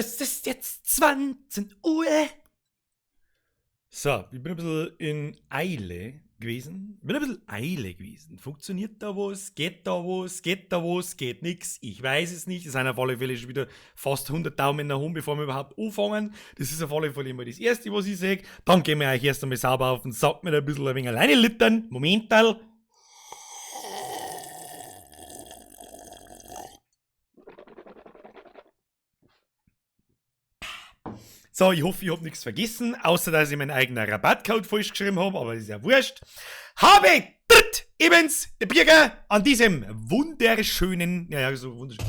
Es ist jetzt 20 Uhr. So, ich bin ein bisschen in Eile gewesen. Funktioniert da was? Geht da was? Geht da was? Geht nix? Ich weiß es nicht. Es sind auf alle Fälle schon wieder fast 100 Daumen nach oben, bevor wir überhaupt anfangen. Das ist auf alle Fälle immer das Erste, was ich sehe. Dann gehen wir euch erst einmal sauber auf den Sack mit ein bisschen ein wenig alleine littern. Momental. So, ich hoffe, ich habe nichts vergessen, außer dass ich meinen eigenen Rabattcode falsch geschrieben habe, aber das ist ja wurscht. Habe ebens der Bürger an diesem wunderschönen, ja, so wunderschön.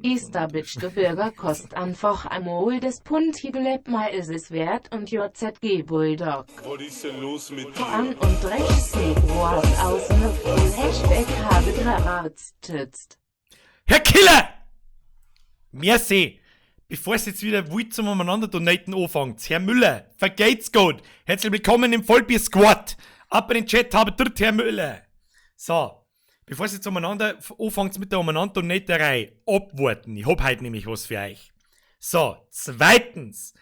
Istabitsch, der Bürger kostet einfach einmal das Pund, Hibeleb mal ist es wert und JZG Bulldog. Was ist denn los mit Voran dir? und rechts Februar außen und Hashtag habe gearztet. Herr Killer! Merci! Bevor es jetzt wieder wild zum Umeinander-Donaten anfängt, Herr Müller, vergeht's gut! Herzlich willkommen im Vollbier-Squad! Ab in den Chat habe dort Herr Müller! So. Bevor es jetzt umeinander anfängt mit der Umeinander-Donaterei, abwarten. Ich hab heute nämlich was für euch. So, zweitens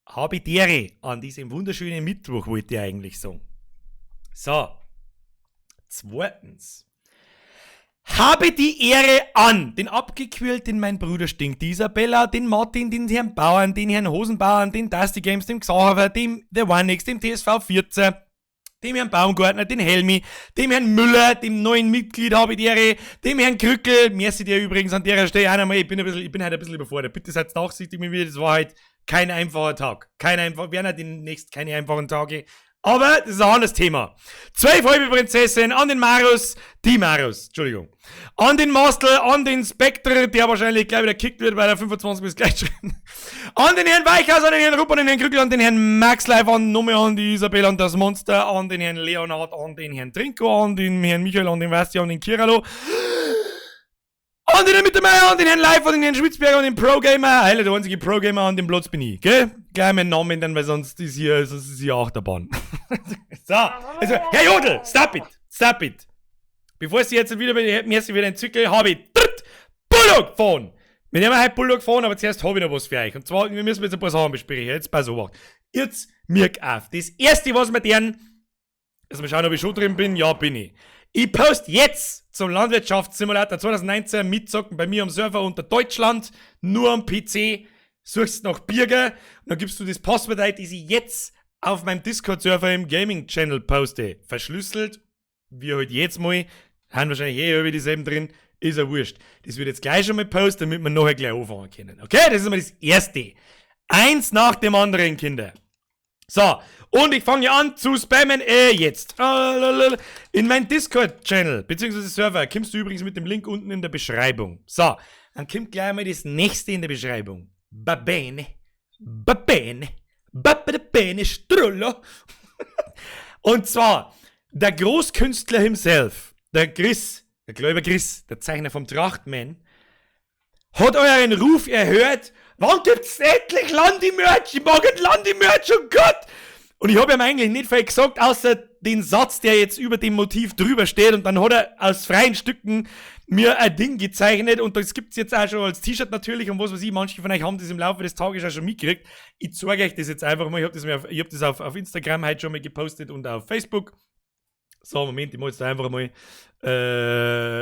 habe ich die Ehre an diesem wunderschönen Mittwoch, wollte ich eigentlich sagen. So, zweitens habe die Ehre an den abgequälten mein Bruder Stinkt, die Isabella, den Martin, den Herrn Bauern, den Herrn Hosenbauern, den Dusty Games, dem Xaver, dem The Onex, dem TSV 14, dem Herrn Baumgartner, den Helmi, dem Herrn Müller, dem neuen Mitglied habe ich die Ehre, dem Herrn Krückel, merci dir übrigens an der Stelle auch nochmal, ich bin heute ein bisschen überfordert, bitte seid nachsichtig mit mir, das war halt kein einfacher Tag, werden halt demnächst keine einfachen Tage, aber das ist ein anderes Thema. 12 halbe Prinzessin an den Entschuldigung, an den Mastel, an den Spectre, der wahrscheinlich gleich wieder kickt wird, weil er 25 bis gleich drin. An den Herrn Weichhaus, an den Herrn Rupp, an den Herrn Krückel, an den Herrn Max Live, an die Isabella und das Monster, an den Herrn Leonhard, an den Herrn Trinko, an den Herrn Michael, an den Basti, an den Kiralo, an den Herrn Mittermeier, an den Herrn Live, an den Herrn Schwitzberger, an den Pro-Gamer, Heile, der einzige Pro-Gamer, an dem Platz bin ich, gell? Gleich meinen Namen dann, weil sonst ist hier Achterbahn. So, also, Herr Jodl, stop it. Bevor Sie jetzt wieder entwickeln, habe ich Bulldog gefahren. Wir nehmen heute Bulldog gefahren, aber zuerst habe ich noch was für euch. Und zwar, wir müssen jetzt ein paar Sachen besprechen. Jetzt pass auf. Jetzt mirk auf. Das erste, was wir tun, also mal schauen, ob ich schon drin bin. Ja, bin ich. Ich poste jetzt zum Landwirtschaftssimulator 2019 mitzocken bei mir am Server unter Deutschland, nur am PC. Suchst nach Bürger und dann gibst du das Passwort ein, das ich jetzt auf meinem Discord-Server im Gaming-Channel poste. Verschlüsselt, wie halt jetzt mal. Haben wahrscheinlich über dieselben drin. Ist ja wurscht. Das wird jetzt gleich schon mal posten, damit wir nachher gleich anfangen können. Okay, das ist mal das Erste. Eins nach dem anderen, Kinder. So, und ich fange an zu spammen, jetzt. In meinen Discord-Channel, beziehungsweise Server, kommst du übrigens mit dem Link unten in der Beschreibung. So, dann kommt gleich mal das nächste in der Beschreibung. Babene, Strullo. Und zwar, der Großkünstler himself, der Chris, der Gläubiger Chris, der Zeichner vom Trachtman, hat euren Ruf erhört. Wann gibt's endlich Landi-Merch? Ich mag ein Landi-Merch, oh Gott! Und ich habe ihm eigentlich nicht viel gesagt, außer den Satz, der jetzt über dem Motiv drüber steht. Und dann hat er aus freien Stücken mir ein Ding gezeichnet. Und das gibt's jetzt auch schon als T-Shirt natürlich. Und was weiß ich, manche von euch haben das im Laufe des Tages auch schon mitgekriegt. Ich zeige euch das jetzt einfach mal. Ich hab das auf Instagram heute schon mal gepostet und auf Facebook. So, Moment, ich muss jetzt einfach mal,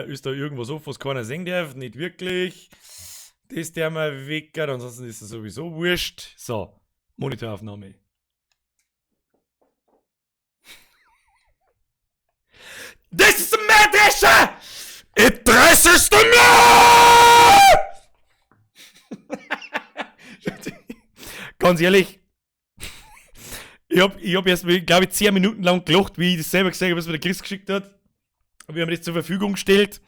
ist da irgendwas auf, was keiner sehen darf? Nicht wirklich. Das der mal weg, ansonsten ist das sowieso wurscht. So, Monitoraufnahme. Das ist ein Mähdrescher! Ich 30. Ganz ehrlich, ich hab erst, glaube ich, 10 Minuten lang gelacht, wie ich das selber gesehen habe, was mir der Chris geschickt hat. Wir haben das zur Verfügung gestellt.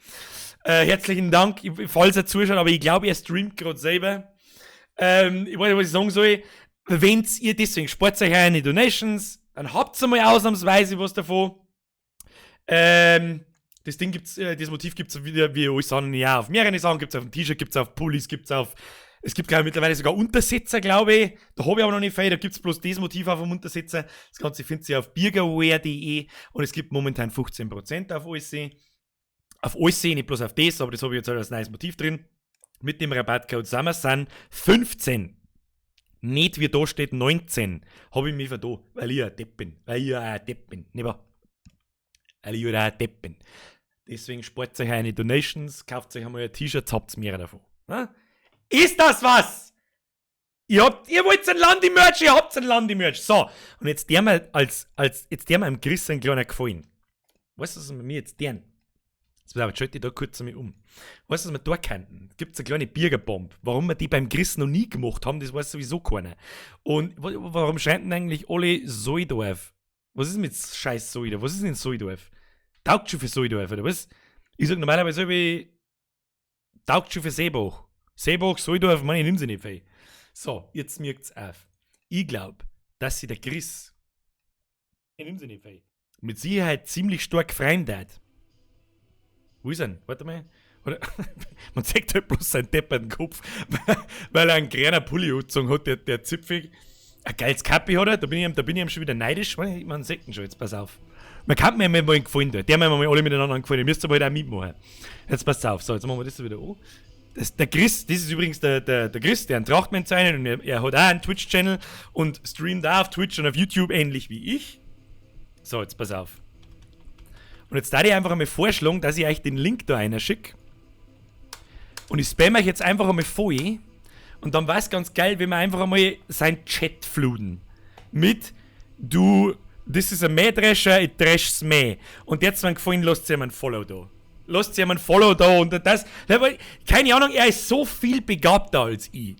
Herzlichen Dank, falls er zuschaut, aber ich glaube, er streamt gerade selber. Ich weiß nicht, was ich sagen soll. Wenn ihr deswegen spart euch eine Donations, dann habt ihr mal ausnahmsweise was davon. Das Ding gibt's, das Motiv gibt's wieder, wie alle sagen, ja, auf mehreren Sachen gibt's auf dem T-Shirt, gibt's auf Pullis, gibt's auf Es gibt, glaube ich, mittlerweile sogar Untersetzer, glaube ich. Da habe ich aber noch nicht viel. Da gibt es bloß das Motiv auf dem Untersetzer. Das Ganze findet ihr auf biergerwear.de und es gibt momentan 15% auf alles. Auf alles, nicht bloß auf das, aber das habe ich jetzt halt als neues Motiv drin. Mit dem Rabattcode SummerSun 15. Nicht wie da steht 19. Habe ich mich da, weil ich ein Depp bin. Weil ich ein Depp bin. Nicht wahr? Weil ich ein Depp bin. Deswegen spart euch eine Donations, kauft euch einmal ein T-Shirt, habt mehr davon. Ha? Ist das was? Ihr wollt ein Landi-Merch, ihr habt ein Landi-Merch. So, und jetzt der mal jetzt der mal am Chris einen kleinen Gefallen. Weißt du, was wir mir jetzt deren? Jetzt schalte ich da kurz einmal um. Weißt du, was wir da könnten? Gibt es eine kleine Bürgerbombe. Warum wir die beim Chris noch nie gemacht haben, das weiß sowieso keiner. Und warum schreiben denn eigentlich alle Soidorf? Was ist mit scheiß Soidorf? Was ist denn Soidorf? Taugt schon für Soidorf, oder was? Ich sag normalerweise wie taugt schon für Seebach. Seebach, Soidorf, ich nimm sie nicht viel. So, jetzt merkt's auf. Ich glaube, dass sie der Chris, ich nimm sie nicht viel, mit Sicherheit ziemlich stark freuen hat. Wo ist er denn? Warte mal. Oder, man sagt halt bloß seinen depperten Kopf, weil er einen kleinen Pulli angezogen hat, der zipfig. Ein geiles Kappi hat er, da bin ich ihm schon wieder neidisch. Man sagt ihn schon, jetzt pass auf. Man kann mir mal einen gefallen tun. Der haben wir alle miteinander gefallen. Ihr müsst aber halt auch mitmachen. Jetzt passt auf. So, jetzt machen wir das wieder an. Der Chris, das ist übrigens der Chris, der einen Trachtmann zeichnet und er hat auch einen Twitch-Channel und streamt auch auf Twitch und auf YouTube ähnlich wie ich. So, jetzt pass auf. Und jetzt darf ich einfach einmal vorschlagen, dass ich euch den Link da schicke. Und ich spam euch jetzt einfach einmal voll. Und dann war es ganz geil, wenn wir einfach einmal seinen Chat fluten. Mit, das ist ein Mähdrescher, ich dresch's Mäh. Und jetzt mir gefallen, lasst ihr mir ein Follow da. Lasst ihr mir ein Follow da und das. Keine Ahnung, er ist so viel begabter als ich.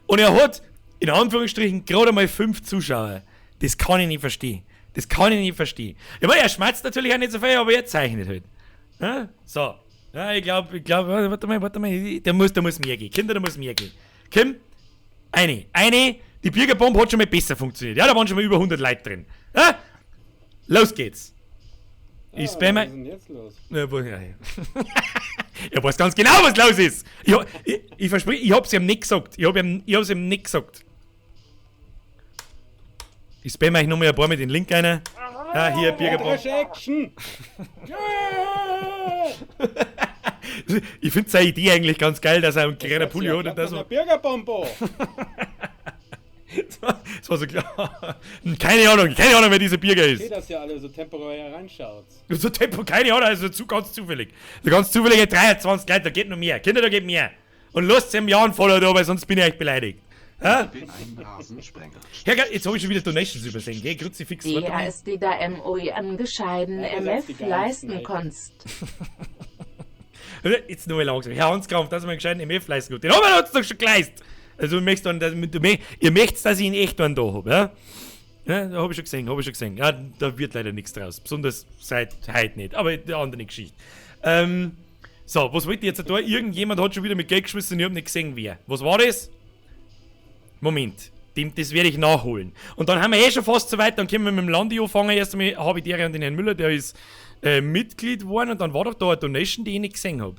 Und er hat, in Anführungsstrichen, gerade mal 5 Zuschauer. Das kann ich nicht verstehen. Ja, aber er schmerzt natürlich auch nicht so viel, aber er zeichnet halt. Ja? So. Ja, ich glaube, warte mal, der muss mehr gehen. Kinder, da muss mehr gehen. Kim, die Bürgerbombe hat schon mal besser funktioniert. Ja, da waren schon mal über 100 Leute drin. Ja? Los geht's. Ich spamme. Was ist denn jetzt los? Er weiß ganz genau, was los ist. Ich verspreche, ich hab's ihm nicht gesagt. Ich hab's ihm nicht gesagt. Ich spamme euch nochmal ein paar mit den Link rein. Ja, hier, Bürgerbombe. Action! Ich finde seine Idee eigentlich ganz geil, dass er einen kleinen Pulli hat und das so. Bürgerbombe! Das war so klar. Keine Ahnung, wer dieser Bürger ist. Ich sehe das ja alle so temporär reinschaut. Keine Ahnung, also ganz zufällig. So ganz zufällige 23 Leute, da geht noch mehr. Kinder, da geht mehr. Und lasst ihm ja einen Follow da, weil sonst bin ich echt beleidigt. Ich bin ein Rasensprenger. Ja, jetzt habe ich schon wieder Donations übersehen, gell? Kruzifix. Ja, ist die da MOI angescheiden MF leisten konntest. Jetzt nur mal langsam. Herr Hanskrampf, dass man gescheiten MF leisten kann. Den haben wir uns doch schon geleistet. Also, ihr möchtet, dass ich ihn echt einen da habe, ja? Ja, da habe ich schon gesehen. Ja, da wird leider nichts draus. Besonders seit heute nicht. Aber die andere Geschichte. So, was wollt ihr jetzt da? Irgendjemand hat schon wieder mit Geld geschmissen und ich habe nicht gesehen, wer. Was war das? Moment. Das werde ich nachholen. Und dann haben wir schon fast so weit, dann können wir mit dem Landi anfangen. Erst einmal habe ich den Herrn Müller, der ist Mitglied geworden und dann war doch da eine Donation, die ich nicht gesehen habe.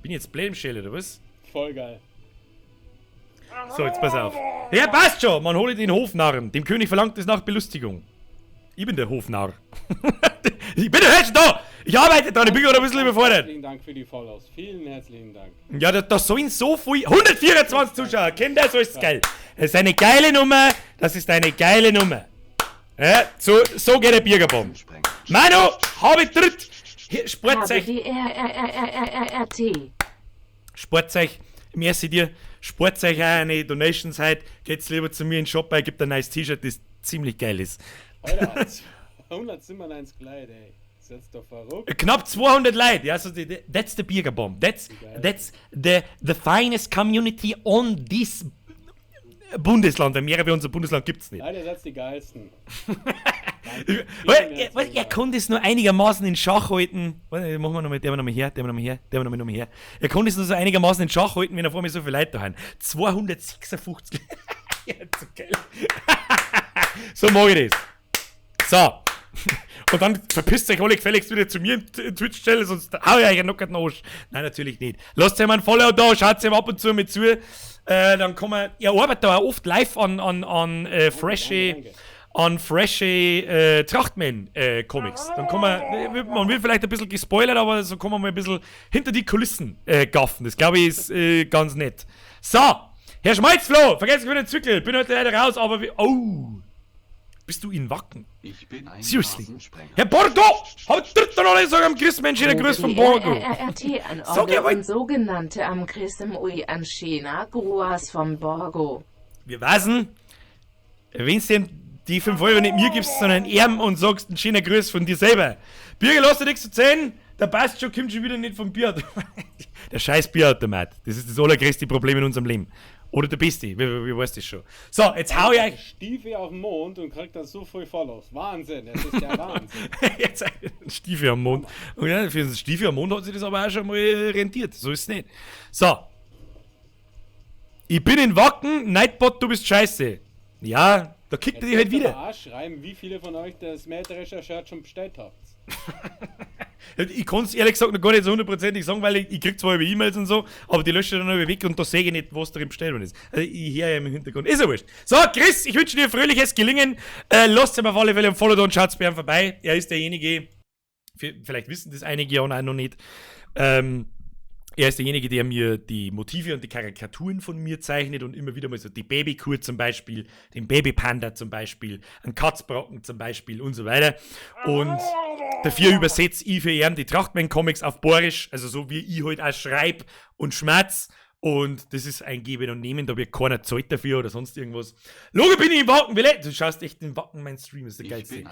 Bin ich jetzt blöd im Schell, oder was? Voll geil. So, jetzt pass auf. Ja, passt schon! Man hole den Hofnarren. Dem König verlangt es nach Belustigung. Ich bin der Hofnarr. Ich bin der Herr da! Ich arbeite da, ich bin gerade ein bisschen überfordert. Vielen Dank für die Follows. Vielen herzlichen Dank. Ja, das sollen so viel. 124 Zuschauer, Kinder, so ist es geil. Das ist eine geile Nummer. Ja, so geht der Bürgerbomb. Manu, habe ich dritt. Hier, Sportzeug. Sportzeug, merci dir. Sportzeug auch eine Donations heute. Geht's lieber zu mir in den Shop bei, gibt ein neues T-Shirt, das ziemlich geil ist. Alter, 197 Leute, ey. Das ist doch verrückt. Knapp 200 Leute. Ja, so that's the Bürgerbomb. That's the finest community on this Bundesland. Mehr wie unser Bundesland gibt's nicht. Ja, der setzt die geilsten. Er kann das nur einigermaßen in Schach halten. Warte, machen wir nochmal, der nochmal her. Er kann das nur so einigermaßen in Schach halten, wenn er vor mir so viele Leute da haben. 256. Ja, so geil. So mag ich das. So. Und dann verpisst euch alle gefälligst wieder zu mir in Twitch-Stelle, sonst hau ich euch einen Knock in den Arsch. Nein, natürlich nicht. Lasst euch mal ein Follow da, schaut ihm ab und zu mit zu. Dann kann man, ich arbeite da auch oft live an frische Trachtman-Comics. Dann kann man wird vielleicht ein bisschen gespoilert, aber so kann man mal ein bisschen hinter die Kulissen gaffen. Das glaube ich ist ganz nett. So, Herr Schmalzflo, vergesst nicht den Zwickel, bin heute leider raus, aber bist du in Wacken? Ich bin ein Seriously. Rasensprenger. Herr Borgo! Haut dritte Rolle, sag am Chris, Mensch, der Grüß von Borgo. RRT an Sag ja, Order und sogenannte am Chris im Ui an China, Gruas vom Borgo. Wir wissen, wenn's denn die 5 Euro nicht mir gibst, sondern ihm und sagst einen schönen Grüß von dir selber. Bürger, lass dir nichts zu zählen, der passt schon, kommt schon wieder nicht vom Bierautomat. Der scheiß Bierautomat, das ist das allergrößte Problem in unserem Leben. Oder der Beste, wie weißt das schon. So, jetzt hau ich euch. Stiefel auf den Mond und kriegt dann so viel Follows. Wahnsinn, das ist der Wahnsinn. Jetzt ein Stiefel am Mond. Und ja, für einen Stiefel am Mond hat sich das aber auch schon mal rentiert. So ist es nicht. So. Ich bin in Wacken, Nightbot, du bist scheiße. Ja, da kickt er dich halt wieder. Auch schreiben, wie viele von euch das metrische Shirt schon bestellt habt. Ich kann es ehrlich gesagt noch gar nicht so hundertprozentig sagen, weil ich krieg zwar über E-Mails und so, aber die lösche dann noch weg und da sehe ich nicht, was drin bestellt worden ist. Also ich höre ja im Hintergrund. Ist ja wurscht. So, Chris, ich wünsche dir fröhliches Gelingen. Lasst ihm auf alle Fälle ein Follow da und schaut bei ihm vorbei. Er ist derjenige, vielleicht wissen das einige ja noch nicht, er ist derjenige, der mir die Motive und die Karikaturen von mir zeichnet und immer wieder mal so die Babykur zum Beispiel, den Babypanda zum Beispiel, einen Katzbrocken zum Beispiel und so weiter. Und dafür übersetze ich für ihn die Trachtmann-Comics auf Borisch, also so wie ich halt auch schreibe und schmerz. Und das ist ein Geben und Nehmen, da wird keiner Zeit dafür oder sonst irgendwas. Logo, bin ich im Wacken, du schaust echt in Wacken, mein Stream ist der geilste.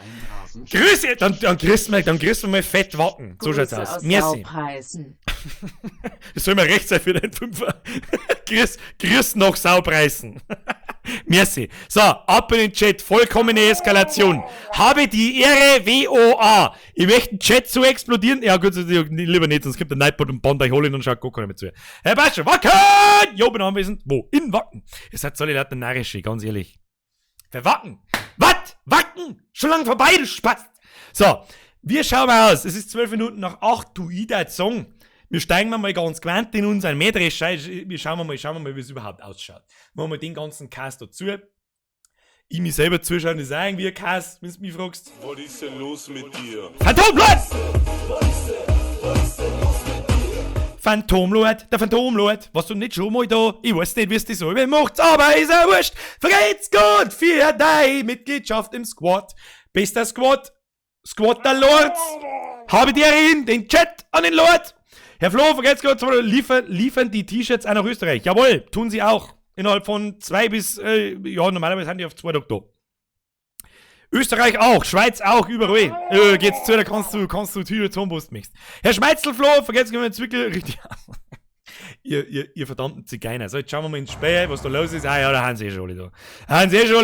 Grüße, dann kriegst du mal fett Wacken. So schaut's aus. Merci. Das soll mir recht sein für den Fünfer. Grüß noch Saupreisen. Merci. So, ab in den Chat. Vollkommene Eskalation. Habe die Ehre, WOA. Ich möchte den Chat so explodieren. Ja, gut, lieber nicht, sonst gibt der Nightbot und Bond euch holen und schaut gar keiner mehr zu. Herr Bascher, Wacken! Jo, bin anwesend. Wo? In Wacken. Ihr seid alle Leute narrische, ganz ehrlich. Für Wacken. Was? Wacken? Schon lang vorbei, du Spast. So, wir schauen mal aus. Es ist 12 Minuten nach 8. Du Ida Song. Wir steigen mal ganz gewähnt in unseren Mähdresch. Wir schauen mal, wie es überhaupt ausschaut. Machen wir den ganzen Cast dazu. Ich mich selber zuschauen, das ist auch irgendwie ein Cast, wenn du mich fragst. Was ist denn los mit dir? Phantomlord! Phantomlord, der Phantomlord. Warst du nicht schon mal da? Ich weiß nicht, wie es das so macht, aber ist ja wurscht. Vergeht's gut für deine Mitgliedschaft im Squad. Bester Squad der Lords. Habe dir den Chat an den Lord. Herr Flo, vergesst gerade, liefern die T-Shirts auch nach Österreich. Jawohl, tun sie auch. Innerhalb von 2 bis, normalerweise sind die auf 2 Tage da. Österreich auch, Schweiz auch, überall. Geht's zu, da kannst du Tüte zum Bust mixen. Herr Schmeitzelflo, vergesst nicht mehr den Zwickel, richtig. ihr verdammten Zigeuner. So, jetzt schauen wir mal ins Spiel, was da los ist. Ah ja, da haben sie schon alle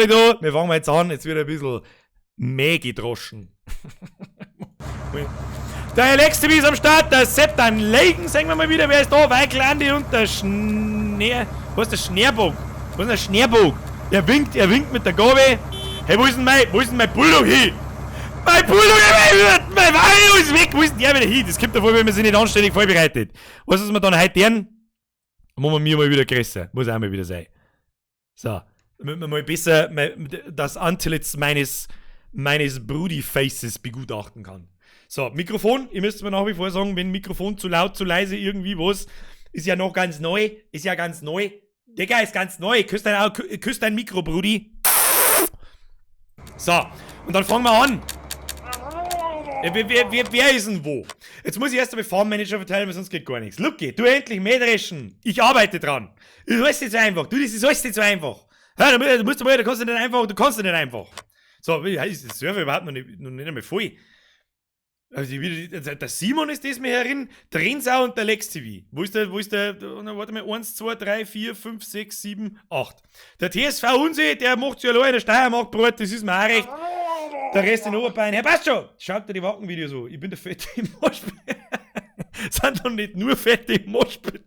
da. Wir fangen mal jetzt an, jetzt wird ein bisschen mehr gedroschen. Der Alexi ist am Start, der Sepp, dann Legen, sagen wir mal wieder, wer ist da? Weikel Andi und der wo ist der Schneerbog? Wo ist der Schneerbog? Er winkt mit der Gabe. Hey, wo ist denn mein Bulldog hin? Mein Bulldog, mein Wein ist weg, wo ist denn der wieder hin? Das kommt davor, wenn man sich nicht anständig vorbereitet. Was ist man dann heute lernen? Machen wir mir mal wieder größer, muss auch mal wieder sein. So, damit man mal besser das Antlitz meines Brudi-Faces begutachten kann. So, Mikrofon, ihr müsst mir nach wie vor sagen, wenn Mikrofon zu laut, zu leise, irgendwie was, ist ja noch ganz neu, Digga, ist ganz neu, küsst dein Mikro, Brudi. So, und dann fangen wir an. Wer ist denn wo? Jetzt muss ich erst einmal Farmmanager verteilen, weil sonst geht gar nichts. Lucky, du endlich Mähdreschen. Ich arbeite dran. Das ist alles nicht so einfach. Das ist alles nicht so einfach. Ja, du kannst nicht einfach. So, wie heißt das Server überhaupt noch nicht einmal voll? Also der Simon ist das mir herin, der Rensau und der Lex TV. Wo ist der, warte mal, 1, 2, 3, 4, 5, 6, 7, 8. Der TSV Unsee, der macht sich allein, der Steiermark Brot, das ist mir auch recht. Der Rest in Oberbayern. Herr, passt schon! Schaut dir die Wackenvideos an. Ich bin der Fette im Moshpit. Sind doch nicht nur Fette im Moshpit.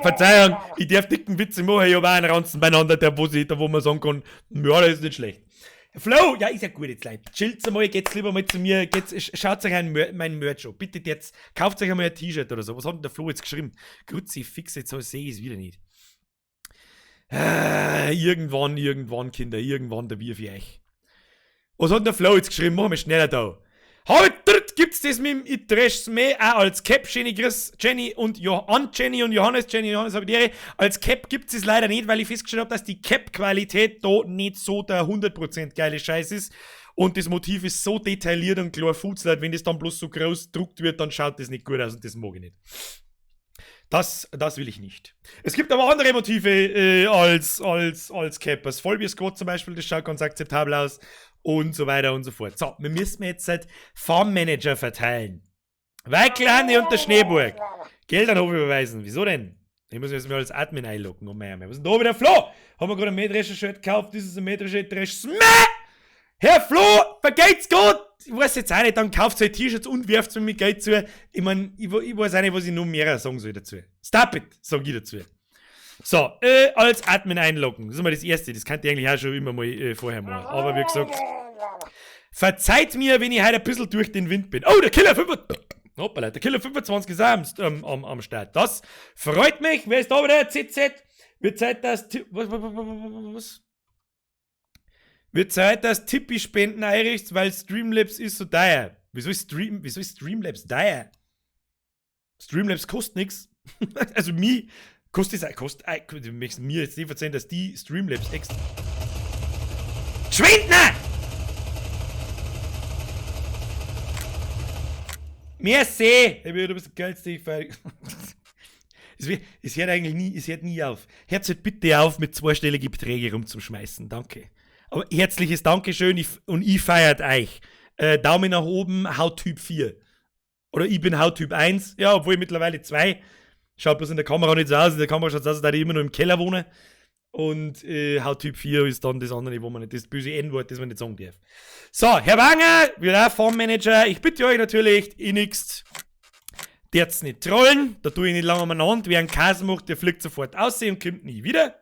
Verzeihung, ich darf dicken Witze machen, ich habe auch einen Ranzen beieinander, wo man sagen kann, ja, das ist nicht schlecht. Flo, ja, ist ja gut jetzt, Leute. Chillt's einmal, geht's lieber mal zu mir, schaut euch meinen Merch an. Bitte jetzt, kauft euch einmal ein T-Shirt oder so. Was hat denn der Flo jetzt geschrieben? Grüezi, fix, jetzt so sehe ich es wieder nicht. Irgendwann, Kinder, irgendwann da wir für euch. Was hat denn der Flo jetzt geschrieben? Machen wir schneller da. Heute gibt's das mit dem Ich trash's mehr auch als Cap, Jenny, Chris, Jenny und Johannes, habe ich die. Als Cap gibt's es leider nicht, weil ich festgestellt habe, dass die Cap-Qualität da nicht so der 100% geile Scheiß ist. Und das Motiv ist so detailliert und klar futzelt, wenn das dann bloß so groß gedruckt wird, dann schaut das nicht gut aus und das mag ich nicht. Das will ich nicht. Es gibt aber andere Motive als Cap. Das Vollbier Squad zum Beispiel, das schaut ganz akzeptabel aus. Und so weiter und so fort. So, wir müssen jetzt halt Farmmanager verteilen. Weiklande und der Schneeburg. Geld an Hof überweisen. Wieso denn? Ich muss jetzt mal als Admin einloggen. Oh mein, was ist denn da wieder Flo? Haben wir gerade ein Mähdrescher-Shirt gekauft? Das ist ein Mähdrescher-Trash. Herr Flo, vergeht's gut? Ich weiß jetzt auch nicht, dann kauft ihr T-Shirts und wirft mir mit Geld zu. Ich meine, ich weiß auch nicht, was ich noch mehr sagen soll dazu. Stop it, sag ich dazu. So, als Admin einloggen. Das ist mal das Erste. Das kannte ich eigentlich auch schon immer mal vorher machen. Aber wie gesagt, verzeiht mir, wenn ich heute ein bisschen durch den Wind bin. Oh, der Killer 25 ist auch am Start. Das freut mich. Wer ist da wieder? ZZ. Wird Zeit, dass... Was? Wird Zeit, dass Tippi Spenden einrichtet, weil Streamlabs ist so teuer. Wieso ist Streamlabs teuer? Streamlabs kostet nichts. Also mir... Du möchtest mir jetzt nicht erzählen, dass die Streamlabs extra... Schwindner! Merci! Du bist der geilste. Es hört eigentlich nie, es hört nie auf. Hört halt bitte auf, mit zweistelligen Beträgen rumzuschmeißen. Danke. Aber herzliches Dankeschön und ich feiert euch. Daumen nach oben, Hauttyp 4. Oder ich bin Hauttyp 1. Ja, obwohl ich mittlerweile 2. Schaut bloß in der Kamera nicht so aus. In der Kamera schaut es aus, als würde ich immer noch im Keller wohnen. Und Hauttyp 4 ist dann das andere, wo man nicht das böse N-Wort, das man nicht sagen darf. So, Herr Wanger, wieder Farmmanager. Ich bitte euch natürlich innigst, der's nicht trollen. Da tue ich nicht lange umeinander. Wer einen Kasen macht, der fliegt sofort aus und kommt nie wieder.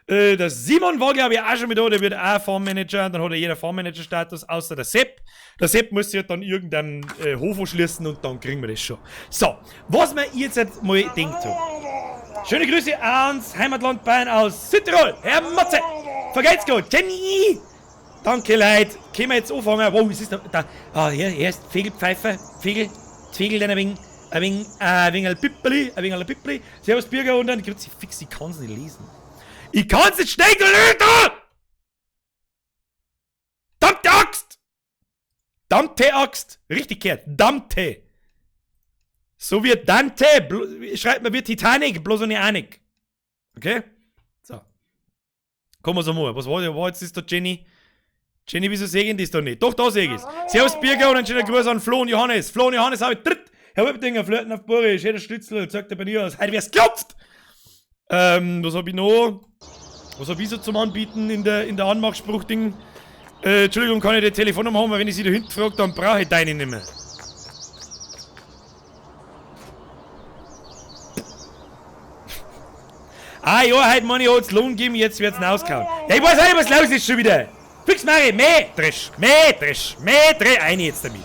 Der Simon war, glaube ich, auch schon mit da. Der wird auch Farmmanager. Dann hat er jeder Farmmanager-Status, außer der Sepp. Der Sepp muss sich dann irgendeinen Hof anschließen und dann kriegen wir das schon. So, was wir jetzt mal denkt haben. Schöne Grüße ans Heimatland Bayern aus Südtirol. Herr Matze, vergeht's gut. Jenny! Danke, Leute. Können wir jetzt anfangen? Wow, was ist da? Hier ist Fegelpfeifer. Fegel, dann ein wenig Pippeli. Servus, Bürger, und dann gibt's die fix, ich kann's nicht lesen. Ich kann's nicht schnell lesen! Verdammte Axt! Dante Axt. Richtig gehört. Dante. So wie Dante. Schreibt man wie Titanic, bloß ohne Anik. Okay? So. Kommen wir so mal. Was war jetzt? Ist da Jenny? Jenny, wieso sehe ich das da nicht? Doch, da sehe ich es. Servus, Birger, und ein schöner Gruß an Flo und Johannes. Flo und Johannes habe ich dritt. Herr Wipdinger, Flirten auf Burisch. Jeder Stützel, sagt er bei dir aus. Heute wär's klopft! Was hab ich noch? Was hab ich so zum Anbieten in der Anmachspruch-Ding? Entschuldigung, kann ich die Telefonnummer haben, weil wenn ich sie da hinten frage, dann brauche ich deine nicht mehr. Ja, heute Money hat's Lohn geben, jetzt wird's ausgehauen. Ja, ich weiß auch nicht, was los ist schon wieder. Fix Mari, mehr Dresch, ein jetzt damit.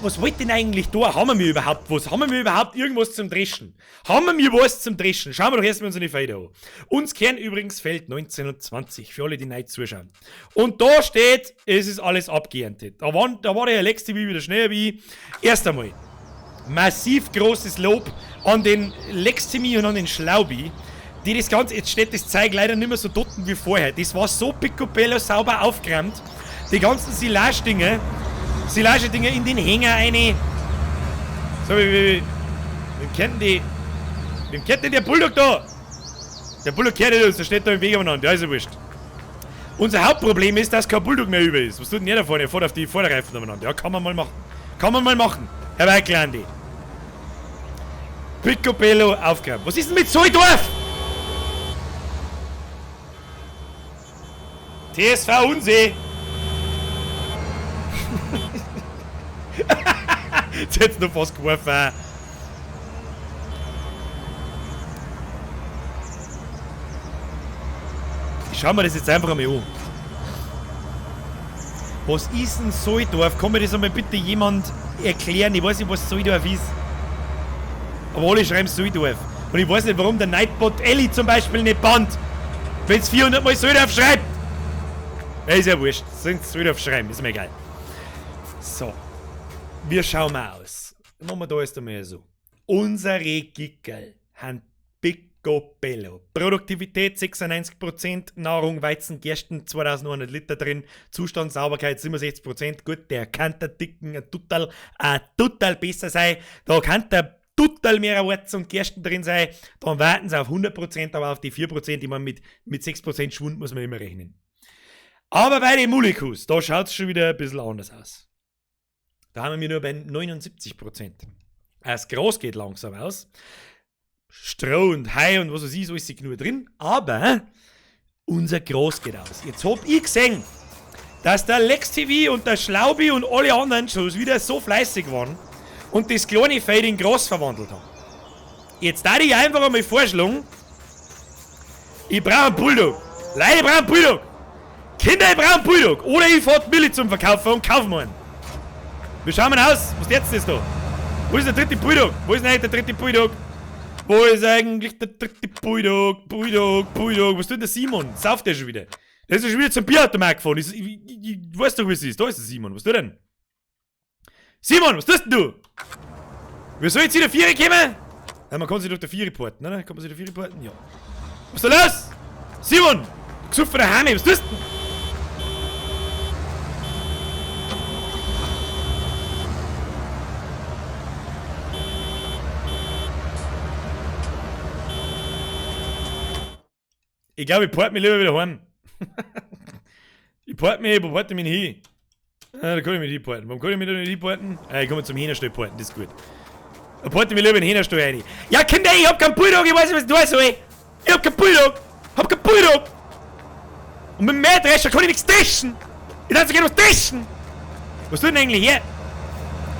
Was wollt denn eigentlich da? Haben wir überhaupt was? Haben wir überhaupt irgendwas zum Dreschen? Haben wir was zum Dreschen? Schauen wir doch erstmal unsere Feder an. Uns kehren übrigens Feld 19 und 20, für alle, die nicht zuschauen. Und da steht, es ist alles abgeerntet. Da war der Lextivi wieder schneller wie. Erst einmal, massiv großes Lob an den Lextimi und an den Schlaubi, die das Ganze, jetzt steht das Zeug leider nicht mehr so dort wie vorher. Das war so picobello sauber aufgeräumt. Die ganzen Silage-Dinge in den Hänger eine. So, wem kennt denn der Bulldog da? Der Bulldog kehrt nicht aus, der steht da im Weg umeinander, ja, ist ja wurscht. Unser Hauptproblem ist, dass kein Bulldog mehr über ist. Was tut denn der da vorne? Er fährt auf die Vorderreifen umeinander. Ja, kann man mal machen. Herr Weiklandi. Picobello aufgeräumt. Was ist denn mit Soldorf? TSV Unsee. Jetzt hätt's noch fast geworfen. Ich schau mir das jetzt einfach einmal an. Was ist denn Soldorf? Kann mir das einmal bitte jemand erklären? Ich weiß nicht, was Soldorf ist. Aber alle schreiben Soldorf. Und ich weiß nicht, warum der Nightbot Ellie zum Beispiel nicht bannt. Wenn es 400 Mal Soldorf schreibt. Ja, ist ja wurscht. Soldorf schreiben, ist mir egal. So. Wir schauen mal aus. Machen wir da erst einmal so. Unsere Gickel haben Picobello. Produktivität 96%, Nahrung, Weizen, Gersten 2100 Liter drin, Zustand, Sauberkeit 67%. Gut, der kann der Dicken total besser sein. Da kann der total mehr Weizen und Gersten drin sein. Dann warten sie auf 100%, aber auf die 4%, ich meine, mit 6% Schwund muss man immer rechnen. Aber bei den Mulikus, da schaut es schon wieder ein bisschen anders aus. Da haben wir nur bei 79%. Das Gras geht langsam aus. Stroh und Heu und was weiß ich, so ist nur drin. Aber unser Gras geht aus. Jetzt hab ich gesehen, dass der Lex TV und der Schlaubi und alle anderen Shows wieder so fleißig waren und das kleine Feld in Gras verwandelt haben. Jetzt darf ich einfach einmal vorschlagen, ich brauche einen Bulldog. Leute, ich brauche einen Bulldog. Kinder, ich brauche einen Bulldog. Oder ich fahre die Milli zum Verkaufen und kaufe mir einen. Wir schauen mal aus. Was ist jetzt das da? Wo ist der dritte Bulldog? Wo ist denn eigentlich der dritte Bulldog? Wo ist eigentlich der dritte Bulldog? Bulldog. Was tut der Simon? Sauft der schon wieder? Der ist ja schon wieder zum Bierautomat gefahren. Ich weiß doch, wie es ist. Da ist der Simon. Was tut denn? Simon, was tust denn du? Wie soll jetzt in der Viere kommen? Ja, man kann sich durch der Viere porten, oder? Kann man sich durch der Viere porten? Ja. Was ist da los? Simon! Gesucht von der Hame, was tust du denn? Ich glaube, ich port mich lieber wieder heim. Wo port mich hin? Ah, da kann ich mich nicht porten. Warum kann ich mich da nicht porten? Ich kann mich zum Hähnerstall porten, das ist gut. Da porte ich mich lieber in den Hähnerstall rein. Ja, Kinder, ich hab keinen Bulldog, ich weiß nicht, was ich tun soll. Ich hab keinen Bulldog. Und mit dem Mähdrescher kann ich nichts dreschen. Ich darf so gerne was dreschen. Was tut denn eigentlich hier?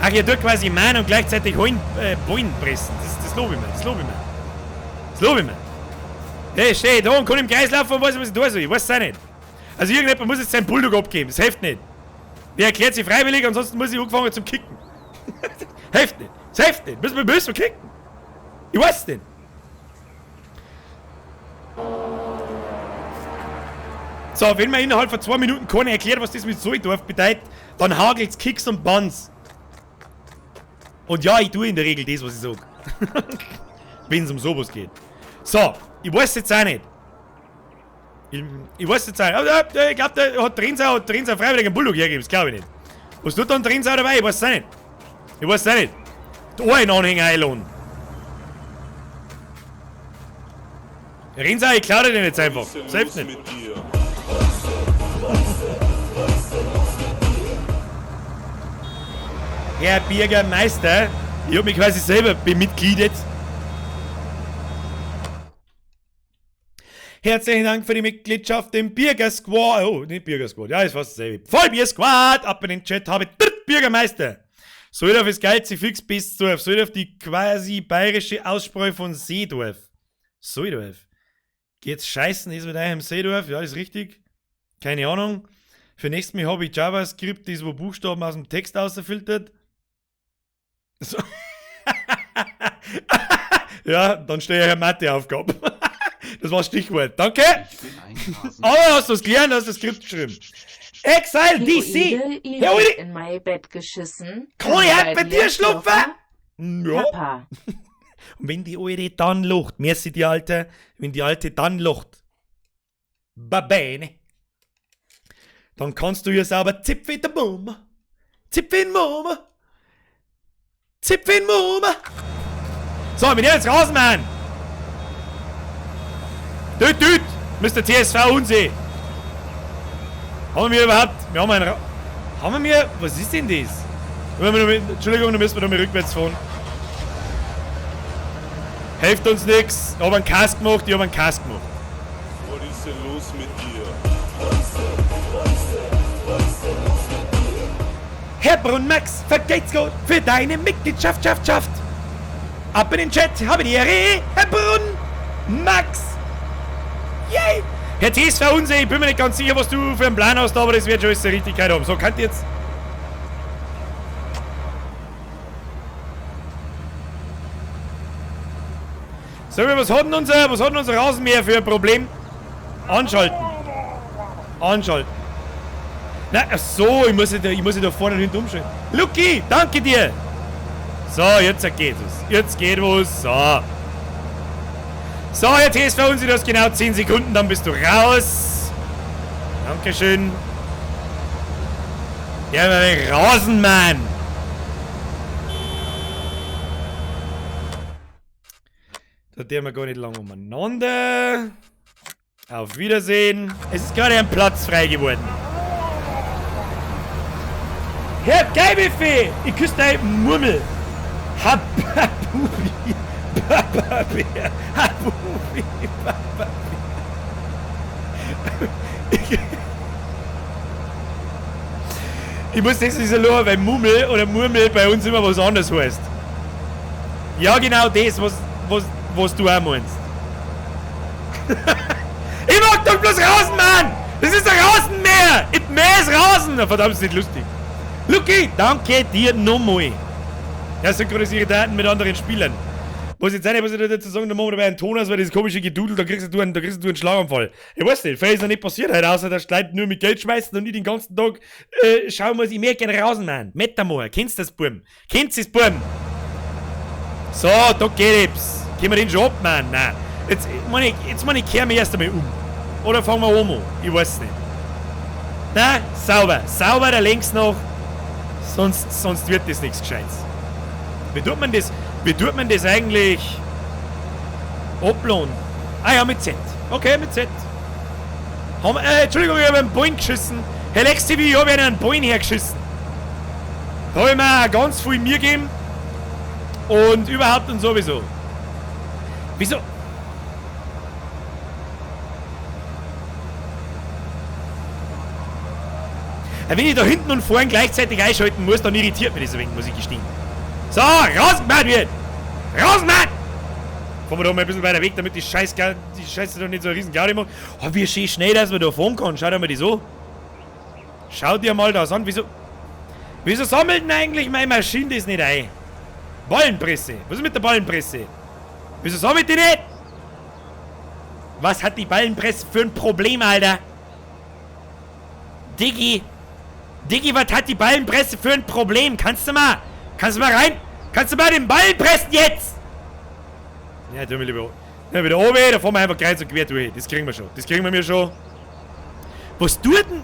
Ach, ihr tut quasi Mann und gleichzeitig Bohnen pressen. Das lobe ich mir. Hey, steh da und kann im Kreis laufen und weiß, was ich tun soll. Ich weiß es auch nicht. Also irgendjemand muss jetzt seinen Bulldog abgeben. Das hilft nicht. Der erklärt sich freiwillig, ansonsten muss ich angefangen zum Kicken. Hilft nicht. Das hilft nicht. Müssen wir kicken. Ich weiß es nicht. So, wenn mir innerhalb von 2 Minuten keiner erklärt, was das mit Soldorf bedeutet, dann hagelt's Kicks und Buns. Und ja, ich tue in der Regel das, was ich sag. Wenn es um sowas geht. So, ich weiß jetzt auch nicht. Ich weiß jetzt auch nicht. Aber ich glaube, der hat Trinsau freiwillig einen Bulldog hergegeben, das glaube ich nicht. Was tut dann Trinsau dabei? Ich weiß es auch nicht. Der Ohrenanhänger einladen. Trinsau, ich klaue dir den jetzt einfach. Selbst nicht. Herr Bürgermeister, ich hab mich quasi selber bemitgliedet. Herzlichen Dank für die Mitgliedschaft im Bürgersquad. Oh, nicht Bürgersquad, ja, ist fast dasselbe. Vollbiersquad, ab in den Chat, habe ich Bürgermeister. Soldorf ist geil, sie fix bis Dorf. Soldorf die quasi bayerische Aussprache von Seedorf. Soldorf. Geht's scheißen, ist mit einem Seedorf? Ja, ist richtig. Keine Ahnung. Für nächstes Mal habe ich JavaScript, das wo Buchstaben aus dem Text ausfiltert. So. Ja, dann stehe ich eine Matheaufgabe. Das war Stichwort. Danke. Aber hast du es gelernt, hast du das Skript geschrieben. Exile DC. Ihr habt in mein Bett geschissen. Kann ich halt bei dir schlupfen? Ja. Papa. Und wenn die Eure dann lacht, merci die Alte, wenn die Alte dann lacht, Babene, dann kannst du ja sauber zipfen in der Mama. Zipfen in Mama. Zipfen in Mama. So, wir nehmen jetzt raus, Mann. Düt, Mr. TSV Unsee. Haben wir überhaupt, was ist denn das? Entschuldigung, dann müssen wir da mal rückwärts fahren. Hilft uns nix. Ich hab einen Cast gemacht. Was ist denn los mit dir? Herr Brunn-Max, vergeht's gut für deine Mitgliedschaft, schafft. Ab in den Chat, habe die Ehre, Herr Brunn-Max. Yay! Herr TSV Unsee, ich bin mir nicht ganz sicher, was du für einen Plan hast, aber das wird schon alles der Richtigkeit haben. So, könnt ihr jetzt... So, was hat denn unser Rasenmäher für ein Problem? Anschalten. Anschalten. Na, ach so, ich muss ja da vorne und hinten umschalten. Lucky, danke dir. So, jetzt geht es. Jetzt geht was. So. So, Herr TSV Unsee, du hast genau 10 Sekunden, dann bist du raus. Dankeschön. Ja, mein Rasenmann. Da der wir gar nicht lange umeinander. Auf Wiedersehen. Es ist gerade ein Platz frei geworden. Herr Geibefee, ich küsse deine Murmel. Habubi. Bababär. Habubi. Bababär. Ich muss das nicht so lachen, weil Mummel oder Murmel bei uns immer was anderes heißt. Ja, genau das, was du auch meinst. Ich mag doch bloß Rasen, Mann! Das ist ein Rasenmäher! Ich mähe Rasen! Verdammt, ist nicht lustig. Lucky, danke dir nochmal. Ja, synchronisiere Daten mit anderen Spielern. Was jetzt nicht, was ich dazu sagen, da machen wir dabei einen Ton aus, weil das komische Gedudel, da kriegst du einen Schlaganfall. Ich weiß nicht, vielleicht ist noch nicht passiert heute, außer dass Leute nur mit Geld schmeißen und nicht den ganzen Tag schauen muss, ich mehr gerne Rasen, Mann. Metamor, kennst du das, Burm? Kennst du das, Burm? So, da geht es. Gehen wir den schon ab, Mann? Nein. Jetzt meine ich, kehren wir erst einmal um. Oder fangen wir an? Ich weiß es nicht. Nein, sauber. Sauber da links noch. Sonst wird das nichts Gescheites. Wie tut man das eigentlich uploaden? Ah ja, mit Z. Okay, mit Z. Entschuldigung, ich habe einen Boing geschissen. Herr Lex TV, ich habe einen Boing hergeschissen. Da habe ich mir auch ganz viel mir gegeben. Und überhaupt und sowieso. Wieso? Wenn ich da hinten und vorne gleichzeitig einschalten muss, dann irritiert mich das ein wenig, muss ich gestehen. So, rausgemacht wird! Rausgemacht! Fahren wir da mal ein bisschen weiter weg, damit die Scheiße doch nicht so einen riesen Gaudi macht. Oh, wie schön schnell, dass man da fahren kann. Schau dir mal das an. Schau dir mal das an. Wieso sammelt denn eigentlich meine Maschine das nicht ein? Ballenpresse. Was ist mit der Ballenpresse? Wieso sammelt die nicht? Was hat die Ballenpresse für ein Problem, Alter? Diggi, was hat die Ballenpresse für ein Problem? Kannst du mal rein? Kannst du mal den Ballen pressen jetzt? Ja, tun wir lieber. Ja, wieder oben, da fahren wir einfach kreuz und quer durch. Das kriegen wir schon. Was tut denn?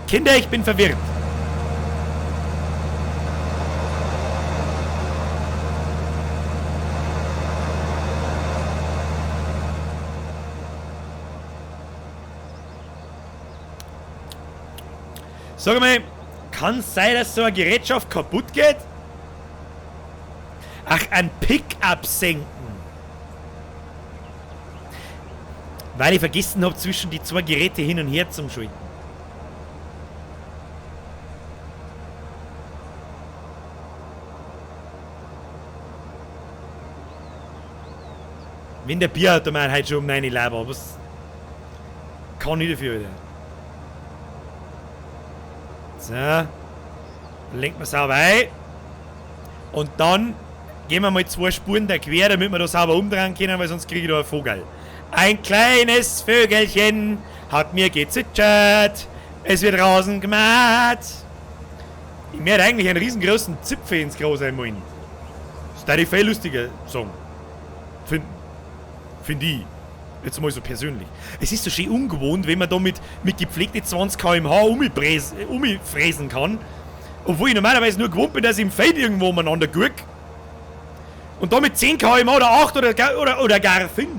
Kinder, ich bin verwirrt. Sag mal, kann es sein, dass so eine Gerätschaft kaputt geht? Ach, ein Pickup senken. Weil ich vergessen habe, zwischen die zwei Geräte hin und her zu schalten. Wenn der Bierautomat halt schon um 9 Uhr aber was kann ich dafür, Alter. So. Lenken wir sauber ein. Und dann gehen wir mal 2 Spuren da quer, damit wir da sauber umdrehen können, weil sonst kriege ich da einen Vogel. Ein kleines Vögelchen hat mir gezwitschert. Es wird Rasen gemacht. Ich werde eigentlich einen riesengroßen Zipfel ins Große einmalen. Das ist ein viel lustiger Song. Finde ich. Jetzt mal so persönlich. Es ist so schön ungewohnt, wenn man da mit gepflegten 20 km/h umfräsen kann. Obwohl ich normalerweise nur gewohnt bin, dass ich im Feld irgendwo umeinander gucke. Und da mit 10 km/h oder 8 oder gar 5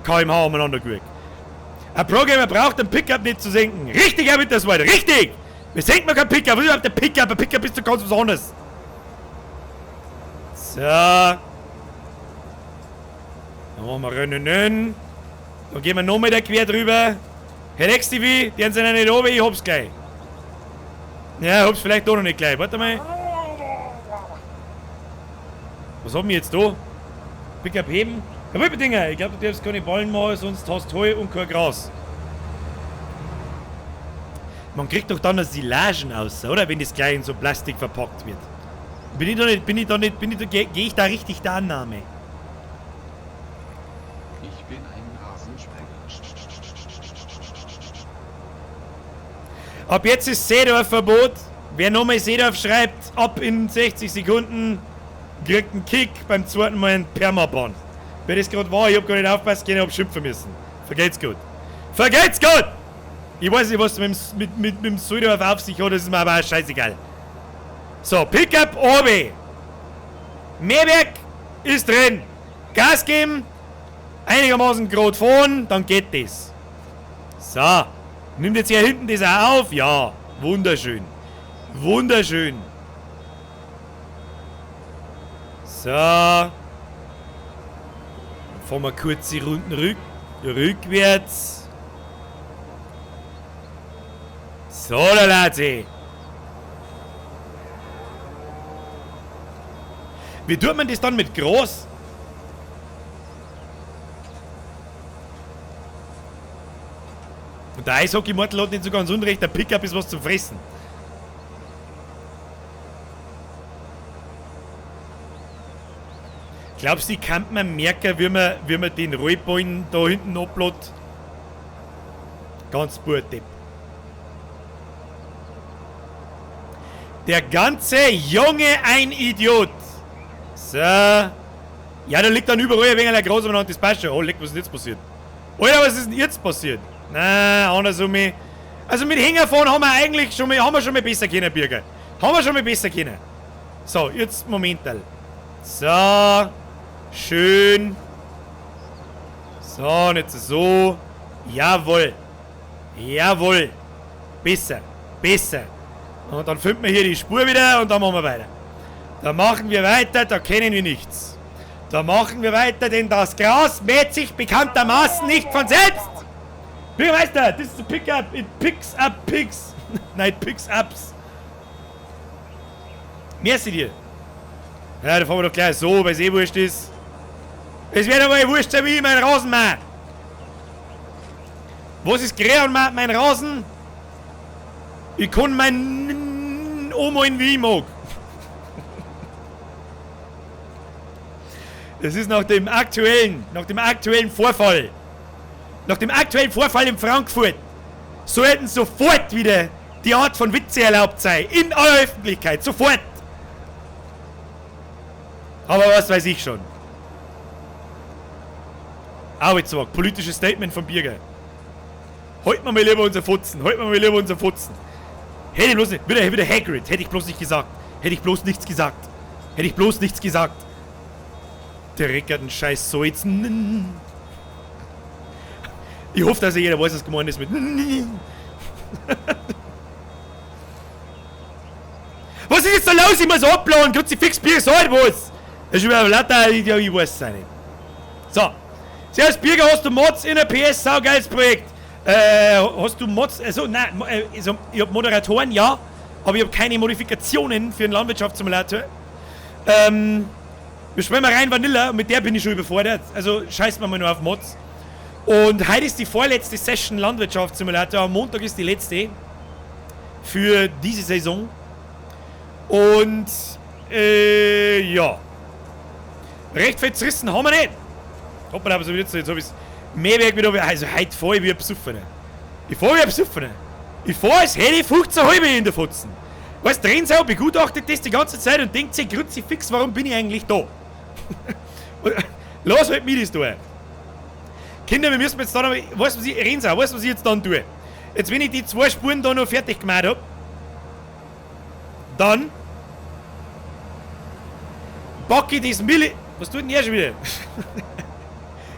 km/h umeinander gucke. Ein Programmer braucht den Pickup nicht zu senken. Richtig, Herr Winterswalder, richtig! Wir senken kein Pickup. Was ist überhaupt der Pickup? Ein Pickup ist doch ganz was anderes. So. Dann machen wir rennen. Dann gehen wir noch mal da quer drüber. Herr XTV, die sind ja nicht oben, ich hab's gleich. Ja, hab's vielleicht doch noch nicht gleich. Warte mal. Was haben wir jetzt da? Pickup heben. Ja, Wippendinger, ich glaube, du darfst keine Ballen machen, sonst hast du Heu und kein Gras. Man kriegt doch dann noch Silagen aus, oder? Wenn das gleich in so Plastik verpackt wird. Gehe ich da richtig der Annahme? Ich bin ein Rasensprenger. Ab jetzt ist Seedorf-Verbot. Wer nochmal Seedorf schreibt, ab in 60 Sekunden, kriegt einen Kick, beim zweiten Mal einen Permaban. Wer das gerade war, ich hab gar nicht aufgepasst, ich hab schimpfen müssen. Vergeht's gut. Vergeht's gut! Ich weiß nicht, was mit dem Seedorf auf sich hat, das ist mir aber auch scheißegal. So, Pickup oben. Mehrwerk ist drin. Gas geben, einigermaßen gerade fahren, dann geht das. So, nimmt jetzt hier hinten das auch auf? Ja, wunderschön. Wunderschön. So. Dann fahren wir kurz die Runden rückwärts. So, da Leute. Wie tut man das dann mit Gras? Und der Eishockey-Mortel hat nicht so ganz unrecht, der Pickup ist was zum Fressen. Glaubst du, die kann man merken, wie man den Rollballen da hinten ablädt? Ganz Burtipp. Der ganze Junge ein Idiot. So. Ja, da liegt dann überall ein wenig ein Gras umeinander, das passt schon. Oh, leck, was ist denn jetzt passiert? Alter, was ist denn jetzt passiert? Nein, andersrum. Also mit Hängerfahren haben wir eigentlich schon mal besser können, Bürger. Haben wir schon mal besser können. So, jetzt Momental. So. Schön. So, und jetzt so. Jawohl. Jawohl. Besser. Besser. Und dann finden wir hier die Spur wieder und dann machen wir weiter. Da machen wir weiter, da kennen wir nichts. Da machen wir weiter, denn das Gras mäht sich bekanntermaßen nicht von selbst. Bürgermeister, das ist the Pickup, it picks up pigs. Nein, it picks ups. Merci dir. Ja, da fahren wir doch gleich so, weil es eh wurscht ist. Es wird aber wurscht sein, wie mein Rasen mäht. Was ist grä und mäht mein Rasen? Ich kann meinen Oma in Wien mag. Das ist nach dem aktuellen Vorfall. Nach dem aktuellen Vorfall in Frankfurt sollten sofort wieder die Art von Witze erlaubt sein. In aller Öffentlichkeit. Sofort. Aber was weiß ich schon. Arbeitswag. Politisches Statement vom Bürger. Halt mal lieber unser Futzen. Halt mal lieber unser Futzen. Hätte ich bloß nicht. Wieder Hagrid. Hätte ich bloß nicht gesagt. Hätte ich bloß nichts gesagt. Hätte ich bloß nichts gesagt. Der Reckert Scheiß so jetzt. Ich hoffe, dass jeder weiß, was gemeint ist mit. Was ist jetzt da los? Ich muss abladen. Kruzifix, Bier, so halt was. Das ist über lauter, ich weiß es nicht. So. Servus Bürger, hast du Mods in der PS? Saugeiles Projekt. Hast du Mods? Also, nein, ich hab Moderatoren, ja. Aber ich habe keine Modifikationen für einen Landwirtschaftssimulator. Wir schwimmen rein Vanilla, mit der bin ich schon überfordert. Also scheiß mal nur auf Mods. Und heute ist die vorletzte Session Landwirtschaftssimulator. Am Montag ist die letzte. Für diese Saison. Und, ja. Recht fett zerrissen haben wir nicht. Hoppala, aber so jetzt habe ich Mehrwerk wieder. Also heute fahre ich wie ein Besoffener. Ich fahre wie ein Besoffener. Ich fahre, als hätte ich 15,5 in der Futzen. Weißt du, Rennsau begutachtet das die ganze Zeit und denkt sich, Kruzifix, warum bin ich eigentlich da? Lass halt mich das tun. Kinder, wir müssen jetzt da noch. Weißt du, was ich jetzt dann tue? Jetzt, wenn ich die 2 Spuren da noch fertig gemacht habe, dann packe ich das Milli. Was tut denn er schon wieder?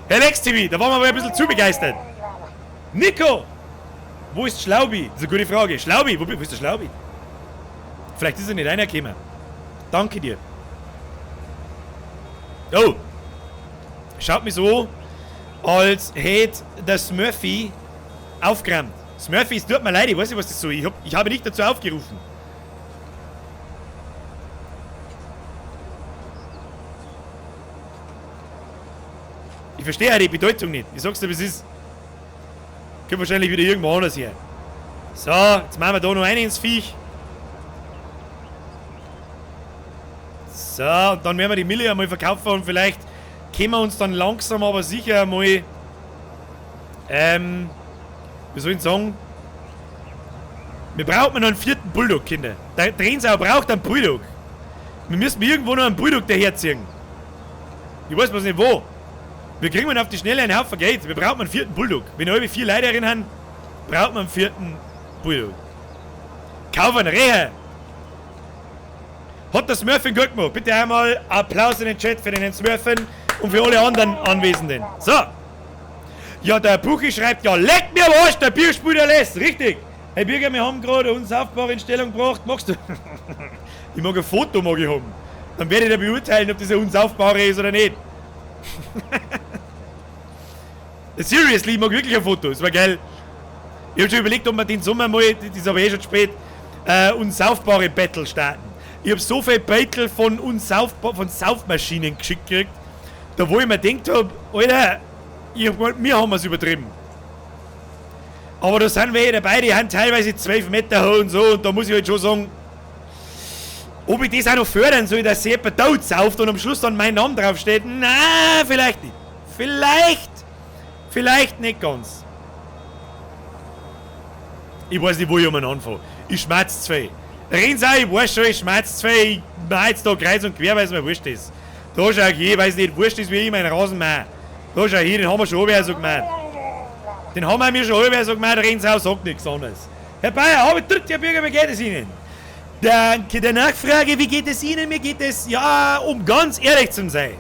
Herr LexTV, da waren wir aber ein bisschen zu begeistert. Nico! Wo ist Schlaubi? Das ist eine gute Frage. Schlaubi, wo ist der Schlaubi? Vielleicht ist er nicht reingekommen. Danke dir. Oh! Schaut mich so, als hätte der Smurfy aufgeräumt. Smurfy, es tut mir leid, ich weiß nicht, was das so ist. Ich habe nicht dazu aufgerufen. Ich verstehe auch die Bedeutung nicht. Ich sag's dir, wie es ist. Kommt wahrscheinlich wieder irgendwo anders her. So, jetzt machen wir da noch einen ins Viech. So, und dann werden wir die Mille einmal verkaufen und vielleicht können wir uns dann langsam aber sicher einmal, wie soll ich sagen, wir brauchen noch einen 4. Bulldog, Kinder. Der Trainsau braucht einen Bulldog. Wir müssen irgendwo noch einen Bulldog daherziehen. Ich weiß bloß nicht wo. Wir kriegen auf die Schnelle einen Haufen Geld. Wir brauchen einen 4. Bulldog. Wenn wir 4 Leute darin haben, brauchen wir einen 4. Bulldog. Kauf einen Rehe. Hat der Smurfing gut gemacht. Bitte einmal Applaus in den Chat für den Smurfing und für alle anderen Anwesenden. So. Ja, der Buchi schreibt, ja, leck mir am Arsch, der Bier spielt lässt. Richtig. Hey Bürger, wir haben gerade uns Aufbau in Stellung gebracht. Magst du? Ich mag ein Foto mag ich haben. Dann werde ich da beurteilen, ob das ein Unsaufbauer ist oder nicht. Seriously, ich mag wirklich ein Foto. Das war geil. Ich habe schon überlegt, ob wir den Sommer mal, das ist aber schon spät, unsaufbare Battle starten. Ich habe so viel Battle von Saufmaschinen geschickt gekriegt, da wo ich mir gedacht habe, Alter, wir haben es übertrieben. Aber da sind welche dabei, die haben teilweise 12 Meter hoch und so, und da muss ich halt schon sagen, ob ich das auch noch fördern soll, dass sich jemand tot sauft und am Schluss dann mein Name draufsteht, na, vielleicht nicht. Vielleicht nicht ganz. Ich weiß nicht, wo ich anfange. Ich schmerz zu viel. Reden Sie, ich weiß schon, ich schmerz zu viel. Ich mach jetzt da kreuz und quer, weil es mir wurscht ist. Da schau ich, weiß nicht, wurscht ist, wie ich meinen Rasen mache. Da schau ich, den haben wir schon alle so gemeint. Den haben wir mir schon alle so gemeint, reden Sie auch, sagt nichts anderes. Herr Bayer, habe ich drückt, Herr Bürger, wie geht es Ihnen? Danke der Nachfrage, wie geht es Ihnen? Mir geht es, ja, um ganz ehrlich zu sein.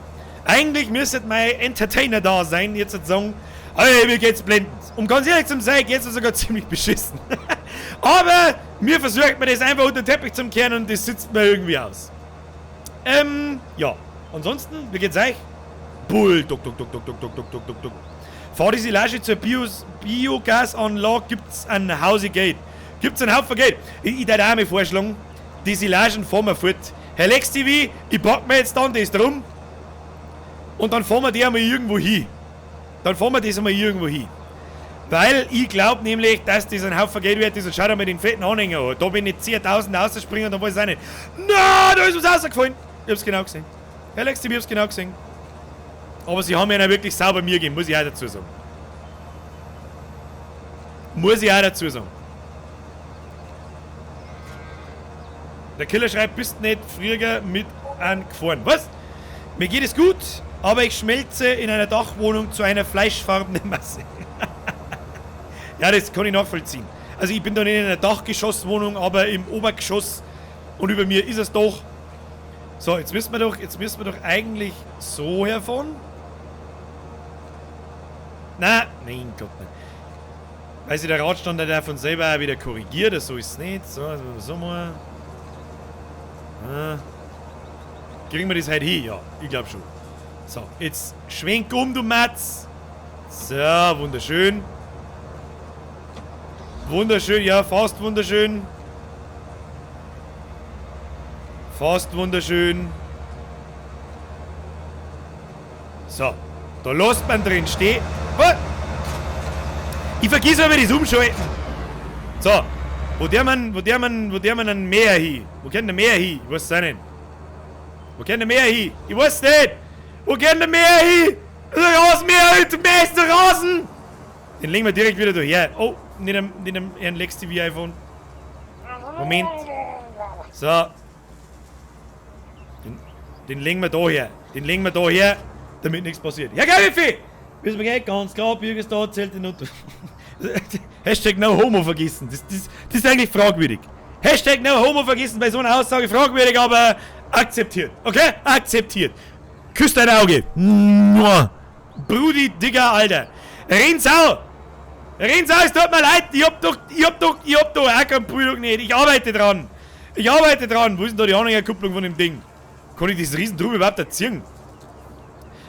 Eigentlich müsste mein Entertainer da sein, jetzt zu sagen, hey, mir geht's blendend. Um ganz ehrlich zu sein, geht's mir sogar ziemlich beschissen. Aber mir versucht man das einfach unter den Teppich zu kehren und das sitzt mir irgendwie aus. Ja. Ansonsten, wie geht's euch? Bull, duck. Vor die Silage zur Biogasanlage gibt's ein Hausi Geld. Gibt's einen Haufen Geld. Ich darf auch mal vorschlagen, die Silagen fahren wir fort. Herr Lex TV, ich pack mir jetzt dann das drum und dann fahren wir die einmal irgendwo hin. Weil ich glaube nämlich, dass das ein Haufen Geld wert ist und schau dir mal den fetten Anhänger an. Da bin ich 10.000 rausspringen und dann weiß ich auch nicht. Na, da ist was rausgefallen. Ich hab's genau gesehen. Herr Lex TV, ich hab's genau gesehen. Aber sie haben ja auch wirklich sauber mir gegeben, muss ich auch dazu sagen. Der Killer schreibt, bist nicht früher mit angefahren. Was? Mir geht es gut, aber ich schmelze in einer Dachwohnung zu einer fleischfarbenen Masse. Ja, das kann ich nachvollziehen. Also ich bin da nicht in einer Dachgeschosswohnung, aber im Obergeschoss und über mir ist es doch. So, jetzt müssen wir doch eigentlich so herfahren. Nein, Gott nicht. Weil sich der Radstand da von selber auch wieder korrigiert, so ist es nicht. So, also so mal. Kriegen wir das halt hin? Ja, ich glaube schon. So, jetzt schwenk um, du Matz. So, wunderschön. Wunderschön, ja, fast wunderschön. So, da lässt man drin stehen. Was? Ich vergiss aber das Umschalten. So, wo der man ein Meer hin? Wo kann der Meer hin? Ich weiß es auch nicht. Wo kann der Meer hin? Ich weiß es nicht. Wo kann der Meer hin? Der Rasenmäher, der Meer ist der Rasen. Den legen wir direkt wieder daher. Oh, nicht am Herrn Lex TV iPhone. Moment. So. Den legen wir daher. Damit nichts passiert. Ja, geil, Wifi! Wissen wir gleich ganz klar, Bürger ist da, zählt den unter. Hashtag no homo vergessen. Das ist eigentlich fragwürdig. Hashtag no homo vergessen bei so einer Aussage fragwürdig, aber akzeptiert. Okay? Akzeptiert. Küsst dein Auge. Mua. Brudi, Digga, Alter. Rinsau, es tut mir leid. Ich hab doch auch keinen Brüdung nicht. Ich arbeite dran. Wo ist denn da die Anhängerkupplung von dem Ding? Kann ich das Riesendrum überhaupt erziehen?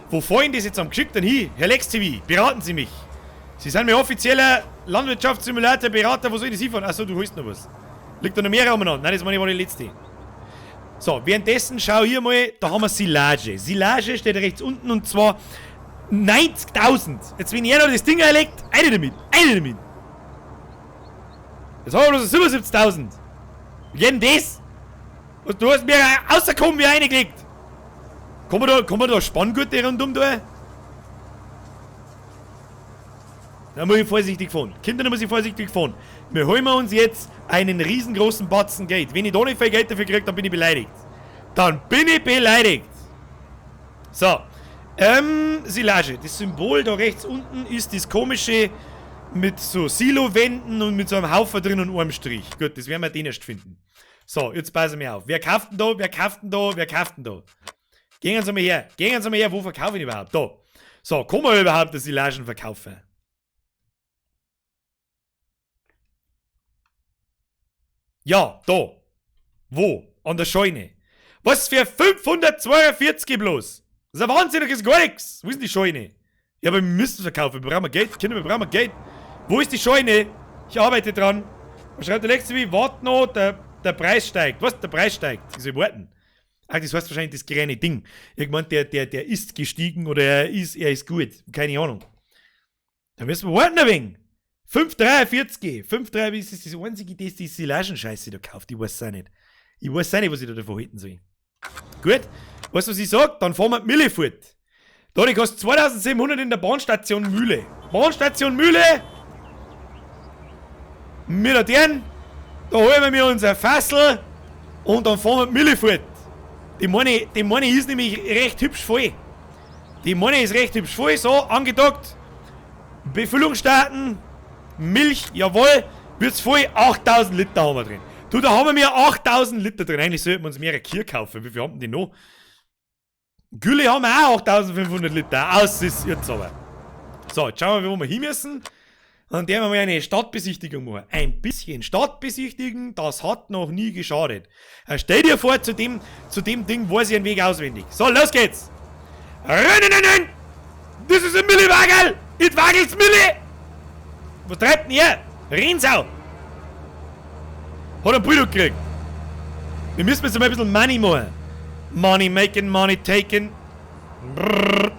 Wo fahren das jetzt am Geschickten hin? Herr Lex TV, beraten Sie mich. Sie sind mir offizieller Landwirtschaftssimulator-Berater. Wo soll ich das hinfahren? Achso, du holst noch was. Liegt da noch mehr umeinander? Nein, das war die letzte. So, währenddessen schau hier mal, da haben wir Silage. Silage steht rechts unten und zwar 90.000. Jetzt, wenn jeder das Ding erlegt, eine damit. Jetzt haben wir bloß 77.000. Wie geht denn das? Und du hast mir außerkommen wie reingelegt. Kann man da Spanngurte rundum tun? Da muss ich vorsichtig fahren. Kinder, da muss ich vorsichtig fahren. Wir holen uns jetzt einen riesengroßen Batzen Geld. Wenn ich da nicht viel Geld dafür kriege, dann bin ich beleidigt. So. Silage. Das Symbol da rechts unten ist das komische mit so Silo-Wänden und mit so einem Haufen drin und einem Strich. Gut, das werden wir den erst finden. So, jetzt passen wir auf. Wer kauft denn da? Gehen Sie mal her. Wo verkaufe ich überhaupt? Da. So, kann man überhaupt das Silagen verkaufen? Ja, da. Wo? An der Scheune. Was für 542 bloß? Das ist ein wahnsinniges gar nichts. Wo ist denn die Scheune? Ja, aber wir müssen verkaufen. Wir brauchen Geld. Kinder, wir brauchen Geld. Wo ist die Scheune? Ich arbeite dran. Was schreibt der Letzte wie? Wart noch, der Preis steigt. Was? Der Preis steigt? Ich soll warten. Ach, das heißt wahrscheinlich das kleine Ding. Irgendwann, der ist gestiegen oder er ist gut. Keine Ahnung. Da müssen wir warten ein wenig. 5,43. 5,3, ist das einzige, das die Silagenscheiße da kauft. Ich weiß auch nicht. Was ich da davon halten soll. Gut. Weißt du, was ich sag? Dann fahren wir die Mühle fort. Da, die kostet 2700 in der Bahnstation Mühle. Bahnstation Mühle. Mit denen. Da holen wir unser Fassel. Und dann fahren wir die Mühle fort. Die meine ist nämlich recht hübsch voll. So, angedockt. Befüllung starten. Milch, jawohl. Wird's voll. 8000 Liter haben wir drin. Du, da haben wir 8000 Liter drin. Eigentlich sollten wir uns mehrere Kühe kaufen. Wie viel haben die noch? Gülle haben wir auch 8500 Liter. Aus ist jetzt aber. So, jetzt schauen wir, wo wir hin müssen. Und dann werden wir mal eine Stadtbesichtigung machen. Ein bisschen Stadtbesichtigen, das hat noch nie geschadet. Stell dir vor, zu dem Ding weiß ich einen Weg auswendig. So, los geht's. Rennen! Das ist ein Milliwagel! It wagelt's Milli! Was treibt denn ihr? Rennsau! Hat einen Bulldog gekriegt. Wir müssen jetzt mal ein bisschen Money machen. Money making, money taking. Brrr.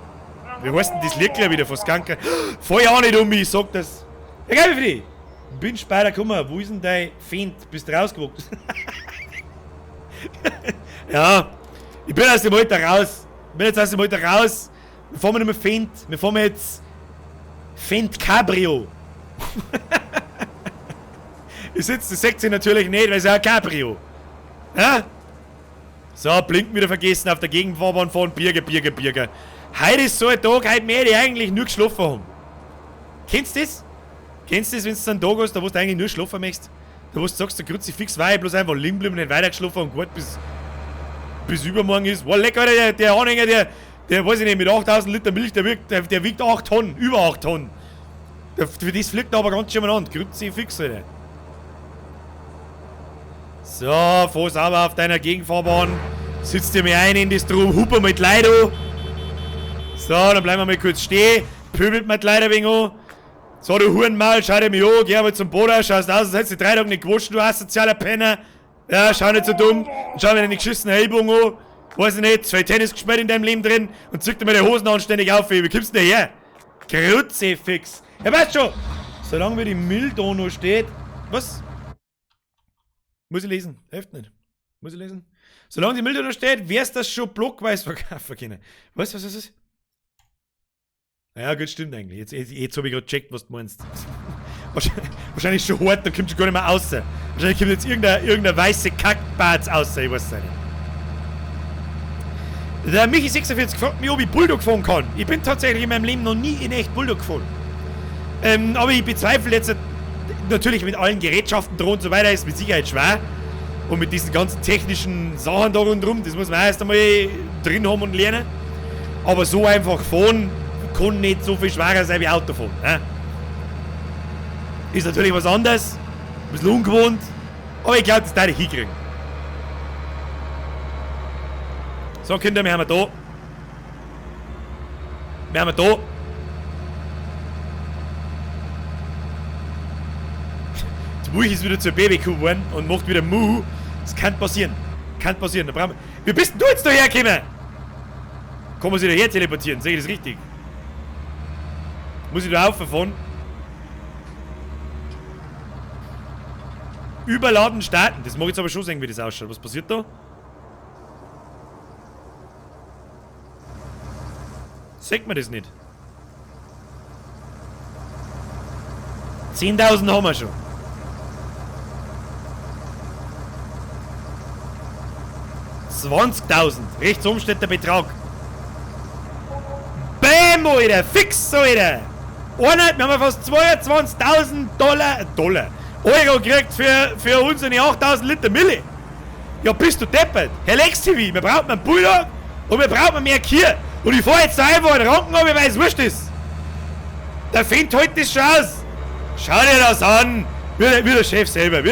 Wie heißt denn das Lied gleich wieder von Skanker? Voll auch nicht um mich, ich sag das. Ja, geil, wie viel? Bin Spider, komm mal, wo ist denn dein Feind? Bist du rausgewuchst? Ja, ich bin aus dem Alter raus. Wir fahren nicht mehr Feind. Wir fahren jetzt Feind Cabrio. Das seht ihr natürlich nicht, weil es ja ein Cabrio. Ja? So, Blinken wieder vergessen, auf der Gegenfahrbahn fahren, Birger. Heute ist so ein Tag, heute mehr die eigentlich nur geschlafen haben. Kennst du das? Wenn du so einen Tag hast, da wo du eigentlich nur schlafen möchtest? Da wo du sagst, der Kruzifix war bloß einfach liegen bleiben und nicht weiter geschlafen und gewartet bis übermorgen ist. Wow, lecker, der Anhänger, der weiß ich nicht, mit 8000 Liter Milch, der wiegt 8 Tonnen, über 8 Tonnen. Für das fliegt er aber ganz schön an. Kruzifix, Alter. So, fahr sauber auf deiner Gegenfahrbahn. Sitzt dir mal ein in das Drum, huper mit Leid an. So, dann bleiben wir mal kurz stehen. Pöbelt mit Leid ein wenig an. So, du Hurenmaul, schau dir mich an. Geh aber zum Boden, schaust aus, als hättest du 3 Tage nicht gewaschen, du asozialer Penner. Ja, schau nicht so dumm. Und schau mir deine geschissene Ellbogen an. Weiß ich nicht, 2 Tennis gespielt in deinem Leben drin. Und zück dir mal die Hosen anständig auf. Wie kommst du denn her? Kruzifix. Ja, weißt schon. Solange wie die Milch da noch steht. Was? Muss ich lesen. Hilft nicht. Muss ich lesen. Solange die Milch da noch steht, wär's das schon blockweise verkaufen können. Was ist das? Ja, gut, stimmt eigentlich. Jetzt habe ich gerade gecheckt, was du meinst. Wahrscheinlich schon hart, da kommt schon gar nicht mehr raus. Wahrscheinlich kommt jetzt irgendeine weiße Kackbarz raus, ich weiß es nicht. Der Michi46 fragt mich, ob ich Bulldog fahren kann. Ich bin tatsächlich in meinem Leben noch nie in echt Bulldog gefahren. Aber ich bezweifle jetzt natürlich mit allen Gerätschaften dran und so weiter, ist mit Sicherheit schwer. Und mit diesen ganzen technischen Sachen da rundherum, das muss man erst einmal drin haben und lernen. Aber so einfach fahren kann nicht so viel schwerer sein wie Autofahren. Ne? Ist natürlich was anderes, ein bisschen ungewohnt, aber ich glaube, das darf ich hinkriegen. So, Kinder, wir haben da. Die Mulch ist wieder zur Babykuh geworden und macht wieder Muh. Das kann passieren. Da brauchen wir. Wie bist denn du jetzt da hergekommen? Kann man sich da her teleportieren? Sehe ich das richtig? Muss ich da auffahren? Überladen starten. Das mag ich jetzt aber schon sehen, wie das ausschaut. Was passiert da? Sagt man das nicht? 10.000 haben wir schon. $20.000. Rechts oben steht der Betrag. Bäm, Alter. Fix, Alter. Einheit, wir haben fast $22.000 Euro gekriegt für unsere 8.000 Liter Milli. Ja, bist du deppert. Herr Lex-TV, wir brauchen einen Bulldog und wir brauchen mehr Kier. Und ich fahr jetzt da einfach in den Ranken ab, weil es wurscht ist. Der findet heute das schon aus. Schau dir das an. Wie der Chef selber.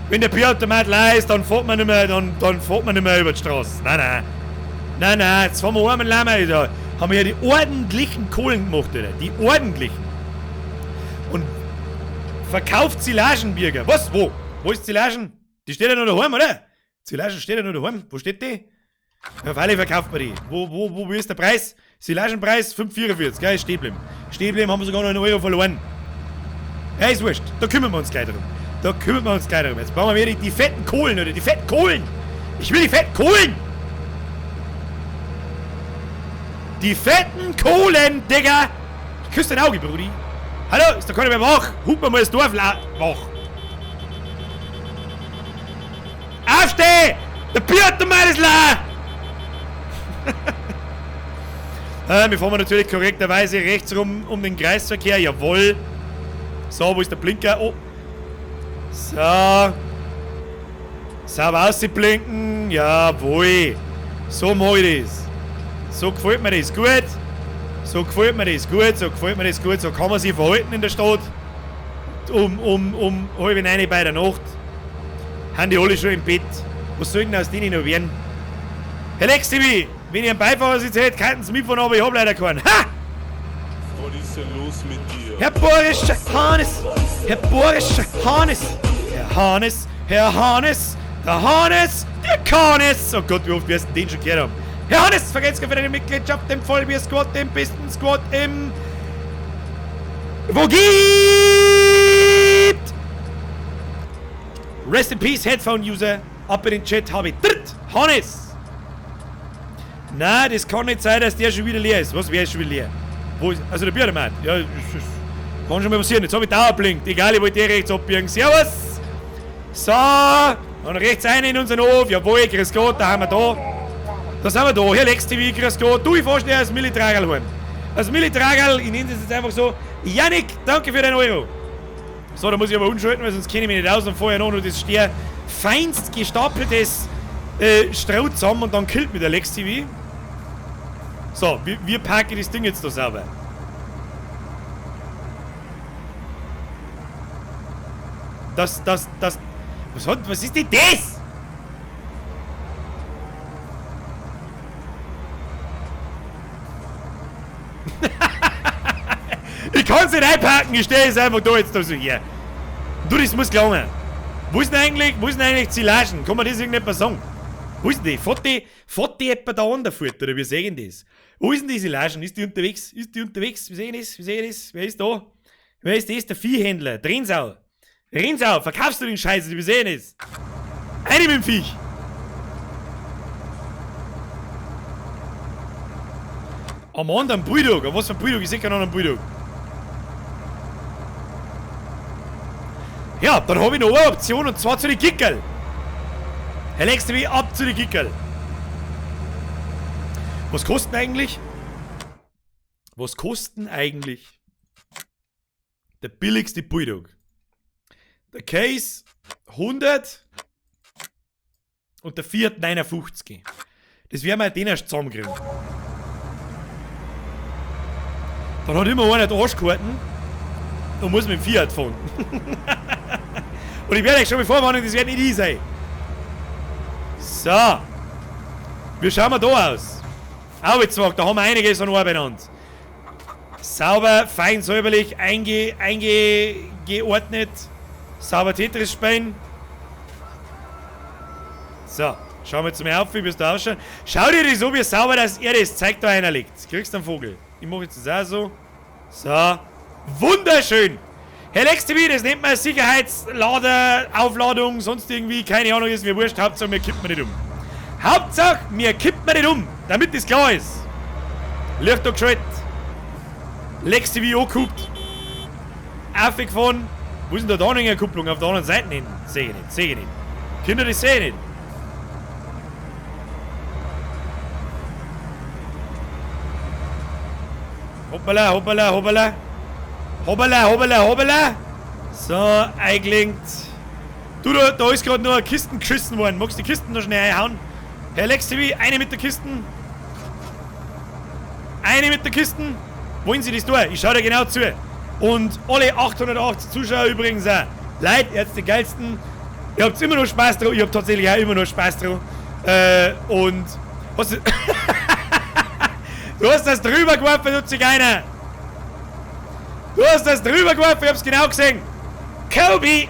Wenn der Bierautomat leer ist, dann fährt man nicht mehr, dann fährt man nicht mehr über die Straße. Nein. Jetzt fahren wir einmal lang da. Haben wir ja die ordentlichen Kohlen gemacht, Alter. Die ordentlichen. Und verkauft Silagenbürger. Was? Wo? Wo ist Silagen? Die steht ja noch daheim, oder? Silagen steht ja noch daheim. Wo steht die? Ja, auf alle verkauft man die. Wo ist der Preis? Silagenpreis 5,44. Geil, stehen bleiben. Haben wir sogar noch einen Euro verloren. Ja, ist wurscht. Da kümmern wir uns gleich drum. Jetzt brauchen wir wieder die fetten Kohlen, oder? Die fetten Kohlen. Ich will die fetten Kohlen. Die fetten Kohlen, Digga. Ich küsse dein Auge, Brudi. Hallo, ist da keiner mehr wach? Hupen wir mal das Dorf wach. Aufsteh! Der Bierautomat ist leer! Wir fahren natürlich korrekterweise rechts rum um den Kreisverkehr. Jawohl. So, wo ist der Blinker? Oh. So. Sauber ausblinken. Jawohl. So mache ich das. So gefällt mir das gut. So kann man sich verhalten in der Stadt. Um halb 9 bei der Nacht. Haben die alle schon im Bett. Was soll denn aus denen noch werden? Herr Lex-TV, wenn ihr einen Beifahrersitz hättet, könnten Sie mitfahren, aber ich hab leider keinen. Ha! Was ist denn los mit dir? Herr Boris Hannes! Der Kanes! Oh Gott, wie oft wir den schon gehört haben. Herr Hannes, vergesst für deine Mitgliedschaft im Vollbier-Squad, dem besten Squad im... Wo gibt? Rest in Peace, Headphone-User. Ab in den Chat habe ich dritt. Hannes! Nein, das kann nicht sein, dass der schon wieder leer ist. Was, wer ist schon wieder leer? Wo ist... Also der Bierautomat. Ja, kann schon mal passieren. Jetzt habe ich Dauerblinkt. Egal, ich wollte eh rechts abbiegen. Servus! So. Und rechts rein in unseren Hof. Jawohl, grüß Gott, da haben wir da. Da sind wir da. Herr Lex-TV, grüß Gott. Du, ich fahr schnell als Milli-Tragerl heim. Als Milli-Tragerl, ich nenne das jetzt einfach so. Yannick, danke für den Euro. So, da muss ich aber umschalten, weil sonst kenne ich mich nicht aus und vorher noch das Stier feinst gestapeltes Stroh zusammen und dann killt mich der Lex-TV. So, wir packen das Ding jetzt da sauber. Was ist denn das? Ich kann's nicht einpacken, ich stehe jetzt einfach da jetzt da so hier. Du, das muss gelingen. Wo ist denn eigentlich die Silagen? Kann man das irgendetwas sagen? Wo ist denn die? Fährt die etwa da an der Furt, oder wie sehen das? Wo ist denn die Silagen? Ist die unterwegs? Wir sehen das? Wer ist da? Wer ist das? Der Viehhändler. Rensau, verkaufst du den Scheiß? Wir sehen es. Eine mit dem Viech. Am anderen Bulldog. Was für ein Bulldog? Ich sehe keinen anderen Bulldog. Ja, dann habe ich noch eine Option und zwar zu den Kickerl. Herr Lex-TV, ab zu den Kickerl. Was kosten eigentlich der billigste Bulldog? Der Case 100 und der Fiat 59. Das werden wir den erst zusammenkriegen. Dann hat immer einer die Arschkarten und muss mit dem Fiat fahren. Und ich werde euch schon mal vorwarnen, das wird nicht ich sein. So. Wie schauen wir da aus? Auwezwag, da haben wir einiges an Arbeit an. Sauber, fein säuberlich, eingeordnet. Sauber Tetris spielen. So, schauen wir jetzt mal auf, wie es da ausschaut. Schau dir das so, wie sauber das Erde ist. Zeig da einer liegt. Kriegst du einen Vogel. Ich mache jetzt das auch so. So. Wunderschön. Herr LexTV, das nennt man Sicherheitslader, Aufladung, sonst irgendwie, keine Ahnung, ist mir wurscht. Hauptsache, mir kippt man nicht um. Hauptsache, mir kippt man nicht um, damit das klar ist. Licht doch geschaltet. LexTV angeguckt. Aufgefahren. Wo ist denn da eine Kupplung auf der anderen Seite hin? Sehe ich nicht, sehe ich nicht. Kinder, das sehe ich nicht. Hoppala, hoppala, hoppala. Hoppala, hoppala, hoppala. So, eingelenkt. Du, da ist gerade nur eine Kisten geschissen worden. Magst du die Kisten noch schnell einhauen? Herr LexTV, eine mit der Kisten. Eine mit der Kisten. Wollen Sie das tun? Ich schau dir genau zu. Und alle 880 Zuschauer übrigens auch. Leute, ihr habt die geilsten. Ihr habt immer noch Spaß drauf. Ich hab tatsächlich auch immer noch Spaß drauf. Und. Hast du. Du hast das drüber geworfen, du Zigeuner. Du hast das drüber geworfen, ich hab's genau gesehen. Kobe!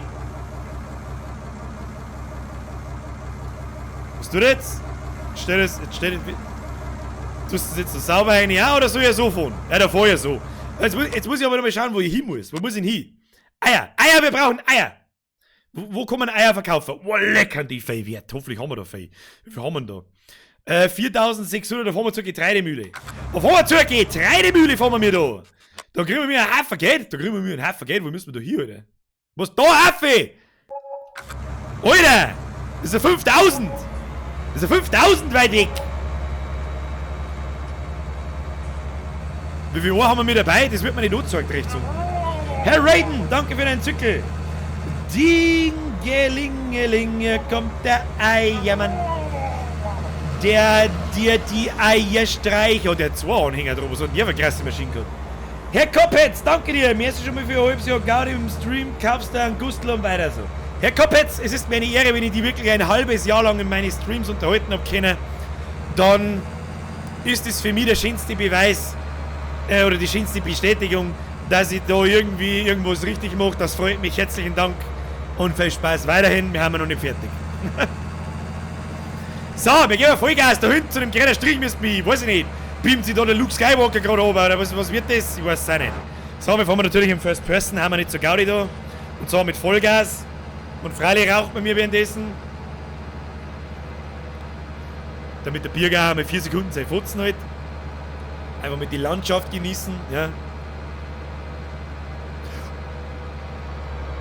Was tut jetzt? Jetzt stell das. Tust du das jetzt so sauber rein, ja, oder soll ich ja so fahren? Ja, da fahr ich ja so. Jetzt muss ich aber noch mal schauen, wo ich hin muss. Wo muss ich hin? Eier! Eier, wir brauchen Eier! Wo kann man Eier verkaufen? Oh, lecker, die Fei wert. Hoffentlich haben wir da Fei. Wie viel haben wir da? 4.600, da fahren wir zur Getreidemühle. Da fahren wir zur Getreidemühle, fahren wir da. Da kriegen wir mir einen Haufen Geld. Wo müssen wir da hier, Alter? Was da, Haufen? Alter! Das ist ja 5.000! Das ist ja 5.000 weit weg! Wie viel Uhr haben wir mit dabei? Das wird mir nicht angezeigt, rechts so. Herr Raiden, danke für deinen Zückel. Dingelingelinge kommt der Eiermann, der dir die Eier streicht. Oh, der hat 2 Anhänger drüber, so eine krasse Maschine gehabt. Herr Koppetz, danke dir. Mir ist schon mal für ein halbes Jahr Gaudi im Stream, kaufst du einen Gustl und weiter so. Herr Koppetz, es ist mir eine Ehre, wenn ich die wirklich ein halbes Jahr lang in meine Streams unterhalten habe können. Dann ist es für mich der schönste Beweis, oder die schönste Bestätigung, dass ich da irgendwie irgendwas richtig mache. Das freut mich. Herzlichen Dank und viel Spaß weiterhin. Wir haben noch nicht fertig. So, wir gehen Vollgas. Da hinten zu dem kleinen Strich müsst mich, weiß ich nicht, beamt sich da der Luke Skywalker gerade runter, oder was wird das? Ich weiß es auch nicht. So, wir fahren natürlich im First Person, haben wir nicht so Gaudi da. Und zwar mit Vollgas. Und freilich raucht man mir währenddessen. Damit der Bierger mit 4 Sekunden sein Fotzen halt. Einfach mit die Landschaft genießen, ja.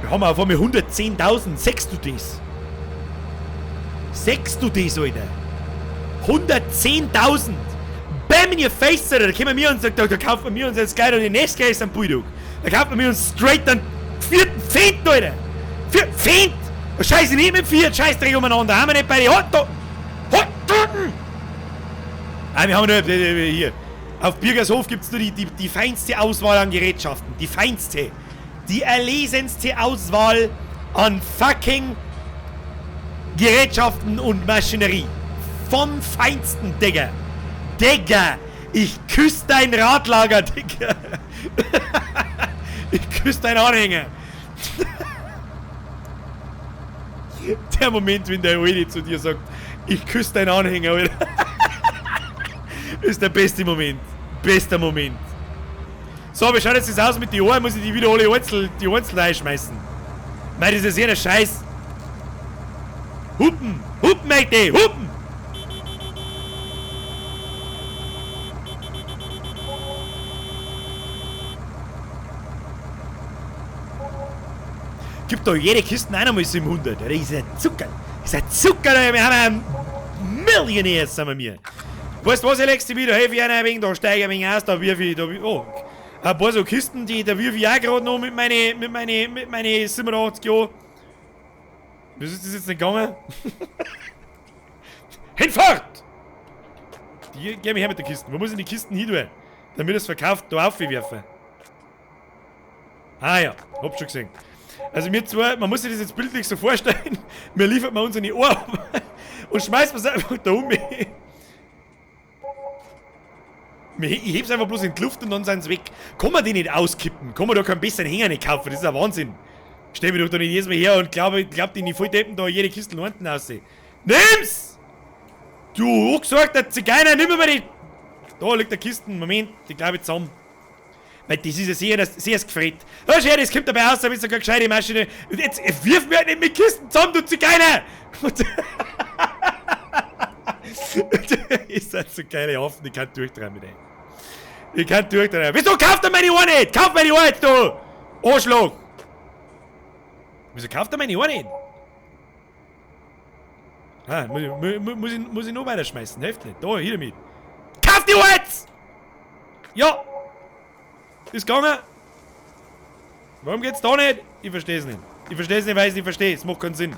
Wir haben auf einmal 110.000. Sechst du das? Sechst du das, Alter? 110.000! Bam in your face, Alter! Da kommen wir und sagen, da kaufen wir uns jetzt gleich den nächsten Case am Bulldog. Da kaufen wir uns straight den 4. Feind, Alter! 4. Feind! Scheiße nicht mit 4, Scheißdreck umeinander. Haben wir nicht bei den Hotdogen? Hotdogen! Ah, wir haben nur hier. Auf Bürgershof gibt es nur die feinste Auswahl an Gerätschaften. Die feinste. Die erlesenste Auswahl an fucking Gerätschaften und Maschinerie. Vom Feinsten, Digga. Digga, ich küsse dein Radlager, Digga. Ich küsse deinen Anhänger. Der Moment, wenn der Oedi zu dir sagt, ich küsse deinen Anhänger, Alter. Ist der beste Moment. Bester Moment. So, wie schaut jetzt das aus mit den Ohren? Muss ich die wieder alle die Einzel reinschmeißen? Mei, das ist ja der Scheiß. Hupen! Hupen, Mägde! Hupen! Gibt doch jede Kiste einmal 700. Das ist ein Zucker. Das ist ein Zucker. Wir haben einen Millionär, sagen wir. Weißt du was, LexTV, da helfe ich einer ein wenig, da steige ich ein wenig aus, da wirf ich, oh, ein paar so Kisten, da wirf ich auch gerade noch mit meine 87 Jahren. Wieso ist das jetzt nicht gegangen? Hinfort! Geh mich her mit der Kisten. Wo muss ich die Kisten hin tun? Damit es verkauft, da aufwerfen. Ah ja, hab schon gesehen. Also wir zwei, man muss sich das jetzt bildlich so vorstellen, wir liefern mal unsere Ohren und schmeißen es einfach da um. Ich heb's einfach bloß in die Luft und dann sind sie weg. Kann man die nicht auskippen? Kann man da keinen besseren Hänger nicht kaufen? Das ist ein Wahnsinn. Stell mich doch da nicht jedes Mal her und glaub die nicht voll deppen da jede Kiste unten aussehen. Nimm's! Du gesagt, der Zigeuner, nimm mir die. Da liegt der Kisten. Moment, die glaube ich zusammen. Weil das ist ja sicher, dass sie es gefreut. Oh, schön, das kommt dabei aus, da ist sogar eine gescheite Maschine. Und jetzt wirf mir nicht mit Kisten zusammen, du Zigeuner! Ist das so geile Affen, ich kann durchdrehen mit denen. Ich kann durchdrehen. Wieso kauft er meine Ohren nicht? Kauf meine Ohren jetzt, du! Arschloch! Wieso kauft er meine Ohren nicht? Ah, muss ich noch weiterschmeißen, hilft nicht. Da, hier damit. Kauf die Ohren jetzt! Ja! Ist gegangen. Warum geht's da nicht? Ich versteh's nicht. Ich versteh's nicht, weil ich es nicht verstehe. Es macht keinen Sinn.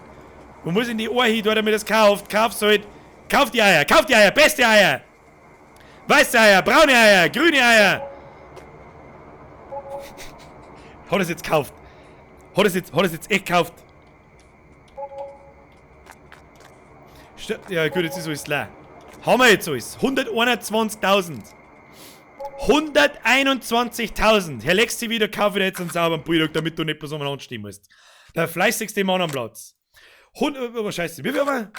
Man muss in die Ohr hin, dort damit das kauft. Kauf's halt. Kauf die Eier, beste Eier. Weiße Eier, braune Eier, grüne Eier. Hat es jetzt gekauft? Hat es jetzt echt gekauft? Ja gut, jetzt ist alles leer. Haben wir jetzt alles. 121.000. 121.000. Herr Lexi wieder, kaufe dir jetzt einen sauberen Bulldog, damit du nicht bloß umeinander stehen musst. Der fleißigste Mann am Platz. Oh, scheiße, wie viel haben wir?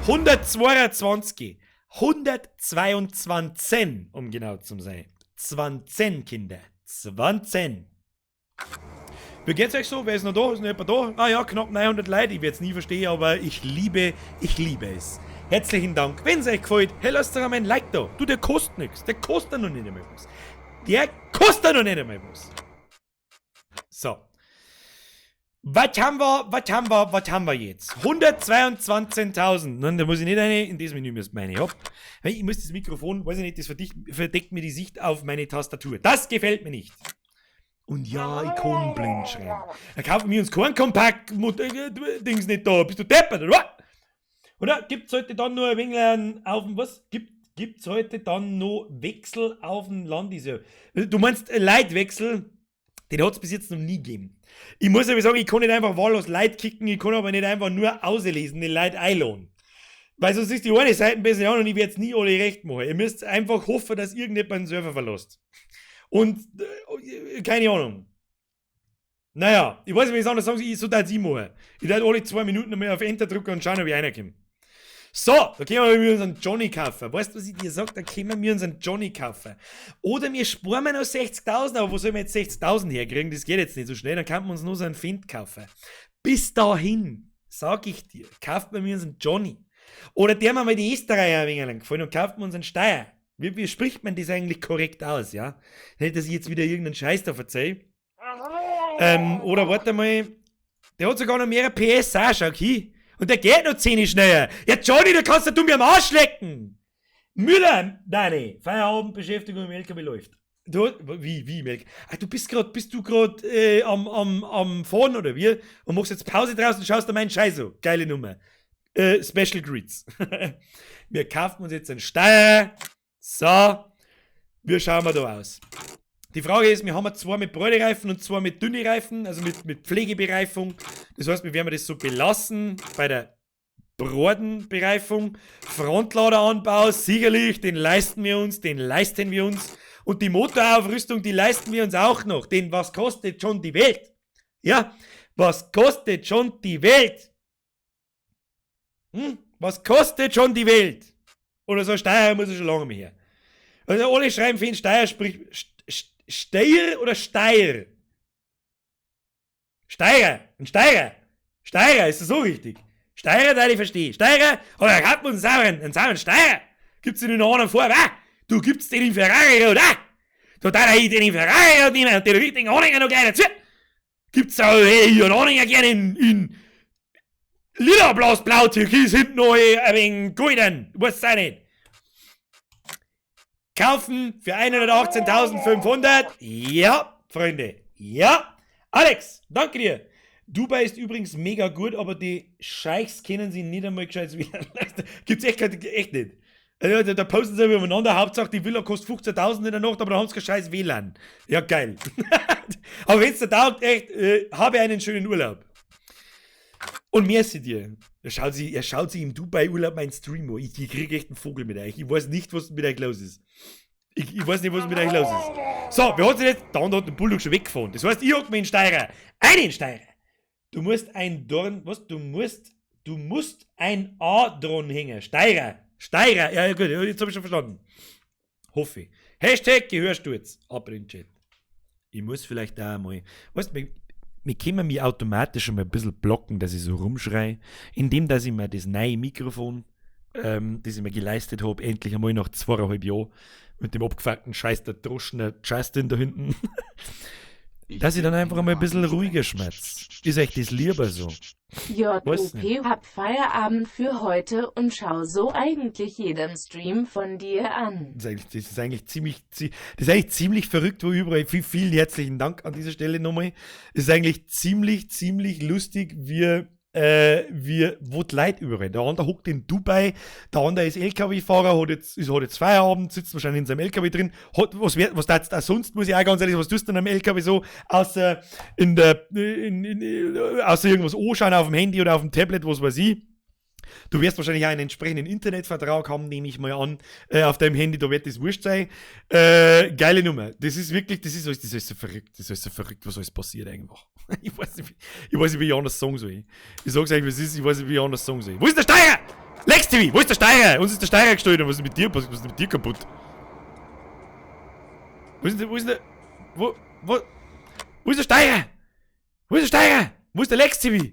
122. 122, um genau zu sein. 20, Kinder. 20. Wie geht's euch so? Wer ist noch da? Ist noch jemand da? Ah ja, knapp 900 Leute. Ich werde es nie verstehen, aber ich liebe es. Herzlichen Dank. Wenn es euch gefällt, hey, lasst doch einmal ein Like da. Du, der kostet nichts. Der kostet noch nicht einmal was. So. Was haben wir jetzt? 122.000. Nein, da muss ich nicht in das Menü müsst meine. Ja. Ich muss das Mikrofon, weiß ich nicht, das verdeckt mir die Sicht auf meine Tastatur. Das gefällt mir nicht. Und ja, ich kann blind schreiben. Dann kaufen wir uns keinen Kompakt-Dings nicht da. Bist du deppert, oder? Oder gibt's heute dann nur ein wenig auf dem, was? Gibt's heute dann noch Wechsel auf dem Land? Du meinst Leitwechsel? Den hat's bis jetzt noch nie gegeben. Ich muss aber sagen, ich kann nicht einfach wahllos Leute kicken, ich kann aber nicht einfach nur auslesen, den Leute einladen. Weil sonst ist die eine Seite besser an und ich werde es nie alle recht machen. Ihr müsst einfach hoffen, dass irgendjemand den Server verlässt. Und, keine Ahnung. Naja, ich weiß nicht, wie ich es anders sagen soll, so darf ich machen. Ich darf alle 2 Minuten mal auf Enter drücken und schauen, ob ich reinkomme. So, da können wir uns einen Johnny kaufen. Weißt du, was ich dir sage? Da können wir uns einen Johnny kaufen. Oder wir sparen noch 60.000, aber wo sollen wir jetzt 60.000 herkriegen? Das geht jetzt nicht so schnell, dann kann man uns nur so einen Find kaufen. Bis dahin, sag ich dir, kauft man mir uns einen Johnny. Oder der mal die Österreicher ein wenig lang gefallen und kauft man uns einen Steier. Wie spricht man das eigentlich korrekt aus, ja? Nicht, dass ich jetzt wieder irgendeinen Scheiß da verzeihe. Oder warte mal, der hat sogar noch mehr PS auch, schau hin. Und der geht noch 10 schneller. Ja, Johnny, du kannst du mir am Arsch lecken. Müller, Dani, Feierabend, Beschäftigung im LKW läuft. Wie, Melk? Ah, bist du gerade am Fahren oder wie? Und machst jetzt Pause draußen und schaust dir meinen Scheiß an. Geile Nummer. Special Greets. Wir kaufen uns jetzt einen Steier. So. Wie schauen wir da aus? Die Frage ist, wir haben 2 mit Bräunereifen und 2 mit dünne Reifen, also mit Pflegebereifung. Das heißt, wir werden das so belassen bei der Brodenbereifung. Frontladeranbau, sicherlich, den leisten wir uns. Und die Motoraufrüstung, die leisten wir uns auch noch. Denn was kostet schon die Welt? Ja, was kostet schon die Welt? Was kostet schon die Welt? Oder so Steier muss ich schon lange mehr. Also alle schreiben für ihn Steier, sprich Steier oder Steier? Steirer, ein Steirer. Steirer, ist das so richtig? Steirer, da ich verstehe. Steirer, oder hat man einen sauren Steirer? Gibt's den in einer vor? Du gibt's den in Ferrari, oder? Da darf ich den in Ferrari und nehmen und den richtigen Anhänger noch gleich dazu. Gibt's auch einen Anhänger gerne in lila, blau, türkis, hinten noch ein wenig golden. Du weißt es auch nicht. Kaufen für 118.500. Ja, Freunde. Ja. Alex, danke dir. Dubai ist übrigens mega gut, aber die Scheichs kennen sie nicht einmal gescheit WLAN. Gibt's echt nicht. Also, da posten sie übereinander. Hauptsache, die Villa kostet 15.000 in der Nacht, aber da haben sie kein scheiß WLAN. Ja, geil. Aber wenn es dir taugt, echt, habe einen schönen Urlaub. Und merci dir. Er schaut sich im Dubai-Urlaub meinen Stream an. Ich kriege echt einen Vogel mit euch. Ich weiß nicht, was mit euch los ist. Ich weiß nicht, was mit euch los ist. So, wir haben jetzt, da hat der Bulldog schon weggefahren. Das heißt, ich hock mir in Steirer. Einen Steirer. Du musst ein Dorn, was? Du musst ein A dran hängen. Steirer. Ja, gut, jetzt hab ich schon verstanden. Hoffe. Hashtag Gehörsturz. Ab in den Chat. Ich muss vielleicht auch mal, weißt du, wir können mich automatisch schon mal ein bisschen blocken, dass ich so rumschreie, indem dass ich mir das neue Mikrofon, das ich mir geleistet habe, endlich einmal nach 2,5 Jahren mit dem abgefuckten Scheiß der Droschner Justin da hinten, dass ich dann einfach einmal ein bisschen ruhiger schmerz. Ist euch das lieber so? Weiß nicht. JOP, hab Feierabend für heute und schau so eigentlich jeden Stream von dir an. Das ist eigentlich ziemlich verrückt, wo überall. Vielen herzlichen Dank an dieser Stelle nochmal. Es ist eigentlich ziemlich lustig, wo die Leute überall. Der andere hockt in Dubai, der andere ist LKW-Fahrer, hat jetzt Feierabend, sitzt wahrscheinlich in seinem LKW drin. Was da jetzt auch sonst, muss ich auch ganz ehrlich, was tust du denn am LKW so, außer außer irgendwas anschauen auf dem Handy oder auf dem Tablet, was weiß ich. Du wirst wahrscheinlich auch einen entsprechenden Internetvertrag haben, nehme ich mal an, auf deinem Handy, da wird das wurscht sein. Geile Nummer. Das ist alles so verrückt, was alles passiert einfach. Ich weiß nicht, wie ich anders sagen soll. Ich sag's euch, wie es ist, ich weiß nicht, wie ich anders sagen soll. Wo ist der Steiger? Lex TV, wo ist der Steiger? Uns ist der Steiger gestohlen, was ist mit dir kaputt? Wo ist der Steiger? Wo ist der Steiger? Wo ist der Lex TV?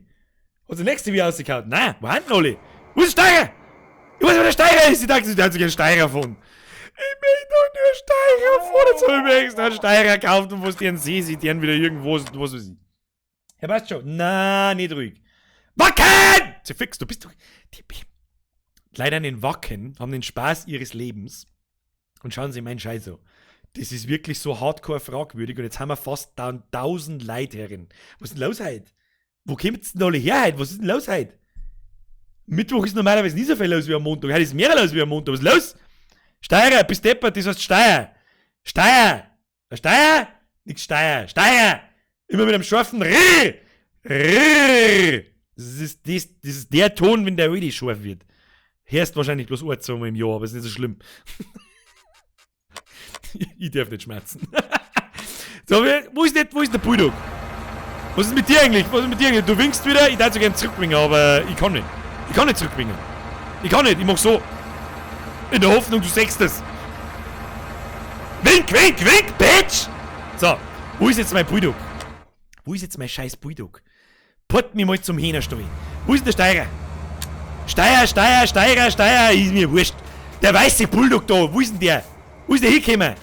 Hat der Lex TV ausgekaut? Nein, wo haben denn alle? Wo ist der Steiger? Ich weiß nicht, wo der Steiger ist. Ich dachte, der hat sich einen Steiger von. Ich möchte doch nur Steiger von. Jetzt habe ich mir extra einen Steiger gekauft und was die einen See sieht, die haben wieder irgendwo, was weiß ich. Ja, passt schon. Na, nicht ruhig. Wacken! Fix, du bist doch... Die Leider an den Wacken haben den Spaß ihres Lebens. Und schauen Sie meinen Scheiß so. Das ist wirklich so hardcore fragwürdig und jetzt haben wir fast 1000 Leute herin. Was ist denn los heute? Wo kommt's denn alle her heute? Was ist denn los heute? Mittwoch ist normalerweise nicht so viel los wie am Montag. Heute ist mehr los wie am Montag. Was ist los? Steirer, bist deppert, das heißt Steier. Steier! Steier? Nix Steier. Steier! Immer mit einem scharfen Rrrr. Rrrr. Das ist der Ton, wenn der richtig scharf wird. Hörst wahrscheinlich bloß ein, zweimal im Jahr, aber ist nicht so schlimm. Ich darf nicht schmerzen. So, wo ist der Bulldog? Was ist mit dir eigentlich? Du winkst wieder, ich darf so gerne zurückwinken, aber ich kann nicht. Ich kann nicht zurückwinken. Ich mach so. In der Hoffnung, du sechst es. Wink, Bitch! So, wo ist jetzt mein Bulldog? Wo ist jetzt mein scheiß Bulldog? Port mich mal zum Hähnerstall. Wo ist der Steiger? Steiger, ist mir wurscht. Der weiße Bulldog da, wo ist denn der? Wo ist der hingekommen?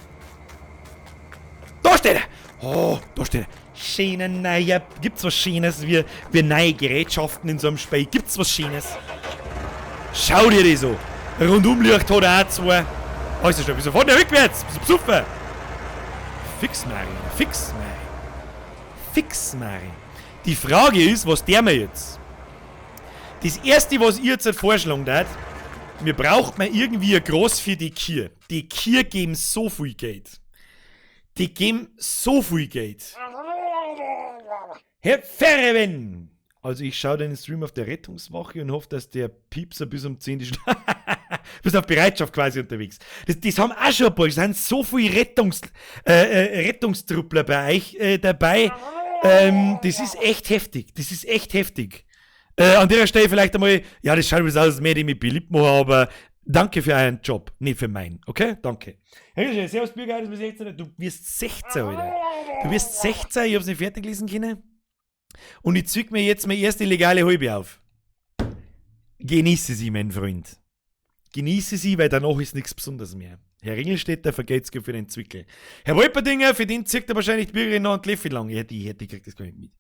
Da steht er! Oh, da steht er. Schöner neuer. Gibt's was Schönes wie neue Gerätschaften in so einem Spiel? Gibt's was Schönes? Schau dir das so. Rundumlicht hat er auch zwei. Also schon, wieso fährt der rückwärts? Bist du besoffen? Fix, Mari. Die Frage ist, was der mir jetzt? Das erste, was ich jetzt vorschlagen darf, wir brauchen mal irgendwie ein Groß für die Kier. Die Kier geben so viel Geld. Herr Ferreven! Also ich schaue den Stream auf der Rettungswache und hoffe, dass der Piepser bis um 10 ist. Bist auf Bereitschaft quasi unterwegs. Das haben auch schon ein paar. Es sind so viele Rettungstruppler bei euch dabei. Das ist echt heftig. An der Stelle vielleicht einmal, ja, das schaut aus, als mehr die mich beliebt machen, aber danke für euren Job, nicht für meinen, okay? Danke. Servus, Bürger, du wirst 16, Alter. Du wirst 16, ich hab's nicht fertig lesen können. Und ich zück mir jetzt meine erste legale Halbe auf. Genieße sie, mein Freund. Genieße sie, weil danach ist nichts Besonderes mehr. Herr Ringelstädter vergelt's für den Zwickel. Herr Wolperdinger, für den zirkt er wahrscheinlich die Bürgerin noch ein Kleffi lang. Ja, die kriegt das gar nicht mit.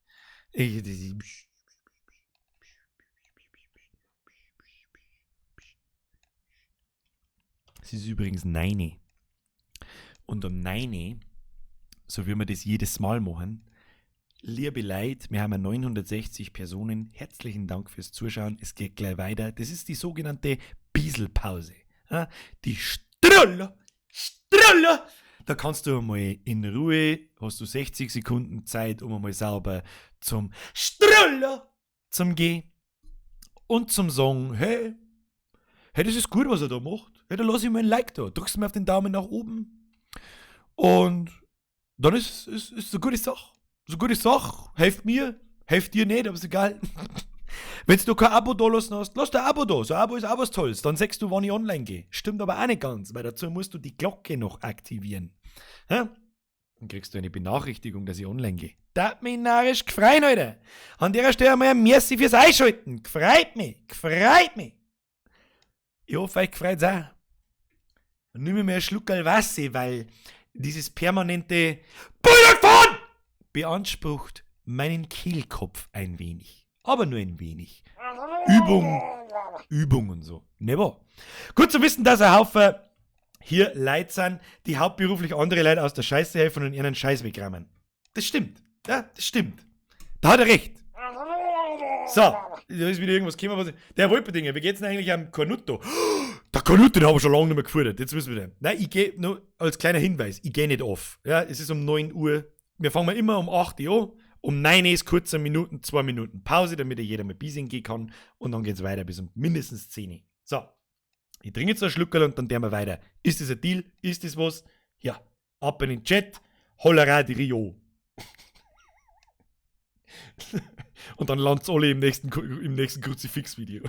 Es ist übrigens 9. Und um 9, so wie wir das jedes Mal machen, liebe Leute, wir haben 960 Personen. Herzlichen Dank fürs Zuschauen. Es geht gleich weiter. Das ist die sogenannte Bieselpause. Die Struller. Da kannst du einmal in Ruhe, hast du 60 Sekunden Zeit, um einmal sauber zum Struller zum Gehen und zum sagen, hey, das ist gut, was er da macht. Hey, da lass ich mir ein Like da. Drückst du mir auf den Daumen nach oben. Und dann ist eine gute Sache. So gute Sache, hilft mir, hilft dir nicht, aber ist egal. Wenn du kein Abo da lassen hast, lass dir ein Abo da. So ein Abo ist auch was Tolles. Dann sagst du, wann ich online gehe. Stimmt aber auch nicht ganz, weil dazu musst du die Glocke noch aktivieren. Ja? Dann kriegst du eine Benachrichtigung, dass ich online gehe. Das mich narrisch gefreut, Alter. An der Stelle mal ein Merci fürs Einschalten. Gefreut mich. Ich hoffe, euch gefreut's auch. Und nimm mir einen Schluck Wasser, weil dieses permanente Bulldog-Fahren beansprucht meinen Kehlkopf ein wenig. Aber nur ein wenig. Übung und so. Never. Gut zu wissen, dass ein Haufen hier Leute sind, die hauptberuflich andere Leute aus der Scheiße helfen und ihren Scheiß wegrammen. Das stimmt. Ja, das stimmt. Da hat er recht. So, da ist wieder irgendwas gekommen. Der Wolperdinger, wie geht's denn eigentlich am Cornutto? Der Cornutto, den habe ich schon lange nicht mehr gefordert. Jetzt wissen wir den. Nein, ich gehe nur als kleiner Hinweis, ich gehe nicht auf. Ja, es ist um 9 Uhr. Wir fangen immer um 8 Uhr an. Um 9 Uhr ist kurze Minuten, 2 Minuten Pause, damit jeder mal Bising gehen kann. Und dann geht's weiter bis um mindestens 10 Uhr. So, ich trinke jetzt einen Schluckerl und dann wir weiter. Ist das ein Deal? Ist das was? Ja, ab in den Chat. Hollera di Rio. Und dann landet's alle im nächsten Kruzifix-Video.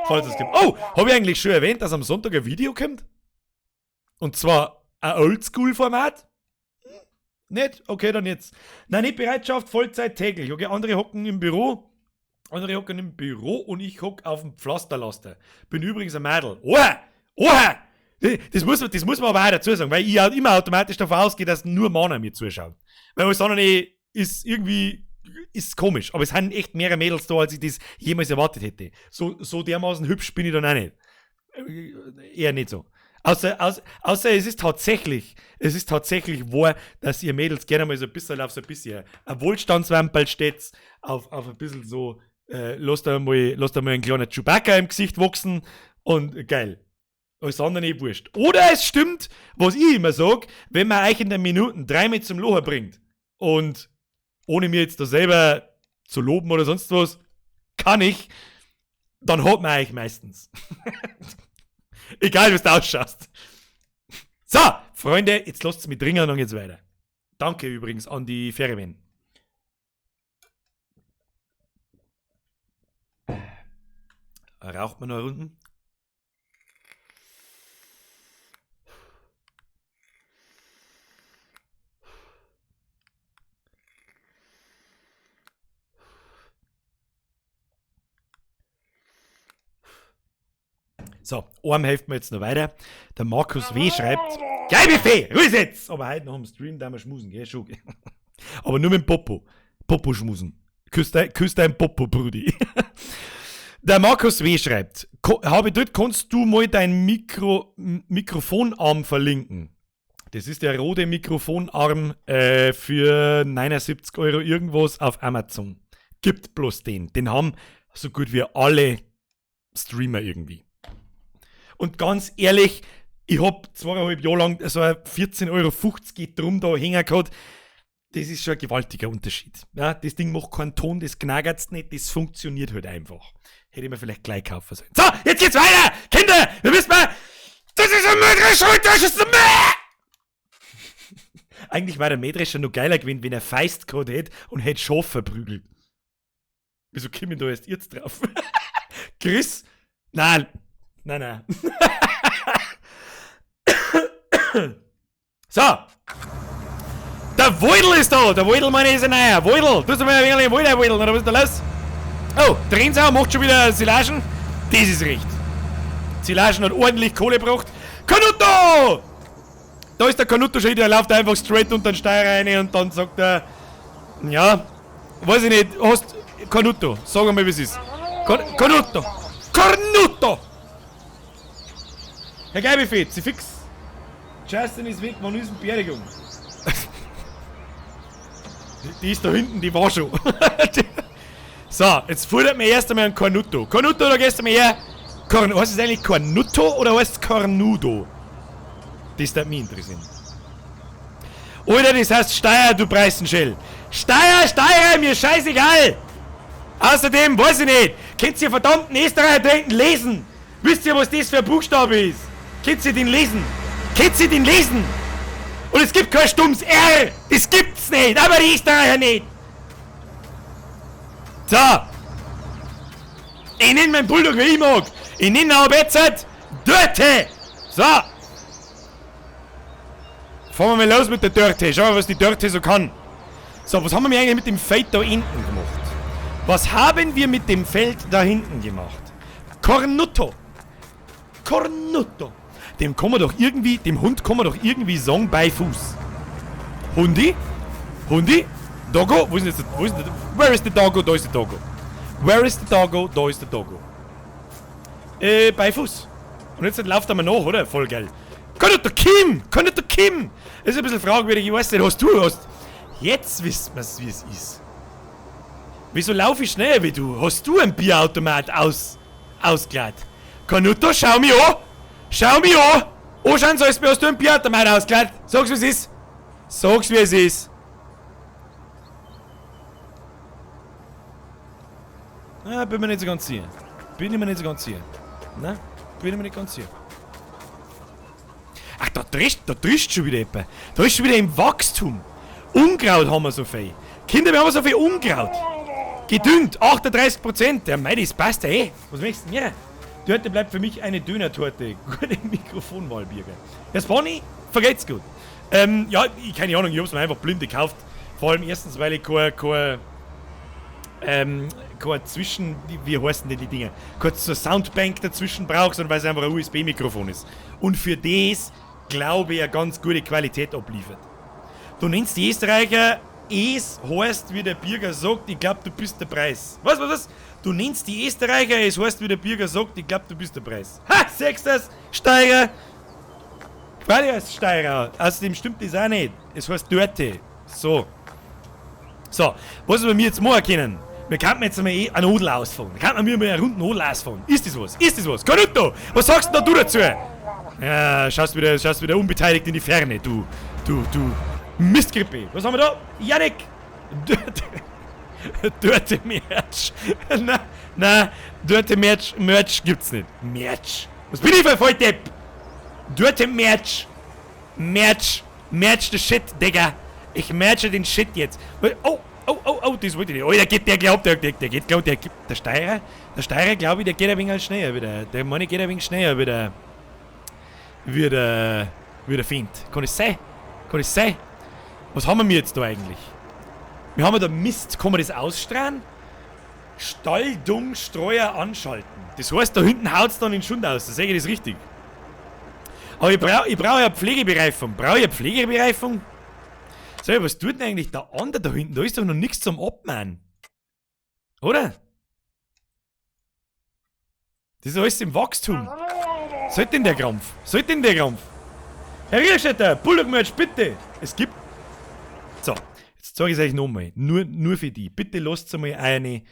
Falls es gibt. Oh, habe ich eigentlich schon erwähnt, dass am Sonntag ein Video kommt? Und zwar ein Oldschool-Format? Nicht? Okay, dann jetzt. Nein, nicht Bereitschaft, Vollzeit täglich. Okay, andere hocken im Büro. Und ich hock auf dem Pflasterlaster. Bin übrigens ein Mädel. Oha! Das muss man aber auch dazu sagen, weil ich auch immer automatisch davon ausgehe, dass nur Männer mir zuschauen. Weil alles andere ist komisch. Aber es sind echt mehrere Mädels da, als ich das jemals erwartet hätte. So dermaßen hübsch bin ich dann auch nicht. Eher nicht so. Außer es ist tatsächlich wahr, dass ihr Mädels gerne mal so ein bisschen auf so ein bisschen ein Wohlstandswamperl steht, auf ein bisschen so, lasst da mal ein kleiner Chewbacca im Gesicht wachsen und geil. Alles andere wurscht. Oder es stimmt, was ich immer sag, wenn man euch in den Minuten 3 mit zum Locher bringt und ohne mir jetzt da selber zu loben oder sonst was, kann ich, dann hat man euch meistens. Egal, wie du ausschaust. So, Freunde, jetzt lasst es mich dringen und dann geht's weiter. Danke übrigens an die Ferienwen. Raucht man noch Runden? So, einem hilft mir jetzt noch weiter. Der Markus W. schreibt, geil Buffet, ruhig jetzt! Aber heute noch im Stream, da wir schmusen, gell, schon. Aber nur mit dem Popo. Popo schmusen. Küss dein Popo, Brudi. Der Markus W. schreibt, kannst du mal dein Mikrofonarm verlinken? Das ist der rote Mikrofonarm für 79 € irgendwas auf Amazon. Gibt bloß den. Den haben so gut wie alle Streamer irgendwie. Und ganz ehrlich, ich hab 2,5 Jahre lang so ein 14,50 € drum da hängen gehabt. Das ist schon ein gewaltiger Unterschied. Ja, das Ding macht keinen Ton, das knagert's nicht, das funktioniert halt einfach. Hätte ich mir vielleicht gleich kaufen sollen. So, jetzt geht's weiter! Kinder, wir wissen mal, das ist ein Mähdrescher, das ist ein Eigentlich war der Mähdrescher noch geiler gewesen, wenn er Feist gehabt hätte und hätte Schaf verprügelt. Wieso kommen wir da erst jetzt drauf? Chris? Nein. So. Der Woidel ist da. Der Woidel, meine ist ein neuer. Woidel, tust du mal ein wenig Woidel, oder was ist da los? Oh, der Rinsau macht schon wieder Silagen. Das ist recht. Silagen hat ordentlich Kohle gebracht. Canuto! Da ist der Canuto schon wieder. Er läuft einfach straight unter den Steuer rein und dann sagt er, ja, weiß ich nicht, hast Canuto. Sag mal, wie es ist. Canuto! Herr Geibefett, Sie fix. Justin ist weg, wann ist eine Beerdigung? Die ist da hinten, die war schon. So, jetzt fordert mir erst einmal ein Cornuto. Cornuto, da gehst du mir her. Heißt es eigentlich Cornuto oder heißt es Cornudo? Das darf mich interessieren. Oder das heißt Steier, du Preißenschell. Steier, mir scheißegal. Außerdem, weiß ich nicht, könnt ihr verdammten Österreicher da hinten lesen? Wisst ihr, was das für ein Buchstabe ist? Könnt ihr den lesen? Und es gibt kein stummes R! Das gibt's nicht, aber die Österreicher nicht! So! Ich nenne meinen Bulldog, wie ich mag! Ich nenne ihn aber jetzt Dörte! So! Fahren wir mal los mit der Dörte. Schauen wir, was die Dörte so kann. So, was haben wir eigentlich mit dem Feld da hinten gemacht? Was haben wir mit dem Feld da hinten gemacht? Cornutto. Cornutto. Dem kann man doch irgendwie, dem Hund kann man doch irgendwie sagen, bei Fuß. Hundi? Hundi? Doggo? Wo ist denn jetzt der, where is the doggo? Da ist der Doggo. Where is the doggo? Da ist der Doggo. Bei Fuß. Und jetzt läuft er mal nach, oder? Voll geil. Cornutto Kim! Cornutto Kim! Das ist ein bisschen fragwürdig, ich weiß nicht, hast. Jetzt wissen wir, wie es ist. Wieso laufe ich schneller wie du? Hast du ein Bierautomat ausgeladen? Cornutto, schau mich an! Schau mich an! Anschauen sollst du, hast du ein Bierautomat ausgeladen? Sag's, wie es ist! Sag's, wie es ist! Na, bin mir nicht so ganz sicher. Bin ich mir nicht so ganz sicher. Na, bin ich mir nicht ganz sicher. Ach, da drischt schon wieder jemand. Da ist schon wieder im Wachstum. Unkraut haben wir so viel. Kinder, wir haben so viel Unkraut. Gedüngt, 38%. Ja, mei, das passt ja eh. Was möchtest du denn? Ja. Torte bleibt für mich eine Döner-Torte. Gute Mikrofonwahlbürger. Herr Spani, vergeht's gut. Ja, keine Ahnung, ich hab's mir einfach blind gekauft. Vor allem erstens, weil ich kein Zwischen... Wie heißen denn die Dinger? Kurz so Soundbank dazwischen brauche, sondern weil es einfach ein USB-Mikrofon ist. Und für das, glaube ich, eine ganz gute Qualität abliefert. Du nennst die Österreicher, es heißt, wie der Bürger sagt, ich glaube, du bist der Preis. Was? Du nennst die Österreicher, es heißt, wie der Bürger sagt, ich glaube, du bist der Preis. Ha, sechstes, Steirer. Quasi heißt Steirer. Außerdem stimmt das auch nicht. Es heißt Dörte. So, was wir jetzt machen können, wir könnten jetzt mal einen Odel ausfahren. Wir könnten mir mal einen runden Odel ausfahren. Ist das was? Cornutto, was sagst denn du dazu? Ja, schaust wieder unbeteiligt in die Ferne, du Mistgrippe. Was haben wir da? Janik! Dörte Merch. Na, Dörte Merch gibt's nicht. Merch. Was bin ich für ein Volldepp? Dörte Merch, the shit, Digga. Ich merche den Shit jetzt. Oh, das wollte ich nicht. Oh, der Steirer, glaube ich, der geht ein wenig schneller wieder. Der Mann geht ein wenig schneller wieder. Wie der Find. Kann es sein? Was haben wir jetzt da eigentlich? Wir haben da Mist. Kann man das ausstrahlen? Stalldungstreuer anschalten. Das heißt, da hinten haut's dann in Schund aus. Das sehe ich das richtig. Aber ich brauche ja eine Pflegebereifung. So, was tut denn eigentlich der andere da hinten? Da ist doch noch nichts zum Abmachen. Oder? Das ist alles im Wachstum. Sollte denn der Krampf? Herr Rierstätter, Bulldog-Merch, bitte! Es gibt... So, jetzt sage ich es euch nochmal. Nur für die. Bitte lasst mal eine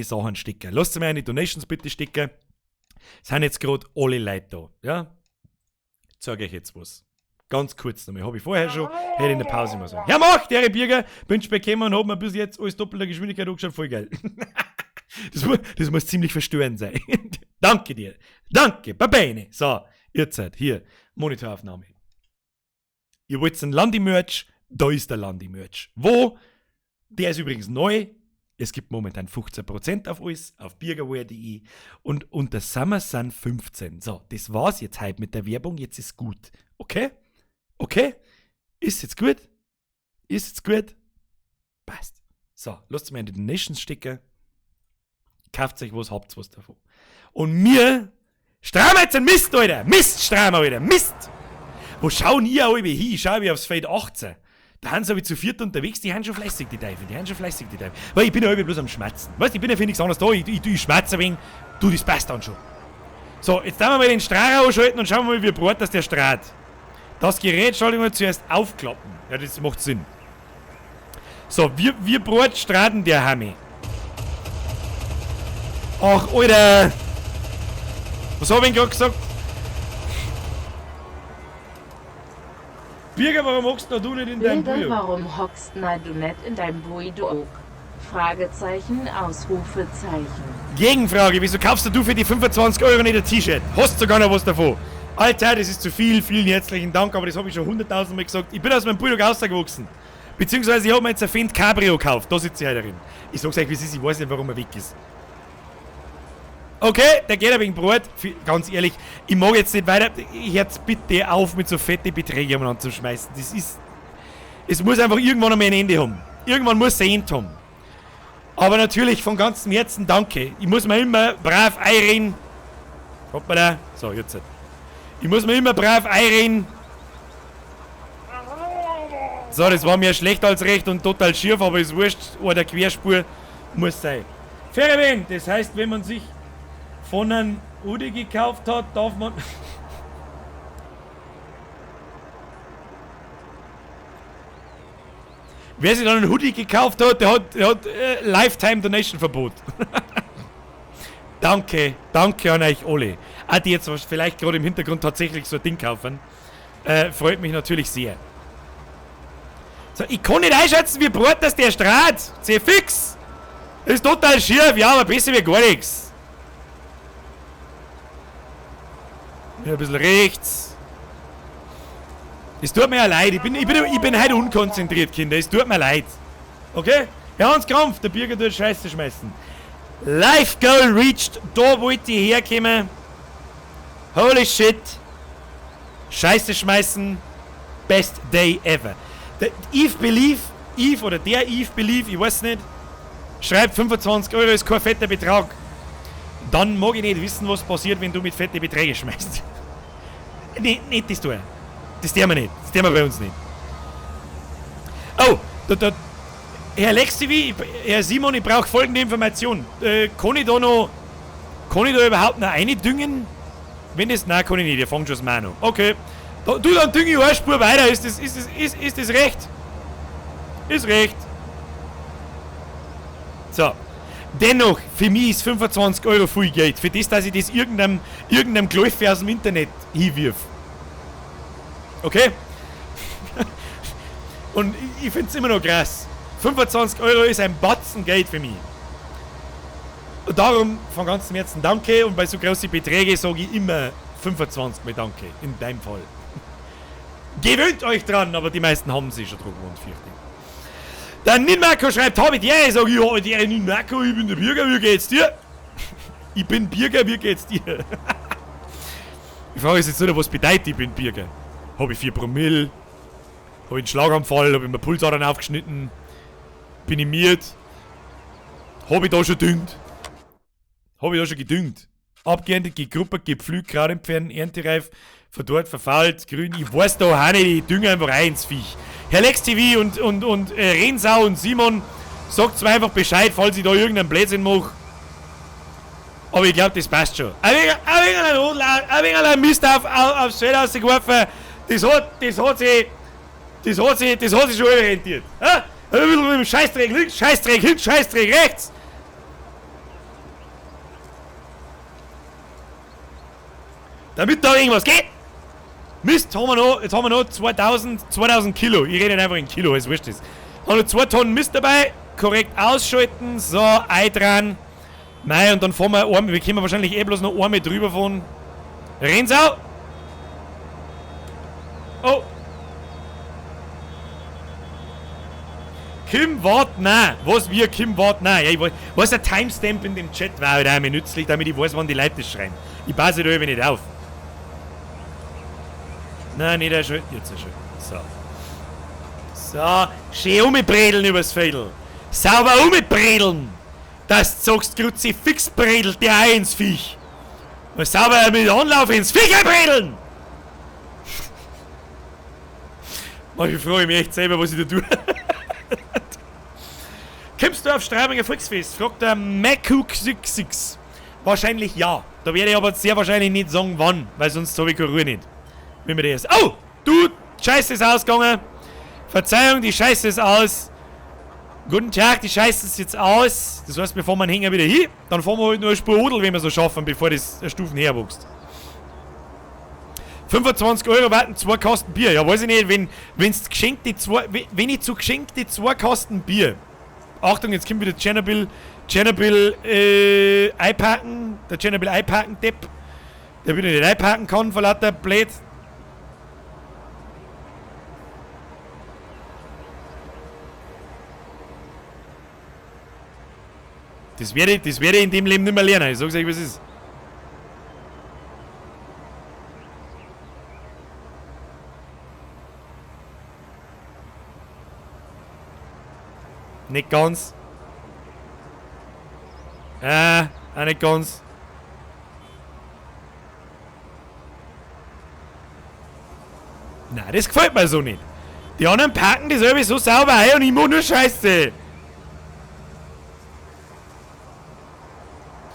Sachen stecken. Lasst mal eine Donations bitte stecken. Es sind jetzt gerade alle Leute da. Ja? Ich sage euch jetzt was. Ganz kurz nochmal. Habe ich vorher schon. Hätte ich in der Pause mal sagen. Ja, mach, der Bürger. Bin spät gekommen und hab mir bis jetzt alles doppelter Geschwindigkeit angeschaut. Voll geil. Das muss ziemlich verstörend sein. Danke dir. Danke. Babene. So, ihr seid hier. Monitoraufnahme. Ihr wollt einen Landi-Merch? Da ist der Landi-Merch. Wo? Der ist übrigens neu. Es gibt momentan 15% auf alles, auf biergerwehr.de und unter Summer Sun 15. So, das war's jetzt halt mit der Werbung. Jetzt ist gut. Okay? Ist jetzt gut? Passt. So, lasst mir in die Donations stecken. Kauft euch was, habt was davon. Und mir strahmen jetzt ein Mist, Alter! Mist! Wo schauen ihr alle hin? Ich schaue aufs Feld 18. Da haben sie aber zu viert unterwegs, die haben schon fleißig, die Teufel. Weil ich bin ja halb bloß am Schmatzen. Weißt du, ich bin ja für nichts anderes da. Ich schmatze ein wenig. Du, das passt dann schon. So, jetzt tun wir mal den Strahler ausschalten und schauen wir mal, wie breit das der strahlt. Das Gerät soll ich mal zuerst aufklappen. Ja, das macht Sinn. So, wie breit strahlen der Hammi? Ach, Alter! Was hab ich gerade gesagt? Birger, warum hockst du nicht in deinem Bilder, Bujo? warum hockst du nicht in deinem Buido? Fragezeichen, Ausrufezeichen. Gegenfrage, wieso kaufst du für die 25 € nicht ein T-Shirt? Hast sogar noch was davon? Alter, das ist zu viel, vielen herzlichen Dank, aber das habe ich schon 100.000 Mal gesagt. Ich bin aus meinem Bulldog rausgewachsen. Beziehungsweise ich habe mir jetzt ein Fendt Cabrio gekauft, da sitze ich halt drin. Ich sag's euch, wie es ist, ich weiß nicht, warum er weg ist. Okay, der geht ein wenig Brot. Ganz ehrlich, ich mag jetzt nicht weiter. Jetzt bitte auf mit so fette Beträge umeinander zu schmeißen. Das ist... Es muss einfach irgendwann einmal ein Ende haben. Irgendwann muss es ein Ende haben. Aber natürlich von ganzem Herzen danke. Ich muss mir immer brav einreden. Hoppala. So, jetzt. Ich muss mir immer brav einreden. So, das war mir schlecht als recht und total schief, aber ist wurscht. Oder Querspur muss sein. Fair, das heißt, wenn man sich von einem Udi gekauft hat, darf man... Wer sich dann einen Hoodie gekauft hat, der hat Lifetime Donation Verbot. Danke an euch alle. Auch die jetzt vielleicht gerade im Hintergrund tatsächlich so ein Ding kaufen. Freut mich natürlich sehr. So, ich kann nicht einschätzen, wie breit das der strahlt. Sehr fix. Das ist total schief, ja, aber besser wie gar nichts. Ja, ein bisschen rechts. Es tut mir ja leid. Ich bin heute unkonzentriert, Kinder. Es tut mir leid. Okay? Ja, Hans Krampf, der Bürger tut Scheiße schmeißen. Life Goal reached. Da wollte ich herkommen. Holy shit. Scheiße schmeißen. Best day ever. Der Eve Believe, ich weiß nicht, schreibt 25 Euro, ist kein fetter Betrag. Dann mag ich nicht wissen, was passiert, wenn du mit fette Beträge schmeißt. Nicht das tun. Das tun wir nicht. Das tun wir bei uns nicht. Oh, Herr LexTV, Herr Simon, ich brauche folgende Information. Kann ich da überhaupt noch reindüngen? Wenn das... Nein, kann ich nicht. Ihr fangt schon das Mal an. Okay. Dann dünge ich eine Spur weiter. Ist das recht? Ist recht. So. Dennoch, für mich ist 25 Euro viel Geld. Für das, dass ich das irgendeinem Gläufe aus dem Internet hinwirf. Okay? Und ich finde es immer noch krass. 25 Euro ist ein Batzen Geld für mich. Und darum von ganzem Herzen danke. Und bei so großen Beträgen sage ich immer 25 mal danke. In deinem Fall. Gewöhnt euch dran, aber die meisten haben sich schon dran gewohnt, fürchte ich. Der Ninmarco schreibt, habe ich dir? Ich sage, ja, der Ninmarco, ich bin der Bürger, wie geht's dir? Ich bin Bürger, wie geht's dir? Die Frage ist jetzt nicht, was bedeutet, ich bin Bürger. Habe ich 4 Promille? Habe ich einen Schlaganfall? Habe ich mir Pulsadern aufgeschnitten? Bin ich miert? Habe ich da schon gedüngt? Habe ich da schon gedüngt? Abgeendet, gegruppert, gepflügt, Kraut entfernen, erntereif, verdorrt, verfault, grün. Ich weiß da auch nicht, ich dünge einfach rein ins Viech. Herr LexTV und Rensau und Simon, sagt mir einfach Bescheid, falls ich da irgendeinen Blödsinn mache. Aber ich glaube, das passt schon. Ein wenig Mist aufs Feld rausgeworfen, das hat sich schon orientiert. Ha? Ein bisschen mit dem Scheißdreck links, Scheißdreck hinten, Scheißdreck rechts. Damit da irgendwas geht. Mist, jetzt haben wir noch 2000 Kilo. Ich rede nicht einfach in Kilo, ist wurscht. Haben noch 2 Tonnen Mist dabei. Korrekt ausschalten. So, Ei dran. Nein, und dann fahren wir können wahrscheinlich bloß noch einmal drüber fahren. Rensau! Oh! Kim wart nein. Was wir Kim wart nein. Ja, was ein Timestamp in dem Chat war halt auch nützlich, damit ich weiß, wann die Leute das schreiben. Ich passe da eben nicht auf. Nein, nicht erschüttert. Jetzt erschüttert. So, schön umbredeln übers Fädel. Sauber umbredeln. Das sagst Kruzifix bredelt der auch ins Viech. Mal sauber mit Anlauf ins Viech einbredeln. Ich freue mich echt selber, was ich da tue. Kommst du auf Straubinger Volksfest? Fragt der Macook66. Wahrscheinlich ja. Da werde ich aber sehr wahrscheinlich nicht sagen, wann, weil sonst habe ich keine Ruhe nicht. Wenn wir das. Oh! Du! Scheiße ist ausgegangen! Verzeihung, die Scheiße ist aus! Guten Tag, die Scheiße ist jetzt aus! Das heißt, wir fahren einen Hänger wieder hin, dann fahren wir halt nur eine Spur Udel, wenn wir so schaffen, bevor das Stufen herwächst. 25 Euro warten 2 Kasten Bier. Ja, weiß ich nicht, wenn ich zu geschenkte 2 Kasten Bier. Achtung, jetzt kommt wieder Chernobyl einpacken. Der Chernobyl einpacken Depp. Der wieder nicht einpacken kann, vor lauter Blöd. Das werde ich in dem Leben nicht mehr lernen. Ich sag's euch, was ist. Nicht ganz. Auch nicht ganz. Nein, das gefällt mir so nicht. Die anderen packen das irgendwie so sauber ein und ich mach nur Scheiße.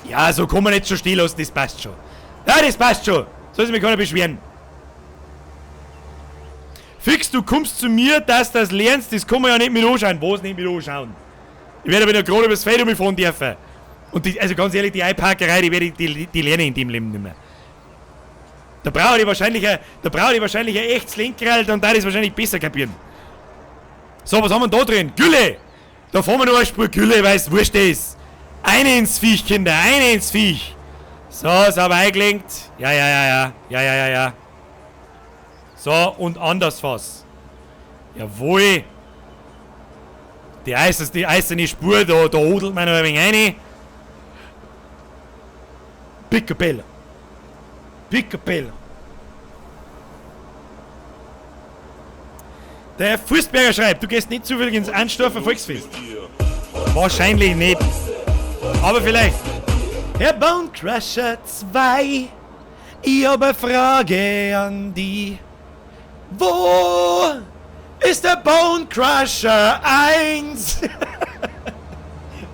Ja, so kann man nicht so stehen lassen, das passt schon. Ja, das passt schon. Soll sich mir keiner beschweren. Fix, du kommst zu mir, dass du das lernst, das kann man ja nicht mit anschauen. Was nicht mit anschauen? Ich werde aber noch gerade übers Feld fahren dürfen. Und die, also ganz ehrlich, die Einparkerei, die lerne ich in dem Leben nicht mehr. Da brauche ich wahrscheinlich ein echtes Lenkrad und da ist wahrscheinlich besser kapieren. So, was haben wir da drin? Gülle! Da fahren wir noch eine Spur Gülle, weil es wurscht ist. Eine ins Viech, Kinder, eine ins Viech. So, sauber eingelenkt. Ja. So, und anders was. Jawohl. Die eiserne Spur, da hodelt man noch ein wenig rein. Picapello. Der Furstberger schreibt, du gehst nicht zufällig ins Anstorfer Volksfest. Wahrscheinlich nicht. Aber vielleicht. Herr Bone Crusher 2, ich habe eine Frage an die. Wo ist der Bone Crusher 1?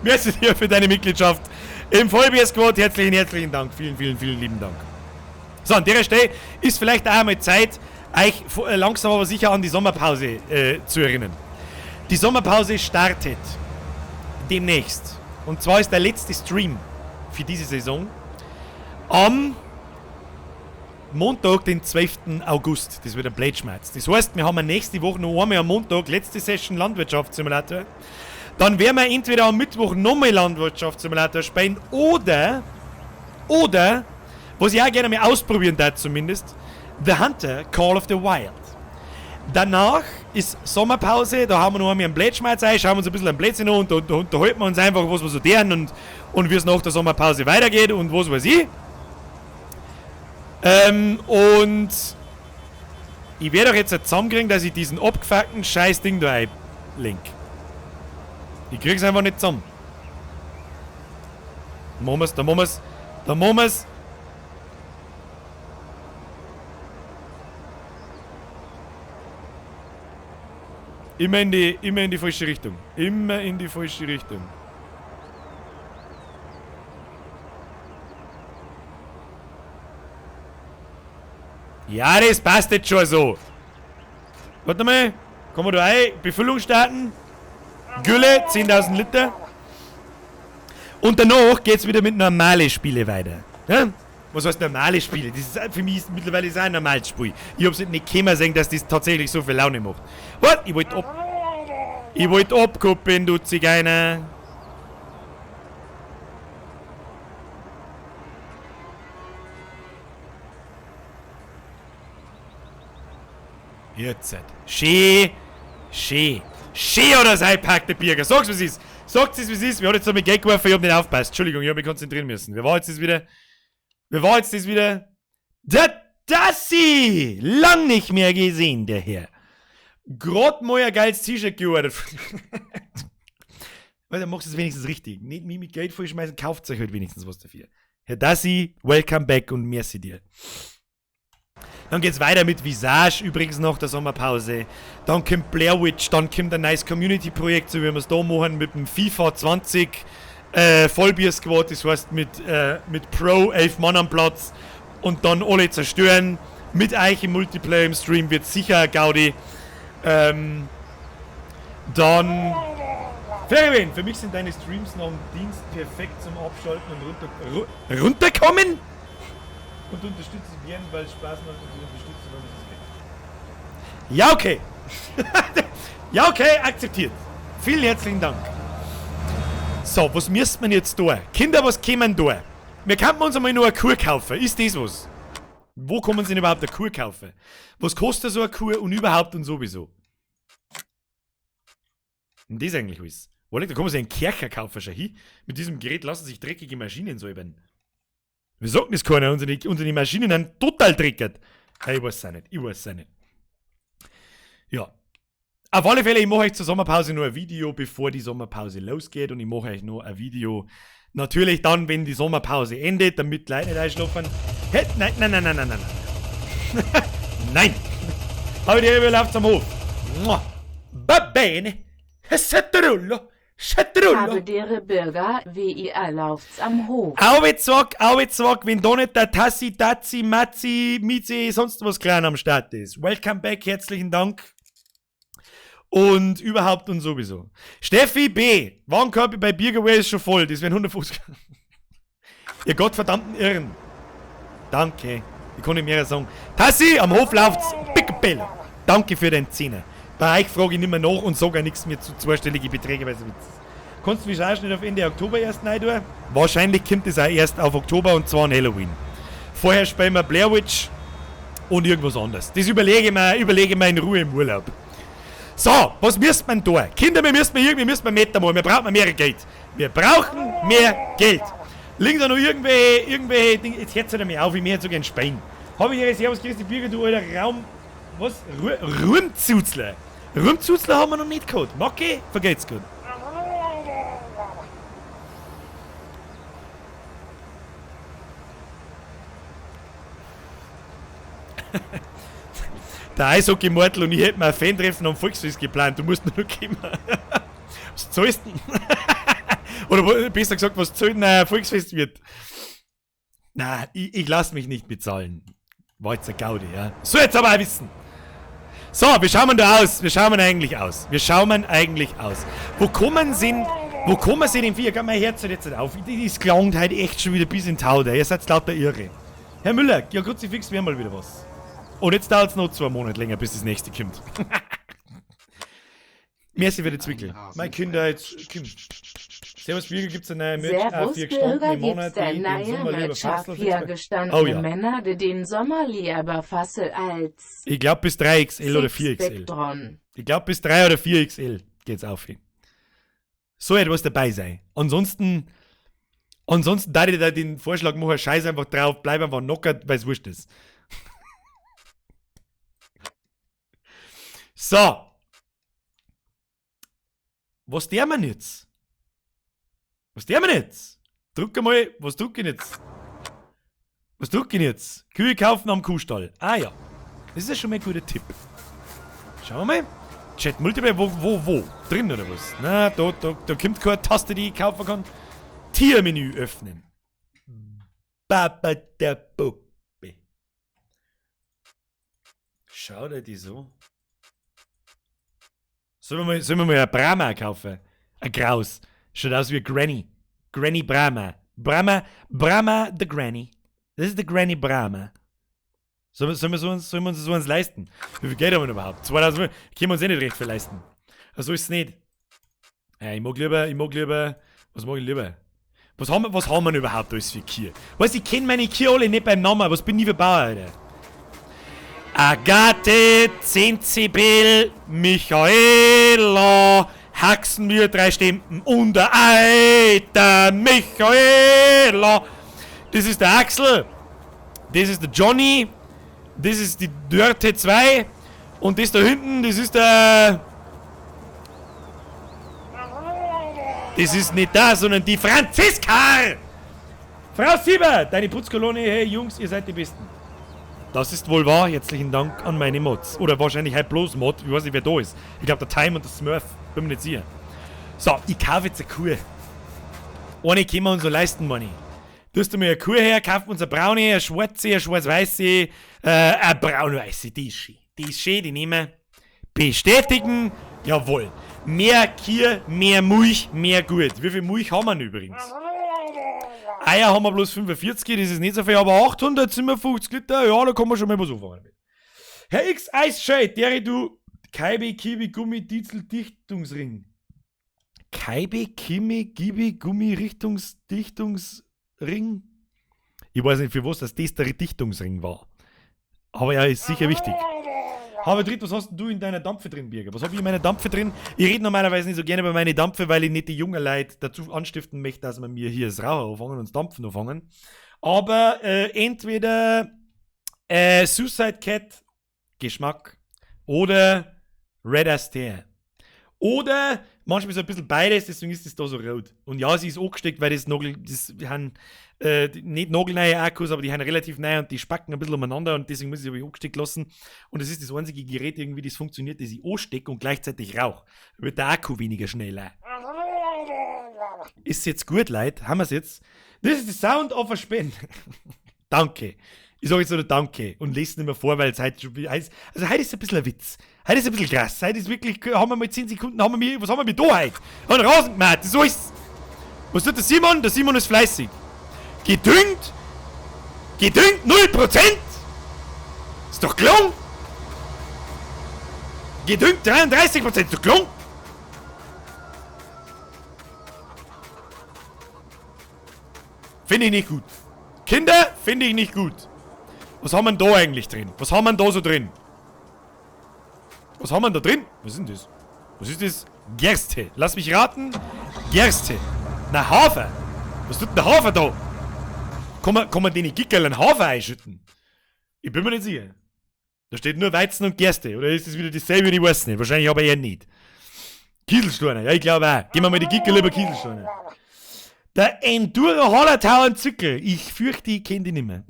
Merci dir für deine Mitgliedschaft im Vollbier-Squad. Herzlichen Dank. Vielen lieben Dank. So, an der Stelle ist vielleicht auch einmal Zeit, euch langsam aber sicher an die Sommerpause zu erinnern. Die Sommerpause startet demnächst. Und zwar ist der letzte Stream für diese Saison am Montag, den 12. August. Das wird ein Blade-Schmerz. Das heißt, wir haben nächste Woche noch einmal am Montag letzte Session Landwirtschaftssimulator. Dann werden wir entweder am Mittwoch nochmal Landwirtschaftssimulator spielen oder, was ich auch gerne mal ausprobieren darf zumindest, The Hunter Call of the Wild. Danach ist Sommerpause, da haben wir noch einmal einen Blätschmerz ein, schauen wir uns ein bisschen ein Blödsinn an und da unterhalten wir uns einfach, was wir so deren und wie es nach der Sommerpause weitergeht und was weiß ich. Und ich werde doch jetzt zusammenkriegen, dass ich diesen abgefuckten Scheiß-Ding da einlink. Ich krieg's einfach nicht zusammen. Da machen wir's. Immer in die falsche Richtung. Ja, das passt jetzt schon so. Warte mal. Kommen wir da ein. Befüllung starten. Gülle, 10.000 Liter. Und danach geht's wieder mit normalen Spielen weiter. Ja? Was heißt normale Spiele? Das ist für mich mittlerweile auch ein normales Spiel. Ich hab's nicht kommen sehen, dass das tatsächlich so viel Laune macht. Warte, ich wollte abkuppeln, du Zigeuner. Jetzt. Schön oder sei packte Bierger. Sag's, was ist. Wir haben jetzt noch mit Geld geworfen, ich hab nicht aufgepasst. Entschuldigung, ich hab mich konzentrieren müssen. Wer war jetzt das wieder? Der Dassi! Lang nicht mehr gesehen, der Herr. Grad mal ein geiles T-Shirt geordert. Weil dann machst du es wenigstens richtig. Nicht mich mit Geld vollschmeißen, kauft euch halt wenigstens was dafür. Herr Dassi, welcome back und merci dir. Dann geht's weiter mit Visage, übrigens nach der Sommerpause. Dann kommt Blair Witch, dann kommt ein nice Community-Projekt, so wie wir es da machen, mit dem FIFA 20 Vollbier-Squad, das heißt mit Pro 11 Mann am Platz und dann alle zerstören. Mit euch im Multiplayer im Stream wird sicher ein Gaudi. Dann Ferien, für mich sind deine Streams nach dem Dienst perfekt zum Abschalten und runterkommen. Und unterstütze sie gern, weil es Spaß macht und sie unterstützen, wenn es geht. Ja, okay. Ja, okay, akzeptiert. Vielen herzlichen Dank. So, was müsste man jetzt tun? Kinder, was kämen da? Wir könnten uns einmal nur eine Kur kaufen. Ist das was? Wo kann man sich überhaupt eine Kur kaufen? Was kostet so eine Kur und überhaupt und sowieso? Und das eigentlich alles. Da kann man sich einen Kercher kaufen, schau hin. Mit diesem Gerät lassen sich dreckige Maschinen säubern. Wir sagen das keiner, unsere Maschinen sind total dreckig. Ich weiß es auch nicht. Ja. Auf alle Fälle, ich mache euch zur Sommerpause nur ein Video, bevor die Sommerpause losgeht. Und ich mache euch noch ein Video, natürlich dann, wenn die Sommerpause endet, damit die Leute nicht einschlafen. Hey, nein. Nein. Aber die läuft am Hof. Va bene. Setterullo. Habe dere Bürger, wie ihr lauft's am Hof. Auwetzwack, wenn da nicht der Tassi, Tazi, Matzi, Mizi, sonst was klein am Start ist. Welcome back, herzlichen Dank. Und überhaupt und sowieso. Steffi B. Warenkorb bei Biergeway ist schon voll. Das wären 150. Ihr gottverdammten Irren. Danke. Ich kann nicht mehr sagen. Tassi, am Hof läuft's. Pickabella. Danke für den Zehner. Bei euch frage ich nicht mehr nach und sage auch nichts mehr zu zweistellige Beträge, weil es Witz ist. Kannst du mich auch nicht auf Ende Oktober erst rein tun? Wahrscheinlich kommt es auch erst auf Oktober und zwar an Halloween. Vorher spielen wir Blair Witch und irgendwas anderes. Das überlege ich mir in Ruhe im Urlaub. So, was müsste man da? Kinder, wir müssen Meter machen. Wir brauchen mehr Geld. Wir brauchen mehr Geld. Liegen da noch irgendwelche Dinge? Jetzt hört es mir auf, ich möchte so gerne Spein. Habe ich hier Servus Christi Bürger, du alter Raum. Was? Rumzuzler. Rumzuzler haben wir noch nicht gehabt. Macke, vergeht's gut. Der Eishockey-Mortel und ich hätten mir ein Fan-Treffen am Volksfest geplant. Du musst mir nur kommen. Was zahlst du denn? Oder besser gesagt, was zahlt denn ein Volksfest wird? Nein, ich lass mich nicht bezahlen. War jetzt ein Gaudi, ja. So, jetzt aber auch wissen. So, wie schauen wir da aus? Wie schauen wir eigentlich aus? Wo kommen sie denn Vier? Kann mein Herz jetzt nicht auf. Das klangt halt echt schon wieder bis in Tauder. Ihr seid lauter Irre. Herr Müller, ja Kruzifix, wir haben mal wieder was. Und jetzt dauert es noch 2 Monate länger, bis das nächste kommt. Merci für die Zwickel. Mein Kinder, jetzt kommt. Servus Bürger, gibt's eine Merch auch 4 gestandene Monate, die den Sommer lieber Fassel gestandene Männer, die den Sommer lieber Fassel als... Ich glaube bis 3XL oder 4XL. Ich glaube bis 3 oder 4XL geht's auf hin. So etwas dabei sein. Ansonsten da ich da den Vorschlag machen, scheiß einfach drauf, bleib einfach knockert, weil es wurscht ist. So. Was der man jetzt? Druck einmal, was druck ich jetzt? Kühe kaufen am Kuhstall. Ah ja. Das ist ja schon mal ein guter Tipp. Schauen wir mal. Chat Multiple, wo? Drin oder was? Na, da kommt keine Taste, die ich kaufen kann. Tiermenü öffnen. Baba der Puppe. Schau dir die so. Sollen wir mal ein Brahma kaufen? Ein Graus. Schaut aus wie Granny. Granny Brahma. Brahma the Granny. Das ist der Granny Brahma. Sollen wir uns so eins leisten? Wie viel Geld haben wir überhaupt? 2000 können wir uns eh nicht recht viel leisten. Also ist es nicht. Ja, ich mag lieber. Was mag ich lieber? Was haben wir denn überhaupt alles für Kier? Weißt du, ich kenne meine Kier alle nicht beim Namen. Was bin ich für Bauer, Alter? Agathe, Zenzibel, Michaela, Haxenmühe, 3 Stimmen und der Eiter Michaela. Das ist der Axel, das ist der Johnny, das ist die Dörte 2 und das da hinten, das ist der... Das ist nicht da, sondern die Franziska! Frau Sieber, deine Putzkolonne, hey Jungs, ihr seid die Besten. Das ist wohl wahr. Herzlichen Dank an meine Mods. Oder wahrscheinlich halt bloß Mod. Ich weiß nicht, wer da ist. Ich glaube, der Time und der Smurf. Bin mir nicht sicher. So, ich kaufe jetzt eine Kuh. Eine können wir uns so leisten, Manni. Tust du mir eine Kuh her, kaufen wir uns eine braune, eine schwarze, eine schwarz-weiße, eine braun-weiße. Die ist schön. Die nehmen wir. Bestätigen. Jawohl. Mehr Kier, mehr Milch, mehr gut. Wie viel Milch haben wir denn übrigens? Eier haben wir bloß 45, das ist nicht so viel, aber 857 Liter, ja, da kann man schon mal was anfangen damit. Herr X Eisscheit, du Kaibe, Kiwi, Gummi, Diesel, Dichtungsring. Kaibe, Kimi, Gibi, Gummi, Dichtungsring? Ich weiß nicht, für was das der Dichtungsring war. Aber ja, ist sicher wichtig. Habe dritt, was hast du in deiner Dampfe drin, Birger? Was habe ich in meiner Dampfe drin? Ich rede normalerweise nicht so gerne über meine Dampfe, weil ich nicht die jungen Leute dazu anstiften möchte, dass wir mir hier das Rauchen anfangen und das Dampfen anfangen. Aber entweder Suicide Cat Geschmack oder Red as der. Oder manchmal so ein bisschen beides, deswegen ist es da so rot. Und ja, sie ist angesteckt, weil wir haben nicht nagelneue Akkus, aber die haben relativ neu und die spacken ein bisschen umeinander und deswegen muss ich sie angesteckt lassen. Und das ist das einzige Gerät irgendwie, das funktioniert, das ich anstecke und gleichzeitig rauche. Wird der Akku weniger schneller. Ist jetzt gut, Leute? Haben wir es jetzt? Das ist the sound of a Spend. Danke. Ich sage jetzt nur Danke und lese es nicht mehr vor, weil es heute schon heißt. Also heute ist ein bisschen ein Witz. Heute ist ein bisschen krass. Heute ist wirklich, haben wir mal 10 Sekunden, was haben wir mit da heute? Haben wir Rasen gemacht, so ist's. Was tut der Simon? Der Simon ist fleißig. Gedüngt 0%. Ist doch gelungen. Gedüngt 33%, ist doch gelungen. Finde ich nicht gut. Kinder, finde ich nicht gut. Was haben wir da eigentlich drin? Was haben wir da so drin? Was haben wir da drin? Was ist denn das? Was ist das? Gerste. Lass mich raten. Gerste. Na, Hafer. Was tut denn der Hafer da? Kann man den in Gickerl einen Hafer einschütten? Ich bin mir nicht sicher. Da steht nur Weizen und Gerste. Oder ist das wieder dasselbe? Ich weiß nicht. Wahrscheinlich aber eher nicht. Kieselsteine. Ja, ich glaube auch. Gehen wir mal die Gickerl über Kieselsteine. Der Enduro Hallertauern Zückel. Ich fürchte, ich kenne die nicht mehr.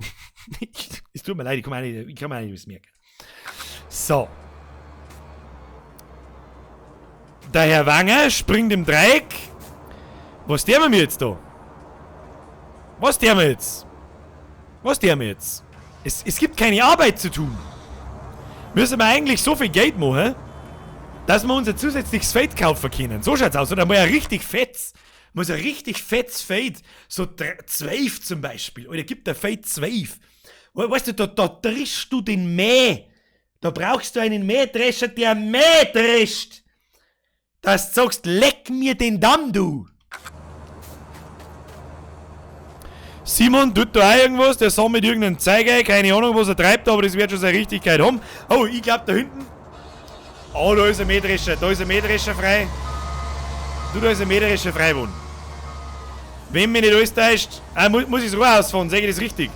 Es tut mir leid, ich kann mir nicht was merken. So. Der Herr Wanger springt im Dreieck. Was der wir jetzt da? Was der wir jetzt? Es gibt keine Arbeit zu tun. Müssen wir eigentlich so viel Geld machen, dass wir unser zusätzliches Feld kaufen können. So schaut's aus. Oder mal ein richtig fettes. Muss ein richtig fettes Feld. So 12 zum Beispiel. Oder gibt der Feld 12. Weißt du, da drischst du den Mäh. Da brauchst du einen Mähdrescher, der Mäh drescht. Dass du sagst, leck mir den Damm, du. Simon tut da auch irgendwas, der sammelt mit irgendeinem Zeiger, keine Ahnung, was er treibt, aber das wird schon seine Richtigkeit haben. Oh, ich glaube da hinten. Oh, da ist ein Mähdrescher frei. Du, da ist ein Mähdrescher frei geworden. Wenn mich nicht alles täuscht, muss ich das Rohr ausfahren, sage ich das richtig.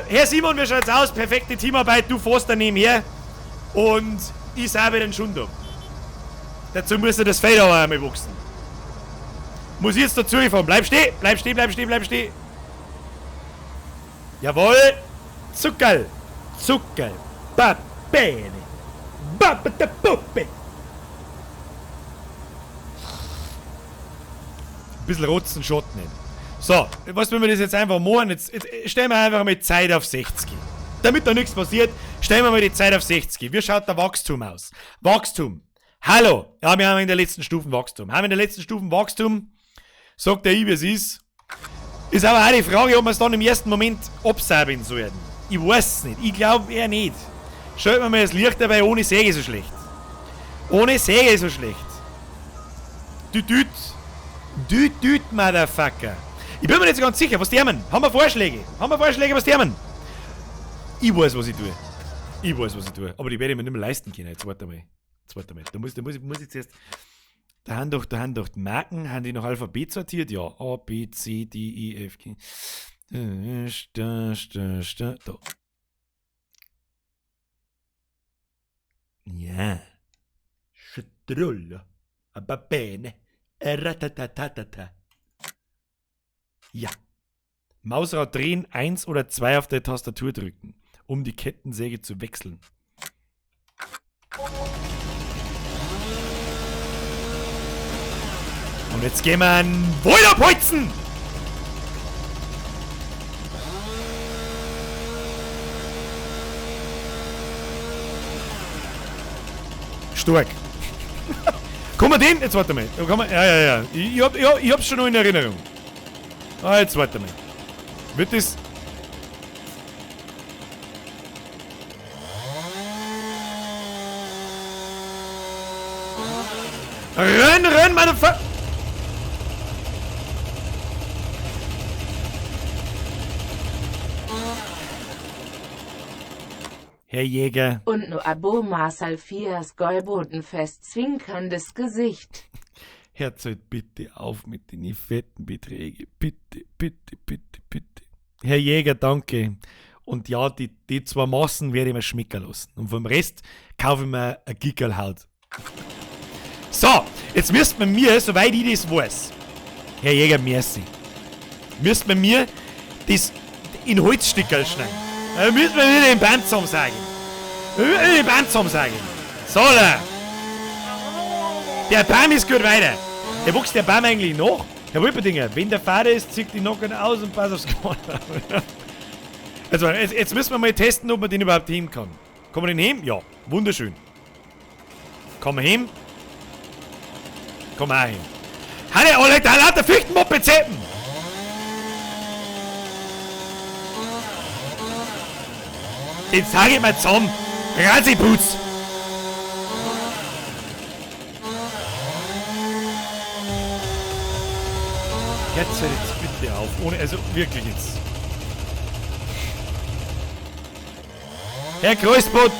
Herr Simon, wie schaut's aus? Perfekte Teamarbeit, du fährst daneben her und ich sauber den Schund ab. Dazu muss das Feld aber einmal wachsen. Muss ich jetzt dazu fahren. Bleib stehen. Jawohl. Zuckerl. Babene. Babete Puppe. Ein bisschen rotzen schaut nicht. So, was wenn wir das jetzt einfach machen? Jetzt stellen wir einfach mal Zeit auf 60. Damit da nichts passiert, stellen wir mal die Zeit auf 60. Wie schaut der Wachstum aus? Wachstum. Hallo. Ja, wir haben in der letzten Stufe Wachstum. Sagt der I, wie es ist. Ist aber auch die Frage, ob wir es dann im ersten Moment absaugen sollen. Ich weiß es nicht. Ich glaube eher nicht. Schaut mir mal das Licht dabei, ohne Säge so schlecht. Düt, Motherfucker. Ich bin mir nicht so ganz sicher, was die haben. Haben wir Vorschläge, was die haben? Ich weiß, was ich tue. Aber die werde ich mir nicht mehr leisten können. Jetzt warte mal. Da muss ich zuerst. Da haben doch die Marken, haben die nach Alphabet sortiert? Ja. A, B, C, D, E, F, G. Da. Ja. Strullo. Aber bene. Ratatatata. Ja. Mausrad drehen, 1 oder 2 auf der Tastatur drücken, um die Kettensäge zu wechseln. Und jetzt gehen wir an Wohlerpolzen! Stark. Kann man den? Jetzt warte mal. Ja. Ich hab's schon noch in Erinnerung. Jetzt warte mal. Wird das... Renn, meine Fa... Herr Jäger. Und no Abo Marcel Fias Gäubodenfest zwinkerndes Gesicht. Hört halt bitte auf mit den fetten Beträgen. Bitte. Herr Jäger, danke. Und ja, die 2 Massen werde ich mir schmecken lassen. Und vom Rest kaufe ich mir ein Gickerl Haut. So, jetzt müsst man mir, soweit ich das weiß, Herr Jäger, merci, müsst man mir das in Holzstückerl schneiden. Dann müssen wir wieder den Band zusammensagen. Den Band zusammensagen. So, da. Der Baum ist gut weiter. Der wächst der Baum eigentlich noch? Herr Wipperdinger, wenn der Vater ist, zieht die Nocken aus und pass aufs Korn. Also, jetzt müssen wir mal testen, ob man den überhaupt heben kann. Kann man den heben? Ja, wunderschön. Kann man heben? Kann man auch heben. Hanne, alle, da lauter Fichtenmoppe zeppen! Den sag ich mal zusammen. Rassiputz! Jetzt hört jetzt bitte auf. Ohne, also wirklich jetzt. Herr Kreuzbot!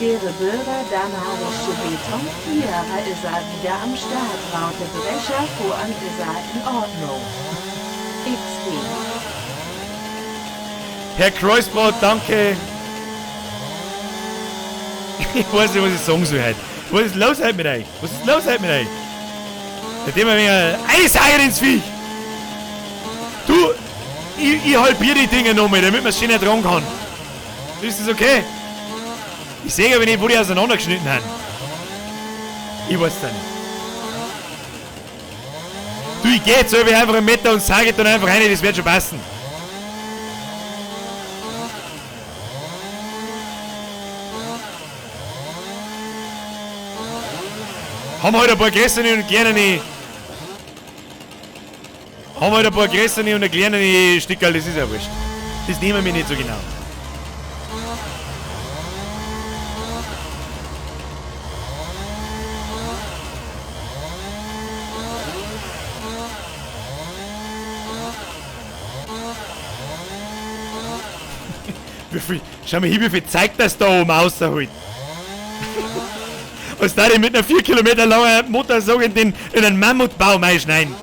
Ihre Bürger damarische Betonvierer ist er wieder am Start. Raute Drescher voran ist er in Ordnung. XD. Herr Kreuzbot, danke. Ich weiß nicht, was ich sagen soll heute. Was ist los heute mit euch? Was ist los heute mit euch? Seitdem wir wieder Eiseier ins Viech. Du, ich halbier die Dinger nochmal, damit man es schön ertragen kann. Ist das okay? Ich sehe aber nicht, wo die auseinandergeschnitten haben. Ich weiß es nicht. Du, ich geh jetzt einfach einen Meter und sage dann einfach rein, das wird schon passen. Haben heute ein paar größere und kleinere. Haben heute ein paar größere und kleinere Stickerl, das ist ja wurscht. Das nehmen wir nicht so genau. Schau mal hin, wie viel zeigt das da oben außerhalb. Als da ich mit einer 4 Kilometer langen Motorsog in einen Mammutbaum einschneiden.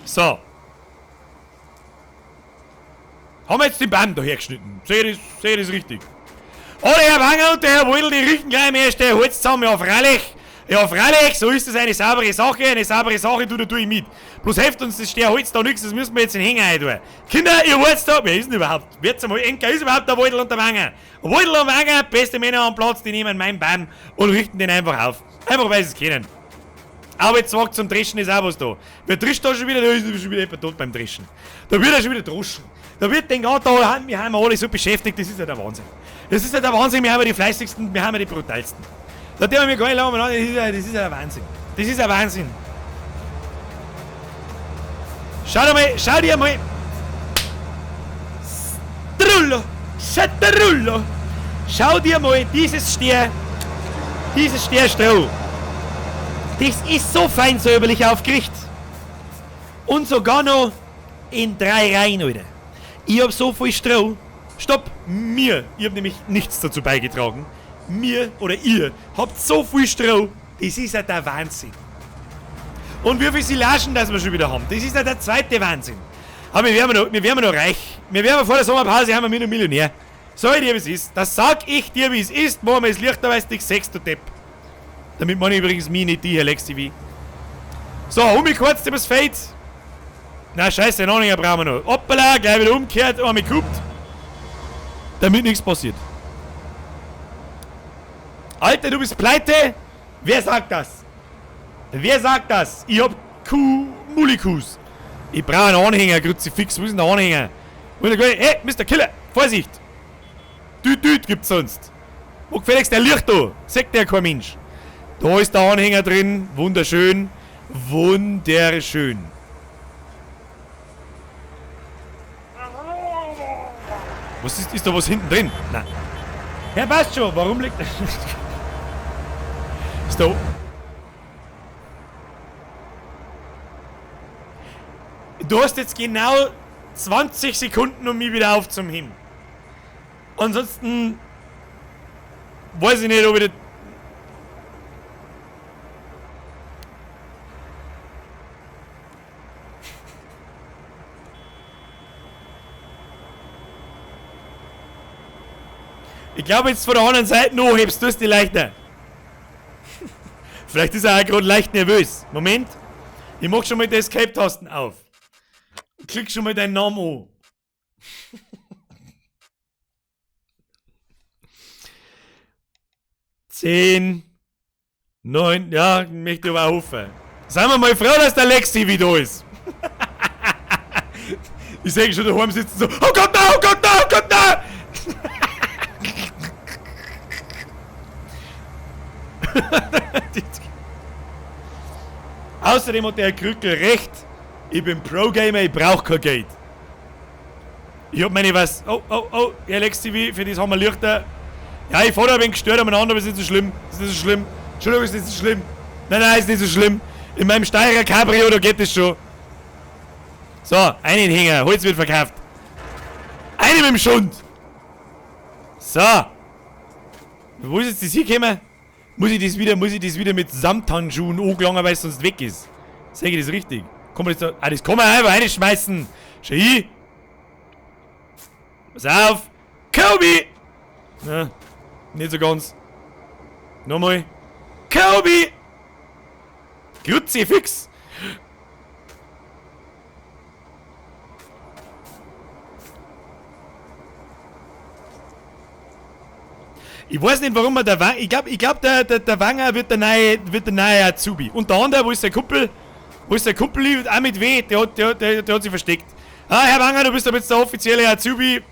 So. Haben wir jetzt den Baum da hergeschnitten? Sehe ich das richtig? Oh, der Herr Wanger und der Herr Wodel, die richten gleich im ersten Holz zusammen. Ja, freilich. Ja, freilich, so ist das eine saubere Sache. Eine saubere Sache tue ich mit. Bloß hilft uns das Holz da nichts, das müssen wir jetzt in den Hänger rein tun. Kinder, ihr wollt da, wer ist denn überhaupt? Wird's einmal enker, ist überhaupt der Wodel und der Wanger? Wodel und Wanger, beste Männer am Platz, die nehmen meinen Baum und richten den einfach auf. Einfach weil sie es kennen. Aber jetzt sagt zum Dreschen ist auch was da. Wer drischt da schon wieder, da ist schon wieder jemand tot beim Dreschen. Da wird er schon wieder droschen. Da wird den ganzen Tag, wir haben alle so beschäftigt, das ist ja der Wahnsinn. Das ist ja der Wahnsinn, wir haben die fleißigsten, wir haben die brutalsten. Da dürfen wir gar nicht lange das ist ja der Wahnsinn. Das ist ein Wahnsinn. Schau dir mal. Strullo. Schau dir mal dieses Stroh. Das ist so fein säuberlich aufgerichtet. Und sogar noch in 3 Reihen, Alter. Ich hab so viel Stroh. Stopp, ich hab nämlich nichts dazu beigetragen. Oder ihr habt so viel Stroh, das ist ja der Wahnsinn. Und wie viel Silagen das wir schon wieder haben, das ist ja der zweite Wahnsinn. Aber wir werden noch reich. Wir werden vor der Sommerpause haben wir noch Millionär. Sag ich dir, wie es ist. Das sag ich dir, wie es ist. Machen wir es Licht, da weißt du, du Depp. Damit meine ich übrigens mich, nicht die, Herr LexTV. So, kurz übers Fade. Na, scheiße, noch nicht, brauchen wir noch. Hoppala, gleich wieder umgekehrt, einmal gekuppt. Damit nichts passiert. Alter, du bist pleite? Wer sagt das? Wer sagt das? Ich hab Mulikus. Ich brauche einen Anhänger, Kruzifix. Wo ist denn der Anhänger? Hey, Mr. Killer, Vorsicht! Düt gibt's sonst. Wo gefälligst der Licht da? Sagt der kein Mensch. Da ist der Anhänger drin. Wunderschön. Wunderschön. Was ist da was hinten drin? Nein. Ja, passt schon. Warum liegt das? Ist da. Du hast jetzt genau 20 Sekunden, um mich wieder aufzuheben. Ansonsten weiß ich nicht, ob ich das. Ich glaube jetzt von der anderen Seite noch hebst du es die leichter. Vielleicht ist er auch gerade leicht nervös. Moment. Ich mach schon mal den Escape-Tasten auf. Klick schon mal deinen Namen an. 10, 9, ja, möchte ich aber hoffen. Seien wir mal froh, dass der Lexi wieder ist. Ich sehe schon daheim sitzen so, oh Gott, nein, oh Gott, nein, oh Gott, nein! Außerdem hat der Krückel recht. Ich bin Pro-Gamer, ich brauch kein Geld. Ich hab meine was. Oh, Alex TV, für das haben wir Lichter. Ja, ich fahr da ein wenig gestört umeinander, aber es ist nicht so schlimm. Es ist nicht so schlimm. Entschuldigung, es ist nicht so schlimm. Nein, ist nicht so schlimm. In meinem Steirer Cabrio, da geht es schon. So, einen Hänger, Holz wird verkauft. Einen mit dem Schund. So. Wo ist jetzt das hier gekommen? Muss ich das wieder mit Samthandschuhen angelangen, weil es sonst weg ist? Sag ich das richtig? Kann man das da... Ah, das kann man einfach reinschmeißen. Schau hin. Pass auf. Kobe! Na, nicht so ganz. Nochmal. Kobe! Kruzifix! Ich weiß nicht, warum er der Wanger... Ich glaub, der Wanger wird der neue Azubi. Und der andere, wo ist der Kumpel? Wo ist der Kumpel? Auch mit W, der hat sich versteckt. Ah, Herr Wanger, du bist aber jetzt der offizielle Azubi.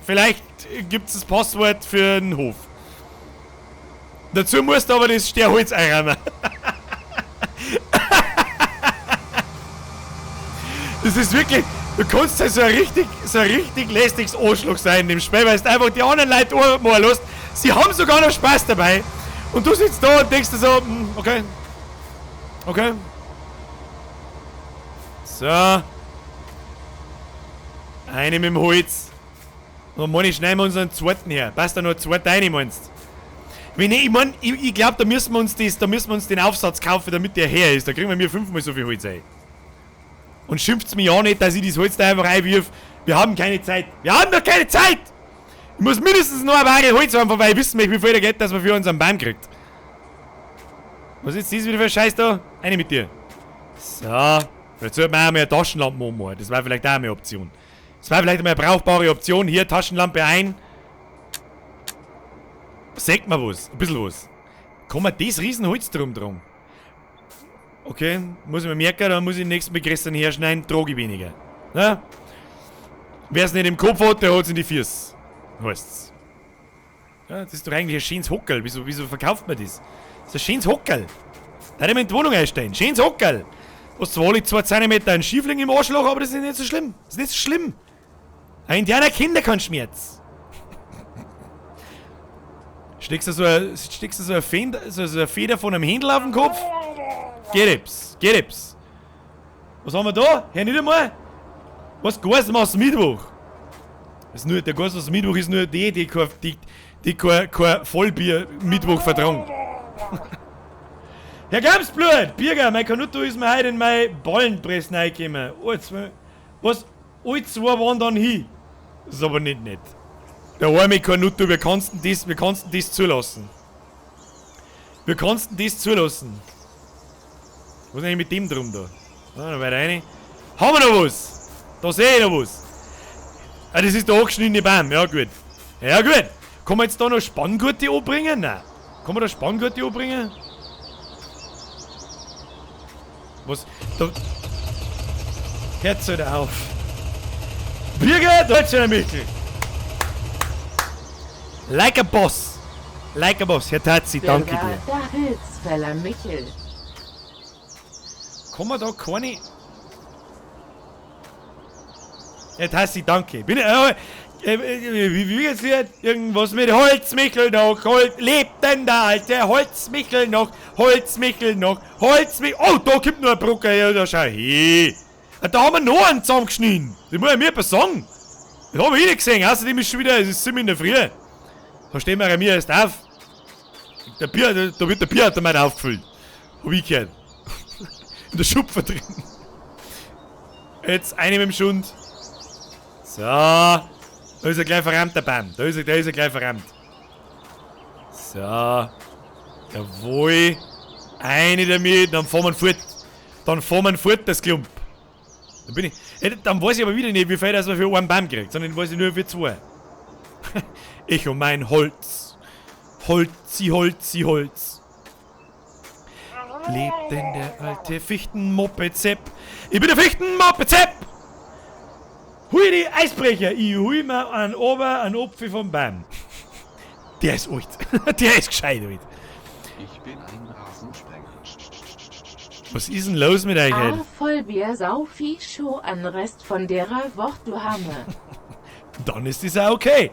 Vielleicht gibt's das Passwort für den Hof. Dazu musst du aber das Sterholz einräumen. Das ist wirklich... Du kannst ja so ein richtig lästiges Arschloch sein in dem Spiel, weil du einfach die anderen Leute anmalen lässt. Sie haben sogar noch Spaß dabei. Und du sitzt da und denkst dir so, okay. Okay. So. Eine mit dem Holz. Und Manni, schneiden wir uns einen zweiten her. Passt da noch zwei rein, meinst du? Ich glaube, da müssen wir uns den Aufsatz kaufen, damit der her ist. Da kriegen wir 5-mal so viel Holz ein. Und schimpft's mich ja nicht, dass ich das Holz da einfach einwirf. Wir haben keine Zeit. Wir haben doch keine Zeit! Ich muss mindestens noch eine Waage Holz haben, weil ich wissen möchte, wie viel der geht, dass man für uns einen Baum kriegt. Was ist das wieder für ein Scheiß da? Eine mit dir. So. Jetzt sollte man auch mal eine Taschenlampe anmachen. Das war vielleicht auch eine Option. Das war vielleicht mal eine brauchbare Option. Hier, Taschenlampe ein. Sagt man was. Ein bisschen was. Kann man das Riesenholz drum tragen? Okay, muss ich mir merken, dann muss ich den nächsten Begriff herschneiden, trage ich weniger. Na? Wer es nicht im Kopf hat, der hat es in die Füße. Heißt's. Ja, das ist doch eigentlich ein schönes Hockerl. Wieso verkauft man das? Das ist ein schönes Hockerl. Da hätte man in die Wohnung einstellen. Schönes Hockerl. Was zwar liegt 2 cm ein Schiefling im Arschloch, aber das ist nicht so schlimm. Das ist nicht so schlimm. Ein Indianer Kinder kann Schmerz. Steckst du so eine Feder von einem Händel auf den Kopf? Geht. Was haben wir da? Hör nicht einmal. Was Gas aus Mittwoch? Das ist nur, der Gas aus Mittwoch ist nur die kein Vollbier Mittwoch vertragen. Herr Gamsblut, Birger, mein Kanuto ist mir heute in meine Ballenpresse reingekommen. Was? Alle 2 waren dann hin. Das ist aber nicht nett. Der arme Kanuto, wir kannst das zulassen. Was ist eigentlich mit dem drum da? Ah, da weiter rein. Haben wir noch was? Da sehe ich noch was. Ah, das ist der angeschnittene Baum. Ja, gut. Ja, gut. Kann man jetzt da noch Spanngurte anbringen? Nein. Kann man da Spanngurte anbringen? Was? Da. Hört's halt auf. Birger, Deutscher Michel. Like a boss. Herr Tazi, danke dir. Der Hilfsfeller Michel. Kann man da keine... Ja, Tassi, danke. Wie geht's dir? Irgendwas mit Holzmichel noch. Lebt denn der alte Holzmichel noch? Oh, da kommt noch ein Brucker. Ja, da schau. Hey. Da haben wir noch einen zusammengeschnitten. Das muss ja mir etwas sagen. Das haben wir nicht gesehen. Außerdem ist schon wieder, es ist 7 in der Früh. Da stehen wir mir erst auf. Da wird der Bierautomat aufgefüllt. Hab ich gehört. In der Schupfer drin. Jetzt eine mit dem Schund. So. Da ist er gleich verrammt, der Baum. Da ist er gleich verrammt. So. Jawohl. Eine damit, dann fahren wir fort. Das Klump. Dann bin ich. Dann weiß ich aber wieder nicht, wie viel das man für einen Baum kriegt, sondern weiß ich nur für 2. Ich und mein Holz. Holz. Lebt denn der alte Fichtenmoppe-Zepp? Ich bin der Fichtenmoppe-Zepp! Hui die Eisbrecher! Ich hui mir einen Opfer vom Baum. Der ist alt. Der ist gescheit alt. Ich bin ein Rasensprenger. Was ist denn los mit euch, ey? Vollbier Saufi Show an Rest von derer Woche du Hamme. Dann ist das auch okay.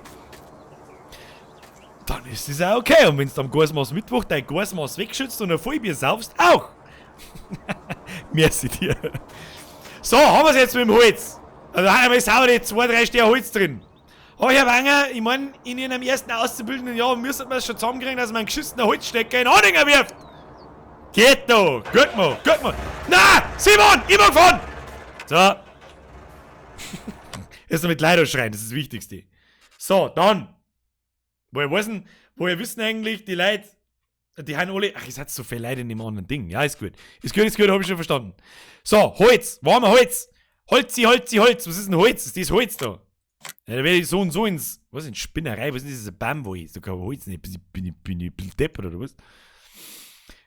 Und wenn du am Gasmaß Mittwoch dein Gasmaß wegschützt und ein Vollbier saufst, auch. Merci dir. So, haben wir es jetzt mit dem Holz. Also haben wir sauber 2-3 Sterne Holz drin. Aber Herr Wanger, ich meine, in Ihrem ersten auszubildenden Jahr müssen wir es schon zusammenkriegen, dass man einen geschissenen Holzstecker in Anhänger wirft. Geht noch. Gut mal. Na, Simon, immer gefahren. So. Jetzt noch mit Leider schreien, das ist das Wichtigste. So, dann. Woher wissen eigentlich die Leute, die haben alle, ach, es hat so viele Leute in dem anderen Ding. Ja, ist gut, hab ich schon verstanden. So, Holz, wo haben wir Holz? Holz. Was ist denn Holz? Das ist Holz da. Ja, da werde ich so und so ins, was ist denn Spinnerei? Was ist diese Bamboy? So kein Holz nicht, bin ich deppert oder was?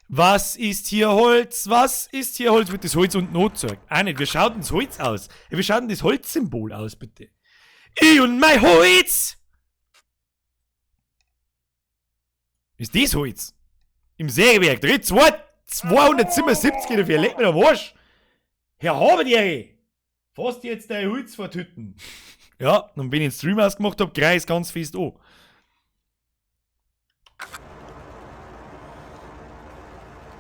Was ist hier Holz? Wird das Holz unten angezeigt? Auch nicht, wie schaut denn das Holz aus? Ja, wie schaut denn das Holzsymbol aus, bitte? Ich und mein Holz! Ist das Holz? Im Sägewerk, 277 dafür, leck mir den Arsch! Herr Haberdiere! Fast jetzt dein Holz vertüten. Ja, und wenn ich den Stream ausgemacht hab, greif ganz fest an.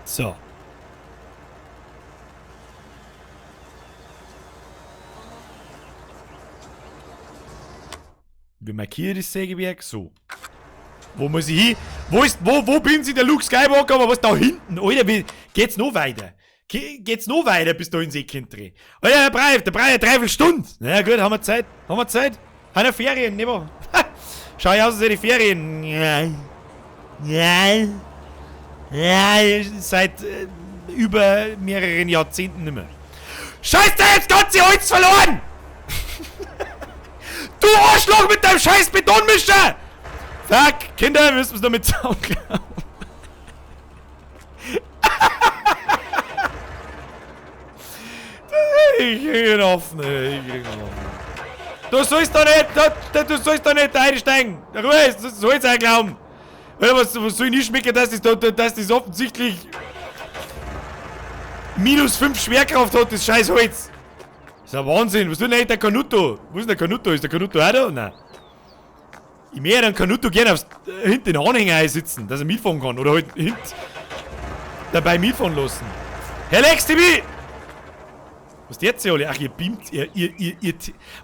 So. Wir markieren das Sägewerk so. Wo muss ich hin? Wo bin ich, der Luke Skywalker? Aber was da hinten? Alter, geht's noch weiter? Geht's noch weiter bis da ins Eckentry? Alter, der braucht eine Dreiviertelstunde. Na ja, gut, haben wir Zeit? Haben wir Ferien, ne? Schau ich aus, als hätte ich Ferien. Ja, seit über mehreren Jahrzehnten nicht mehr. Scheiß, da jetzt ganze Holz verloren! Du Arschloch mit deinem scheiß Betonmischer! Fuck, Kinder, wir müssen es noch mit Zaun glauben. Ich krieg ihn offen. Du sollst doch nicht einsteigen. Ruhe, du sollst auch glauben. Was soll ich nicht schmecken, dass das offensichtlich -5 Schwerkraft hat, das scheiß Holz. Das ist ein Wahnsinn. Was tut denn eigentlich der Canuto? Wo ist denn der Canuto? Ist der Canuto auch da? Nein. Ich möchte den Canuto gerne hinten den Anhänger sitzen, dass er mitfahren kann. Oder halt dabei mitfahren lassen. Herr Lex TV! Was jetzt alle? Ach, ihr beamt, ihr.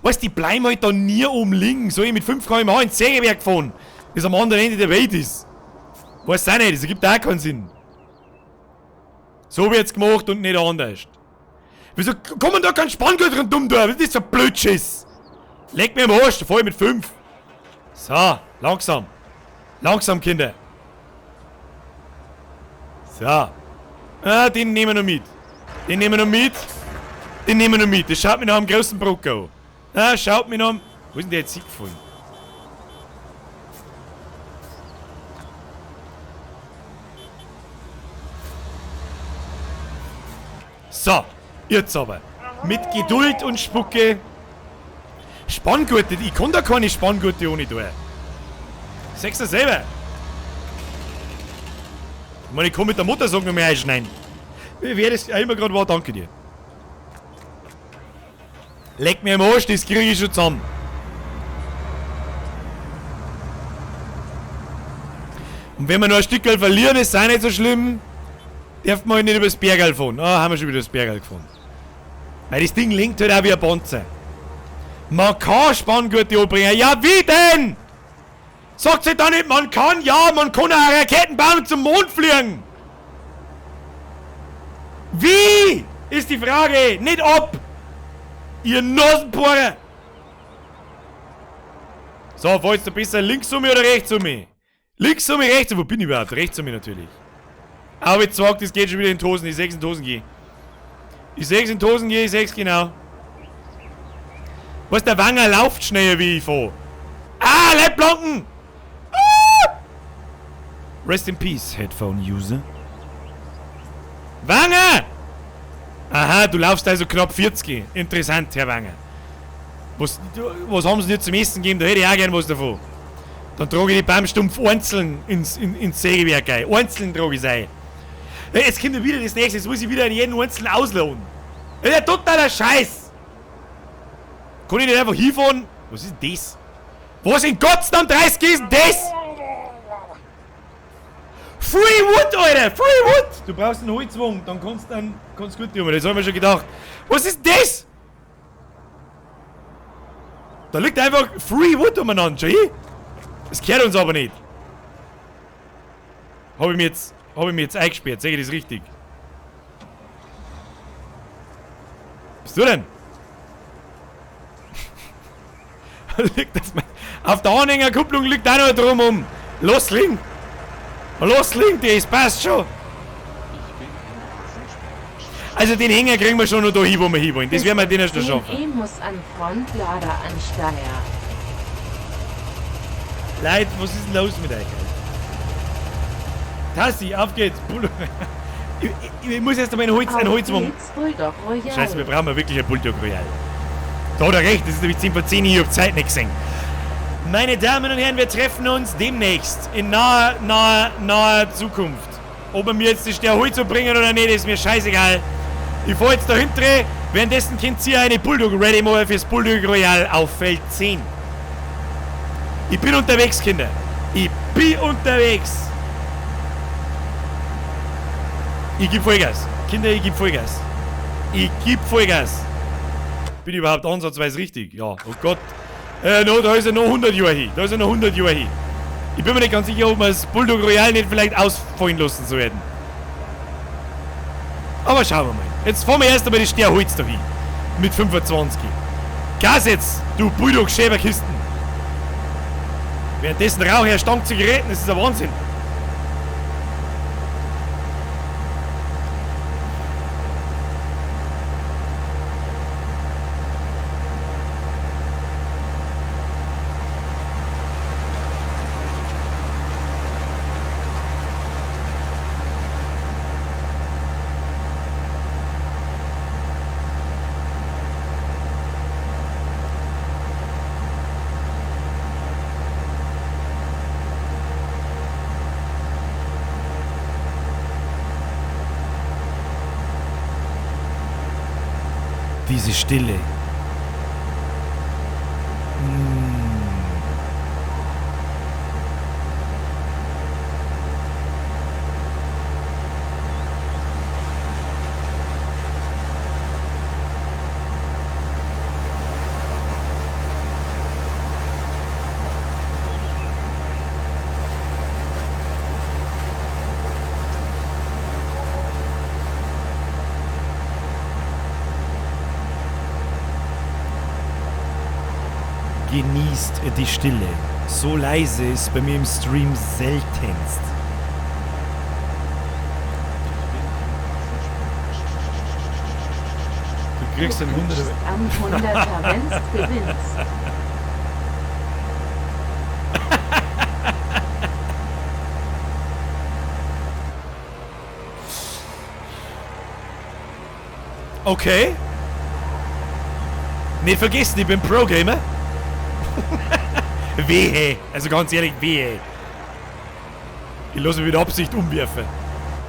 Weißt, die bleiben halt da nie umliegen. Soll ich mit 5 km/h ins Sägewerk fahren, das am anderen Ende der Welt ist? Weißt du auch nicht, das ergibt auch keinen Sinn. So wird's gemacht und nicht anders. Wieso kommen da kein Spanngurt drin dumm durch? Was ist das für ein Blödschiss? Leg mir am Arsch, da fahr ich mit 5. So, langsam. Langsam, Kinder. So. Ah, den nehmen wir noch mit. Das schaut mich nach einem großen Brock an. Ah, schaut mich nach einem... Wo ist denn der jetzt hingefallen? So, jetzt aber. Mit Geduld und Spucke. Spanngurte, ich kann da keine Spanngurte ohne tun. Sagst du selber. Ich meine, ich kann mit der Mutter sagen, noch mehr einschneiden. Wer das immer gerade war, danke dir. Leck mir am Arsch, das kriege ich schon zusammen. Und wenn wir noch ein Stückchen verlieren, ist auch nicht so schlimm. Darf man halt nicht übers Bergerl fahren. Ah, haben wir schon wieder das Bergerl gefahren. Weil das Ding lenkt halt auch wie ein Panzer. Man kann Spanngurte anbringen. Ja, wie denn? Sagt sie da nicht, man kann? Ja, man kann auch Raketen bauen und zum Mond fliegen. Wie? Ist die Frage. Nicht ob. Ihr Nasenbohrer. So, fahr jetzt ein bisschen links um mich oder rechts um mich? Links um mich, rechts um mich. Wo bin ich überhaupt? Rechts um mich natürlich. Aber jetzt sagt, das geht schon wieder in die Hosen. Ich seh's in die Hosen gehen. Ich seh's in die Hosen gehen, ich seh's genau. Was, der Wanger läuft schneller wie ich fahr. Ah, Leitplanken! Ah! Rest in peace, Headphone User. Wanger! Aha, du laufst also knapp 40. Interessant, Herr Wanger. Was haben sie dir zum Essen gegeben? Da hätte ich auch gern was davon. Dann trage ich die Baumstumpf einzeln ins Sägewerk ein. Einzeln trage ich es ein. Jetzt kommt wieder das nächste. Jetzt muss ich wieder an jeden einzelnen ausladen. Das ist ja totaler Scheiß. Kann ich nicht einfach hinfahren? Was ist denn das? Was in Gottes Namen 30 ist denn das? Free Wood, Alter! Free Wood! Du brauchst einen Holzwagen, dann kannst du gut tun. Das haben wir schon gedacht. Was ist das? Da liegt einfach Free Wood umeinander, schau hin. Das gehört uns aber nicht. Hab ich mir jetzt eingesperrt, sag ich das richtig? Was bist du denn? Liegt das mal. Auf der Anhängerkupplung liegt auch noch drum um. Los, liegen! Los, liegen, das passt schon. Also den Hänger kriegen wir schon noch da hin, wo wir hin wollen. Das werden wir den erst noch schaffen. BMW muss an Frontlader ansteuern. Leute, was ist denn los mit euch? Tassi, auf geht's. Ich muss erst einmal einen Holzwagen. Bulldog Royal. Scheiße, wir brauchen wirklich ein Bulldog Royal. Da hat er recht, das ist nämlich 10 vor 10, ich hab Zeit nicht gesehen. Meine Damen und Herren, wir treffen uns demnächst in naher Zukunft. Ob er mir jetzt das Holz bringen oder nicht, ist mir scheißegal. Ich fahr jetzt dahinter, währenddessen könnt ihr eine Bulldog Ready machen fürs Bulldog Royal auf Feld 10. Ich bin unterwegs, Kinder. Ich bin unterwegs. Ich geb Vollgas. Kinder, ich geb Vollgas. Ich geb Vollgas. Bin ich überhaupt ansatzweise richtig? Ja, oh Gott. No, da ist er noch 100 Jahre hin. Da ist er noch 100 Jahre hin. Ich bin mir nicht ganz sicher, ob wir das Bulldog Royal nicht vielleicht ausfallen lassen sollten. Aber schauen wir mal. Jetzt fahren wir erst einmal das Holz da hin. Mit 25. Gas jetzt, du Bulldog Schäberkisten. Währenddessen rauche ich Stank Zigaretten, das ist ein Wahnsinn. Diese Stille. Genießt die Stille. So leise ist bei mir im Stream seltenst. Du kriegst einen 100. Am 100er Wenn's gewinnst. Okay. Nicht vergessen, ich bin Pro-Gamer. Wehe. Also ganz ehrlich, wehe. Ich lasse mich mit Absicht umwerfen.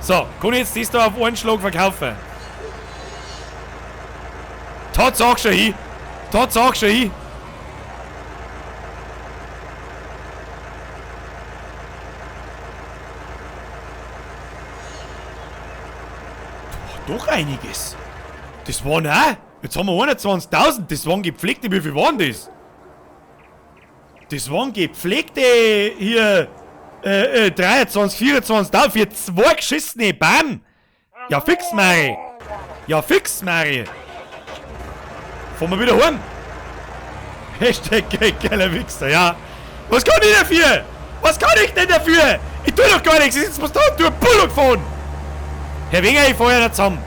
So, kann ich jetzt das da auf einen Schlag verkaufen? Tatsache schon hin. Tatsache schon hin. Doch einiges. Das waren auch. Jetzt haben wir 21.000. Das waren gepflegte. Wie viel waren das? Das waren gepflegte hier 23, 24.000 für 2 geschissene Bam. Ja fix, Mari. Ja fix, Mari. Fahren wir wieder heim. Hashtag geiler Wichser, ja. Was kann ich dafür? Was kann ich denn dafür? Ich tue doch gar nichts. Ich sitze da und tue Bullock fahren. Herr Wenger, ich fahr ja nicht zusammen.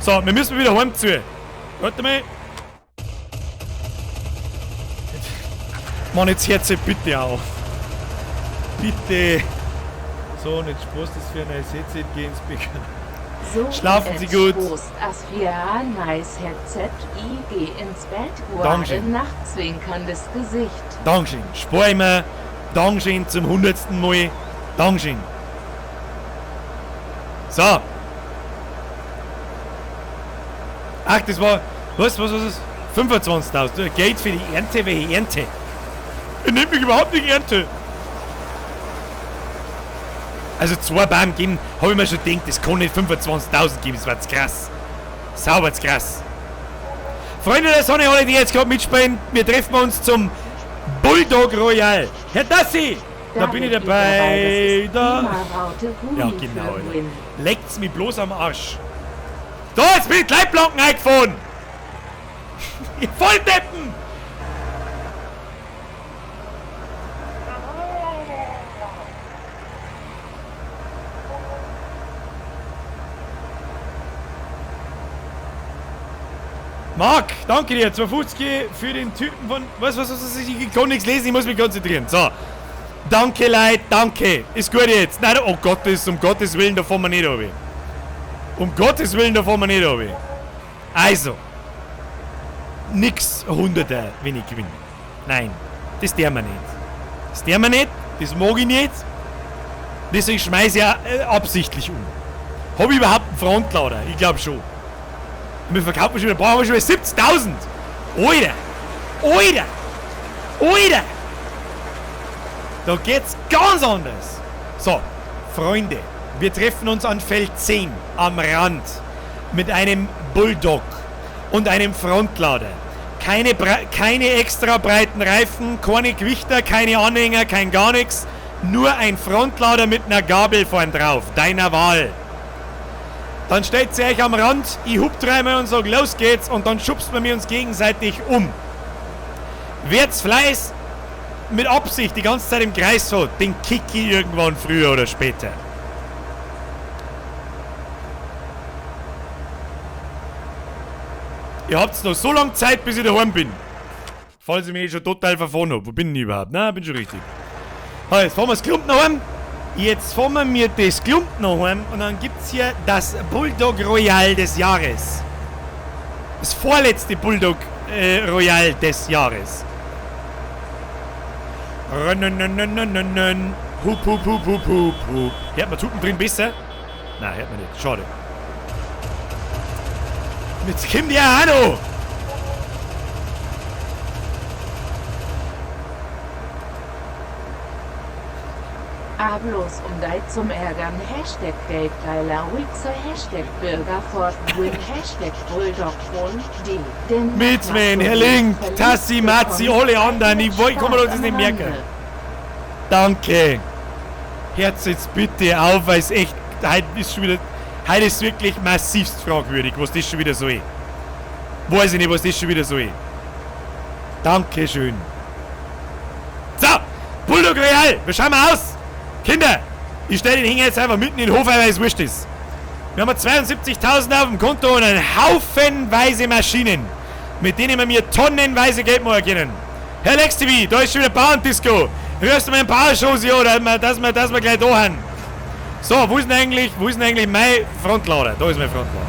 So, wir müssen wieder heim zu. Warte mal. Mann, jetzt hört sie bitte auf. Bitte. So, und jetzt Spaß das für ein neues Headset gehen ins Becken. So Schlafen Sie gut. As für ein nice Headset. Ich geh ins Bett. Dankeschön. Nachzwinkerndes Gesicht. Dankeschön. Spar ich mir. Dankeschön zum 100. Mal. Dankeschön. So. Ach, das war... Was ist? 25.000. Geld für die Ernte, welche Ernte? Ich nehme mich überhaupt nicht Ernte. Also 2 Baum geben, habe ich mir schon gedacht, das kann nicht 25.000 geben, das war zu krass. Sauber zu krass. Freunde der Sonne, alle die jetzt gerade mitspielen, wir treffen uns zum Bulldog Royal. Herr Dassi, da bin ich dabei. Da. Ja, genau, Alter. Leckt's mich bloß am Arsch. Da, jetzt bin ich Leitplanken eingefahren. Ihr Volldeppen. Marc, danke dir, 250 für den Typen von... Was, ich kann nichts lesen, ich muss mich konzentrieren. So. Danke, Leute, danke. Ist gut jetzt. Nein, oh Gott, um Gottes Willen, da fahren wir nicht runter. Um Gottes Willen, da fahren wir nicht runter. Also. Nix Hunderter, wenn ich gewinne. Nein, das der wir nicht. Das der wir nicht, das mag ich nicht. Deswegen schmeiße ich absichtlich um. Habe ich überhaupt einen Frontlader? Ich glaube schon. Wir verkaufen schon wieder, brauchen wir schon wieder 70.000. Alter! Alter! Alter! Da geht's ganz anders. So, Freunde, wir treffen uns an Feld 10 am Rand mit einem Bulldog und einem Frontlader. Keine extra breiten Reifen, keine Gewichter, keine Anhänger, kein gar nichts. Nur ein Frontlader mit einer Gabel vorn drauf, deiner Wahl. Dann stellt sie euch am Rand, ich hub 3-mal und sag, los geht's, und dann schubst man mir uns gegenseitig um. Wert's Fleiß mit Absicht die ganze Zeit im Kreis hat, den kick ich irgendwann früher oder später. Ihr habt's noch so lange Zeit, bis ich daheim bin. Falls ich mich schon total verfahren hab. Wo bin ich überhaupt? Na, bin schon richtig. Also, jetzt fahren wir das Klump noch heim. Jetzt fahren wir mir das Klump noch heim und dann gibt's hier das Bulldog Royal des Jahres. Das vorletzte Bulldog Royal des Jahres. Hup, hup, hup, hup, hup, hup. Hört man Tupen drin besser? Nein, hört man nicht. Schade. Jetzt kommt ja auch noch. Bloß um dich zum Ärgern. Hashtag Geldgeiler Wixer, Hashtag Bürgerfortwin, Hashtag Bulldogfon, die. Mitzman, Herr Link, Tassi, Matzi, alle anderen. Ich kann mir doch das nicht merken. Danke. Hört jetzt bitte auf, weil es echt. Heute ist wirklich massivst fragwürdig, was das schon wieder soll. Weiß ich nicht, was das schon wieder soll. Dankeschön. So, Bulldog Royal, wie schauen wir aus? Kinder, ich stelle den Hänger jetzt einfach mitten in den Hof, weil es wurscht ist. Wir haben 72.000 auf dem Konto und einen Haufenweise Maschinen, mit denen wir mir tonnenweise Geld machen können. Herr Lex TV, da ist schon wieder Bauerndisco. Hörst du mir ein paar Shows hier, oder dass wir gleich da haben? So, wo ist denn eigentlich mein Frontlader? Da ist mein Frontlader.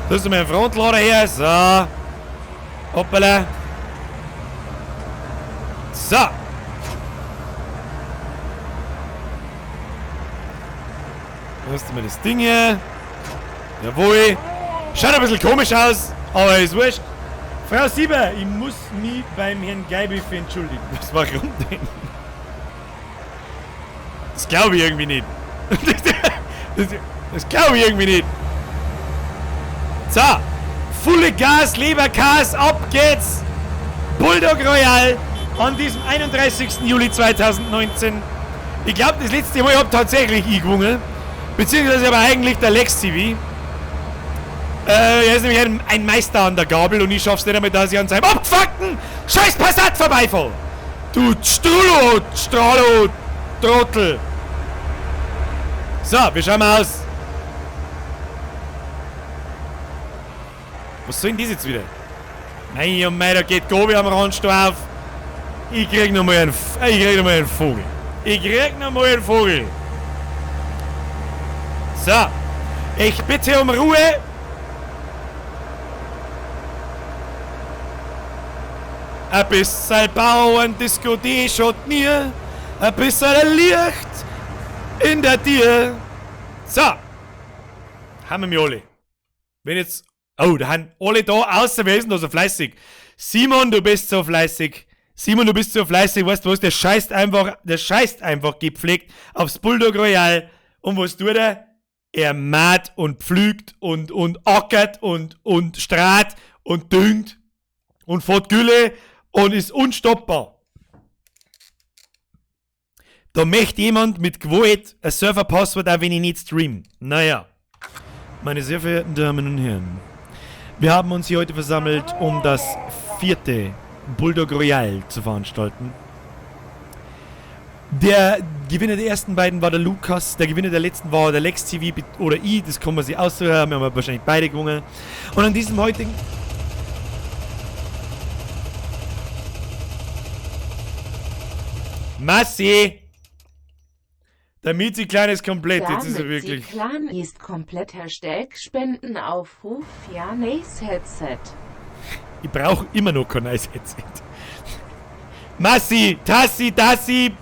Da ist mein Frontlader her. So. Hoppala. So. Da hast du mir das Ding hier. Jawohl. Schaut ein bisschen komisch aus, aber ist wurscht. Frau Sieber, ich muss mich beim Herrn Geibel für entschuldigen. Warum denn? Das glaube ich irgendwie nicht. Das glaube ich irgendwie nicht. So, volle Gas, Leberkas, ab geht's. Bulldog Royal an diesem 31. Juli 2019. Ich glaube, das letzte Mal habe ich tatsächlich gewonnen. Beziehungsweise aber eigentlich der Lex TV. Er ist nämlich ein Meister an der Gabel und ich schaff's nicht einmal, dass ich an seinem abgefuckten scheiß Passat vorbeifahre. Du Strahlo, Trottel. So, wie schauen wir aus? Was soll denn das jetzt wieder? Nein, oh mei, da geht Gobi am Randstuhl auf. Ich krieg noch mal einen Vogel. So, ich bitte um Ruhe. Ein bisschen Bauerndisco, schaut mir. Ein bisschen Licht in der Tür. So. Haben wir mich alle. Wenn jetzt... Oh, da haben alle da, außer wer ist denn da so fleißig? Simon, du bist so fleißig. Weißt du was? Der scheißt einfach gepflegt aufs Bulldog Royal. Und was tut er? Er mäht und pflügt und ackert und strahlt und düngt und fährt Gülle und ist unstoppbar. Da möchte jemand mit Gewalt ein Serverpasswort, auch wenn ich nicht stream. Naja, meine sehr verehrten Damen und Herren, wir haben uns hier heute versammelt, um das 4. Bulldog Royal zu veranstalten. Der Gewinner der ersten beiden war der Lukas, der Gewinner der letzten war der Lex TV oder ich, das kann man sich aussuchen, wir haben wahrscheinlich beide gewonnen. Und an diesem heutigen... Massi! Der Miezi-Clan ist komplett, jetzt ist er wirklich... Der Clan ist komplett. Spendenaufruf, ja, nice Headset. Ich brauche immer noch kein neues Headset. Massi, Tassi,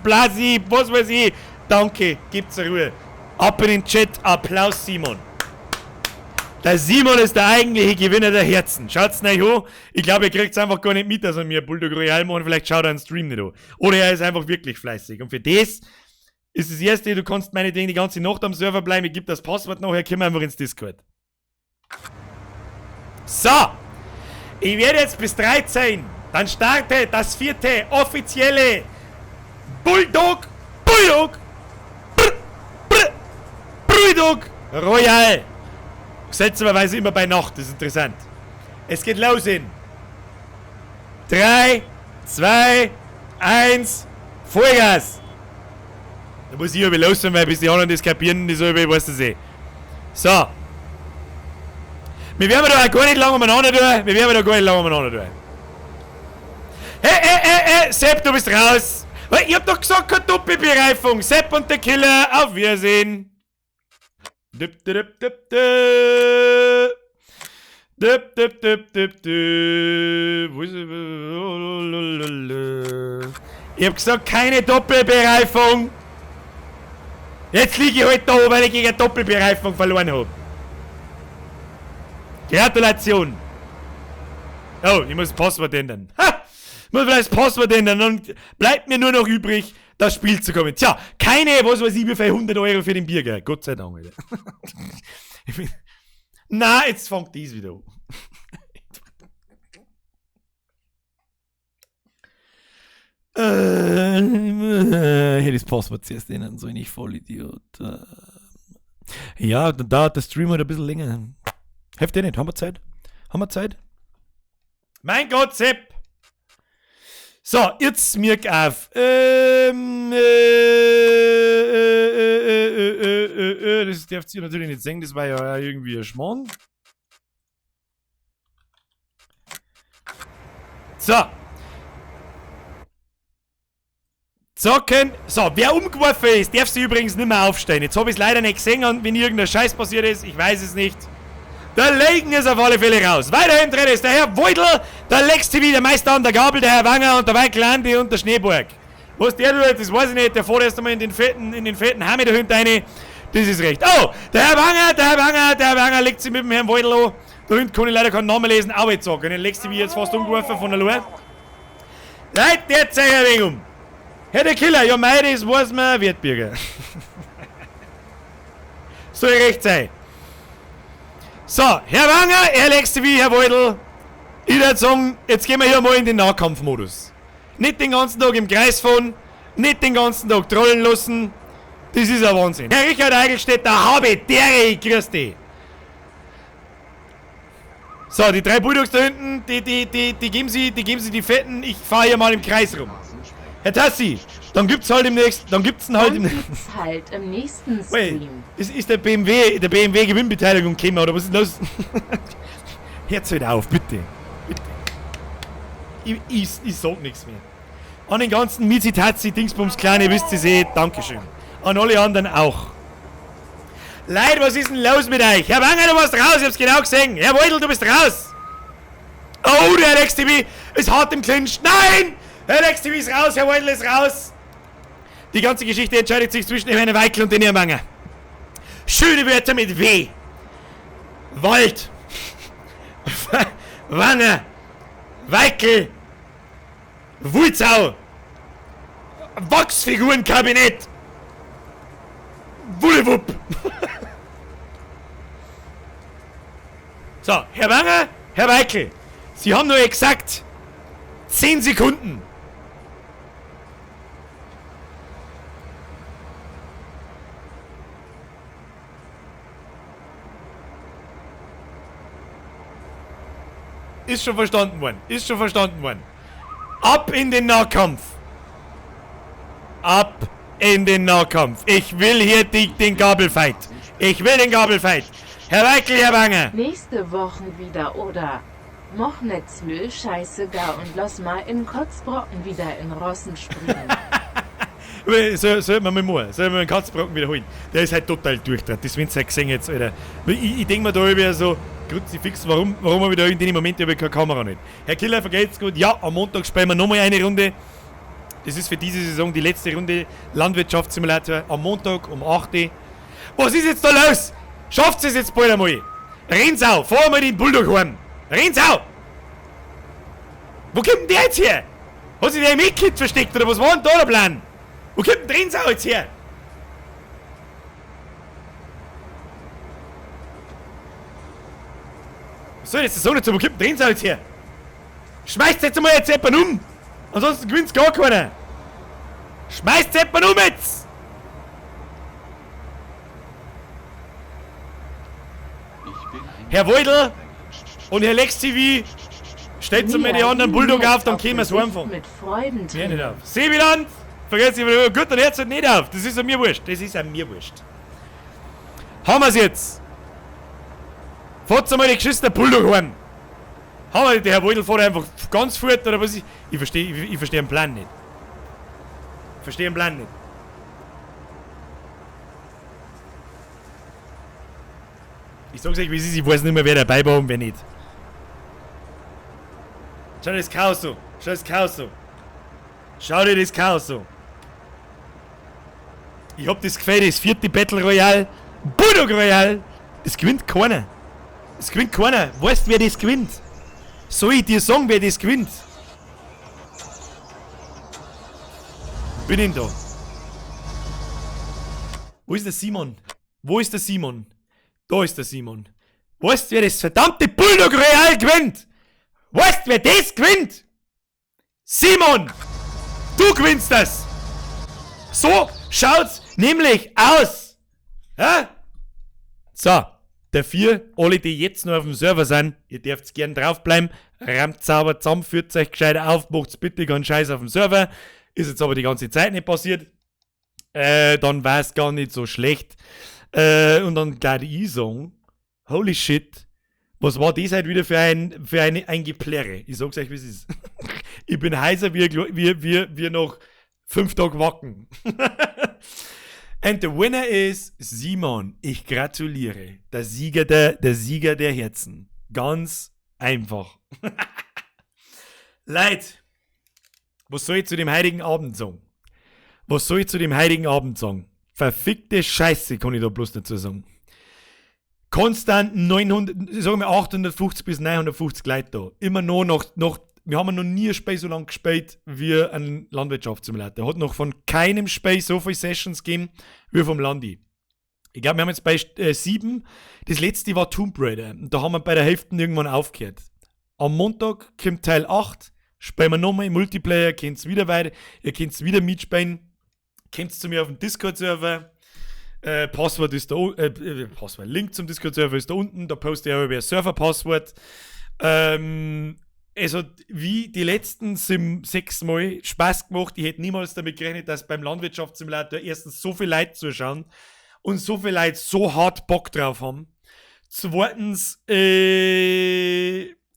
Blasi, was weiß ich. Danke, gibt's Ruhe. Ab in den Chat, Applaus Simon. Der Simon ist der eigentliche Gewinner der Herzen. Schaut's euch an. Ich glaube, ihr kriegt's einfach gar nicht mit, dass er mir Bulldog Royal machen. Vielleicht schaut er einen Stream nicht an. Oder er ist einfach wirklich fleißig. Und für das ist das Erste, du kannst meinetwegen die ganze Nacht am Server bleiben. Ich gebe das Passwort nachher, kommen wir einfach ins Discord. So. Ich werde jetzt bis 13. Dann startet das 4. offizielle Bulldog Royal. Gesetzterweise immer bei Nacht, das ist interessant. Es geht los in 3, 2, 1, Vollgas. Da muss ich aber los sein, weil bis die anderen das kapieren, die so weiß das eh. So. Wir werden da gar nicht lange umeinander tun. Hey, Sepp, du bist raus. Ich hab doch gesagt, keine Doppelbereifung. Sepp und der Killer, auf Wiedersehen. Ich hab gesagt, keine Doppelbereifung. Jetzt liege ich halt da, weil ich gegen eine Doppelbereifung verloren habe. Gratulation. Oh, ich muss das Passwort ändern. Ha! Ich muss vielleicht das Passwort ändern. Dann bleibt mir nur noch übrig, das Spiel zu kommen. Tja, keine, was weiß ich, wie viel 100 Euro für den Bier, gell? Gott sei Dank, Alter. Na, jetzt fängt dies wieder an. Hätte das Passwort zuerst ändern sollen, ich Vollidiot. Ja, dann dauert der Stream halt ein bisschen länger. Heft ihr nicht? Haben wir Zeit? Mein Gott, Sepp! So, jetzt mirk auf. Das dürft ihr natürlich nicht sehen, das war ja irgendwie ein Schmarrn. So. Zocken. So, wer umgeworfen ist, darf sich übrigens nicht mehr aufstehen. Jetzt habe ich es leider nicht gesehen und wenn irgendein Scheiß passiert ist, ich weiß es nicht. Der Legen ist auf alle Fälle raus. Weiterhin drin ist der Herr Voidl, der Lex TV, der Meister an der Gabel, der Herr Wanger und der Weikel Andi und der Schneeburg. Was der tut, das weiß ich nicht. Der fährt erst einmal in den fetten Hammer da hinten rein. Das ist recht. Oh, der Herr Wanger legt sich mit dem Herrn Voidl an. Da hinten kann ich leider keinen Namen lesen, aber jetzt sagen. Den Lex TV jetzt fast umgeworfen von der Luhe. Leute, der zeigt ein wenig um. Herr der Killer, ja mei, das weiß man, Wertbürger. Soll recht sein. So, Herr Wanger, Herr Lex TV, Herr Voidl. Ich würde sagen, jetzt gehen wir hier mal in den Nahkampfmodus. Nicht den ganzen Tag im Kreis fahren, nicht den ganzen Tag trollen lassen. Das ist ein Wahnsinn. Herr Richard Eigelstädter, habe der, grüß dich. So, die 3 Bulldogs da hinten, die geben sie die Fetten. Ich fahre hier mal im Kreis rum. Herr Tassi, dann gibt's halt im nächsten, Dann gibt's halt im nächsten Wait, Stream. ist der BMW Gewinnbeteiligung gekommen, oder was ist los? Hört's halt auf, bitte. Ich sag nichts mehr. An den ganzen Mizi-Tazi, Dingsbums, Kleine, wisst ihr eh, Dankeschön. An alle anderen auch. Leute, was ist denn los mit euch? Herr Wanger, du warst raus, ich hab's genau gesehen. Herr Weidel, du bist raus. Oh, der LXTV ist hart im Clinch. Nein! Der LXTV ist raus, Herr Weidel ist raus. Die ganze Geschichte entscheidet sich zwischen dem Herrn Weickel und den Herrn Wanger. Schöne Wörter mit W. Wald. Wanger. Weickel. Wulzau. Wachsfigurenkabinett. Wullewupp. So, Herr Wanger, Herr Weickel, Sie haben nur exakt 10 Sekunden. Ist schon verstanden worden. Ist schon verstanden worden. Ab in den Nahkampf. Ab in den Nahkampf. Ich will hier den Gabelfight. Ich will den Gabelfight. Herr Weickel, Herr Wanger. Nächste Woche wieder, oder? Moch net Zlö scheiße gar und lass mal in Kotzbrocken wieder in Rossen springen. Soll man mal soll man den Katzbrocken wiederholen? Der ist halt total durchdreht. Das wenn ihr gesehen jetzt, Alter. Ich denke mir da über so Kruzifix, warum habe ich da in den Momenten keine Kamera nicht? Herr Killer, vergeht's gut. Ja, am Montag spielen wir nochmal eine Runde. Das ist für diese Saison die letzte Runde Landwirtschaftssimulator. Am Montag um 8 Uhr. Was ist jetzt da los? Schafft es jetzt bald einmal? Rensau, fahr mal den Bulldog heim. Rensau! Wo kommt denn der jetzt her? Hat sich der im E-Kit versteckt oder was war denn da der Plan? Wo kommt denn Rensau jetzt her? Was soll ich jetzt sagen dazu? Wo kommt denn Rensau jetzt her? Schmeißt jetzt mal jemanden um! Ansonsten gewinnt's gar keiner! Schmeißt jemanden um jetzt! Herr Weidel und Herr LexTV, stellt mir die anderen Bulldog auf, dann können wir es heimfahren. Mit Freuden Ja, nicht auf. Seebiland! Vergesst ihr wieder. Gut, dann hört es nicht auf. Das ist an mir wurscht. Das ist an mir wurscht. Haben wir's jetzt? Fahrt mal die geschissene Bulldog heim. Haben wir, der Herr Weidel fährt einfach ganz fort oder was? Ich verstehe den Plan nicht. Ich verstehe den Plan nicht. Ich sag's euch, wie es ist, ich weiß nicht mehr, wer dabei war und wer nicht. Schau dir das Chaos so. Schau das Chaos so. Schau dir das Chaos so. Ich hab das Gefühl, das 4. Battle Royale, Bulldog Royale, das gewinnt keiner. Das gewinnt keiner. Weißt du, wer das gewinnt? Soll ich dir sagen, wer das gewinnt? Bin ich da? Wo ist der Simon? Wo ist der Simon? Da ist der Simon. Weißt du, wer das verdammte Bulldog Royale gewinnt? Weißt du, wer das gewinnt? Simon! Du gewinnst das! So schaut's nämlich aus! Ja? So, dafür, alle, die jetzt noch auf dem Server sind, ihr dürft gern draufbleiben, rammt sauber zusammen, führt euch gescheit auf, macht's bitte ganz scheiß auf dem Server. Ist jetzt aber die ganze Zeit nicht passiert. Dann war's gar nicht so schlecht. Und dann kann ich sagen, holy shit, was war das halt wieder für ein Geplärre? Ich sag's euch, wie es ist. Ich bin heißer wie noch 5 Tage wacken. And the winner is Simon. Ich gratuliere. Der Sieger der Herzen. Ganz einfach. Leute, was soll ich zu dem heutigen Abend sagen? Was soll ich zu dem heutigen Abend sagen? Verfickte Scheiße, kann ich da bloß dazu sagen. Konstant 850 bis 950 Leute da. Immer noch, wir haben noch nie ein Spiel so lange gespielt wie ein Landwirtschaftssimulator. Hat noch von keinem Spiel so viele Sessions gegeben wie vom Landi. Ich glaube, wir haben jetzt bei 7, das letzte war Tomb Raider. Und da haben wir bei der Hälfte irgendwann aufgehört. Am Montag kommt Teil 8, spielen wir nochmal im Multiplayer, könnt wieder weiter, ihr könnt wieder mitspielen. Kommt zu mir auf den Discord-Server. Passwort ist da Link zum Discord-Server ist da unten. Da poste ich auch über ein Server-Passwort. also wie die letzten 6 Mal Spaß gemacht. Ich hätte niemals damit gerechnet, dass beim Landwirtschaftssimulator erstens so viele Leute zuschauen und so viele Leute so hart Bock drauf haben. Zweitens,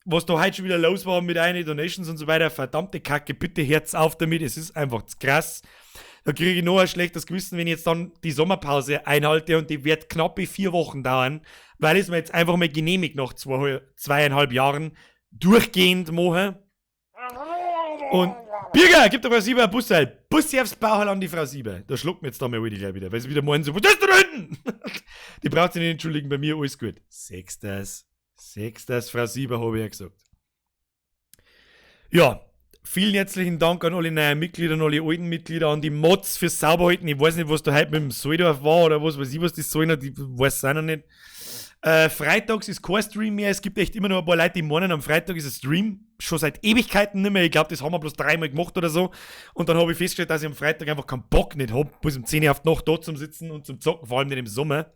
was da heute schon wieder los war mit einer Donations und so weiter, verdammte Kacke, bitte Herz auf damit, es ist einfach krass. Da kriege ich noch ein schlechtes Gewissen, wenn ich jetzt dann die Sommerpause einhalte und die wird knappe 4 Wochen dauern, weil ich es mir jetzt einfach mal genehmigt nach 2,5 Jahren durchgehend mache. Und Birger, gib der Frau Sieber ein Busseil. Bussi aufs Bauchal an die Frau Sieber. Da schluckt mir jetzt da mal gleich wieder, weil sie wieder meinen so, was ist da hinten? Die braucht sich nicht entschuldigen, bei mir alles gut. Sechstes, Frau Sieber, habe ich ja gesagt. Ja. Vielen herzlichen Dank an alle neuen Mitglieder, an alle alten Mitglieder, an die Mods fürs Sauberhalten. Ich weiß nicht, was da heute mit dem Soldorf war oder was weiß ich, was das sollen hat. Ich weiß es auch noch nicht. Freitags ist kein Stream mehr. Es gibt echt immer noch ein paar Leute, die meinen, am Freitag ist ein Stream. Schon seit Ewigkeiten nicht mehr. Ich glaube, das haben wir bloß 3-mal gemacht oder so. Und dann habe ich festgestellt, dass ich am Freitag einfach keinen Bock nicht habe, bis um 10 Uhr auf die Nacht da zum Sitzen und zum Zocken, vor allem nicht im Sommer.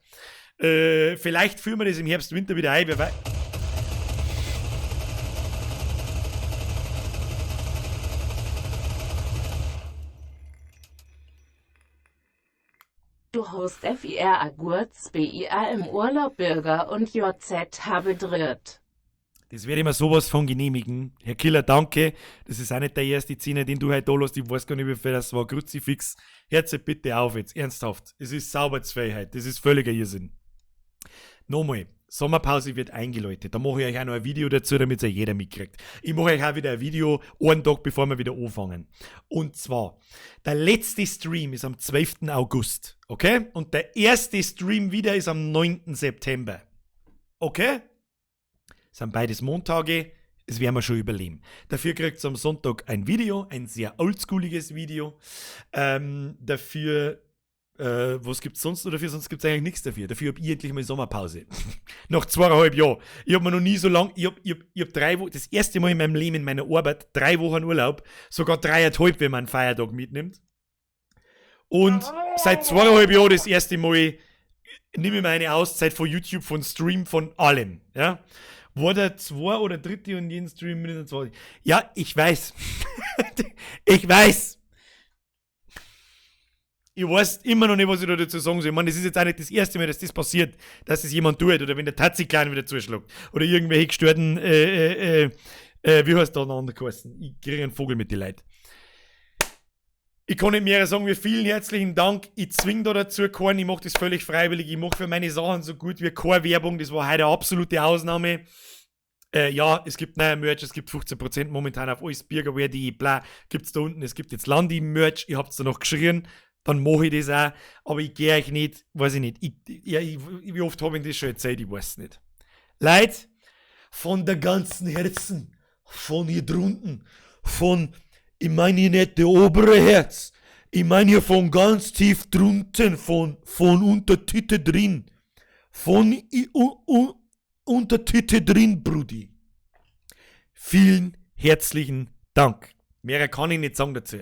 Vielleicht führen wir das im Herbst, Winter wieder ein. Wer weiß. Du Host FIR Agurz BIA im Urlaub Bürger und JZ habe dritt. Das werde ich mir sowas von genehmigen. Herr Killer, danke. Das ist auch nicht der erste Zehner, den du heute da lässt. Ich weiß gar nicht, wie viel das war. Kruzifix. Hört sich bitte auf jetzt. Ernsthaft. Es ist Saubertsfähigkeit. Das ist völliger Irrsinn. Nochmal. Sommerpause wird eingeläutet. Da mache ich euch auch noch ein Video dazu, damit es ja jeder mitkriegt. Ich mache euch auch wieder ein Video, einen Tag bevor wir wieder anfangen. Und zwar, der letzte Stream ist am 12. August. Okay? Und der erste Stream wieder ist am 9. September. Okay? Das sind beides Montage. Das werden wir schon überleben. Dafür kriegt ihr am Sonntag ein Video, ein sehr oldschooliges Video. Dafür was gibt's sonst noch dafür? Sonst gibt's eigentlich nichts dafür. Dafür hab ich endlich mal Sommerpause. Nach 2,5 Jahren. Ich hab mir noch nie so lang, ich hab 3 Wochen, das erste Mal in meinem Leben, in meiner Arbeit, 3 Wochen Urlaub, sogar 3,5, wenn man einen Feiertag mitnimmt. Und seit 2,5 Jahren das erste Mal nehme ich mir eine Auszeit von YouTube, von Stream, von allem. Ja? War der 2. oder 3. und jeden Stream mindestens 20. Ja, ich weiß. Ich weiß. Ich weiß immer noch nicht, was ich da dazu sagen soll. Ich meine, das ist jetzt auch nicht das erste Mal, dass das passiert, dass das jemand tut, oder wenn der Tatsi-Clan wieder zuschlägt. Oder irgendwelche gestörten, wie heißt da noch geheißen? Ich kriege einen Vogel mit den Leuten. Ich kann nicht mehr sagen, wie vielen herzlichen Dank. Ich zwinge da dazu keinen, ich mache das völlig freiwillig. Ich mache für meine Sachen so gut wie keine Werbung. Das war heute eine absolute Ausnahme. Ja, es gibt neue Merch, es gibt 15% momentan auf allsbiergerwehr.de, bla, gibt's da unten. Es gibt jetzt Landi-Merch, ihr habt's da noch geschrien. Dann mache ich das auch, aber ich gehe euch nicht, weiß ich nicht. Wie oft habe ich das schon erzählt, ich weiß es nicht. Leute, von der ganzen Herzen, von hier drunten, ich meine hier nicht der obere Herz, ich meine hier von ganz tief drunten, von unter Titte drin, unter Titte drin, Brudi. Vielen herzlichen Dank. Mehr kann ich nicht sagen dazu.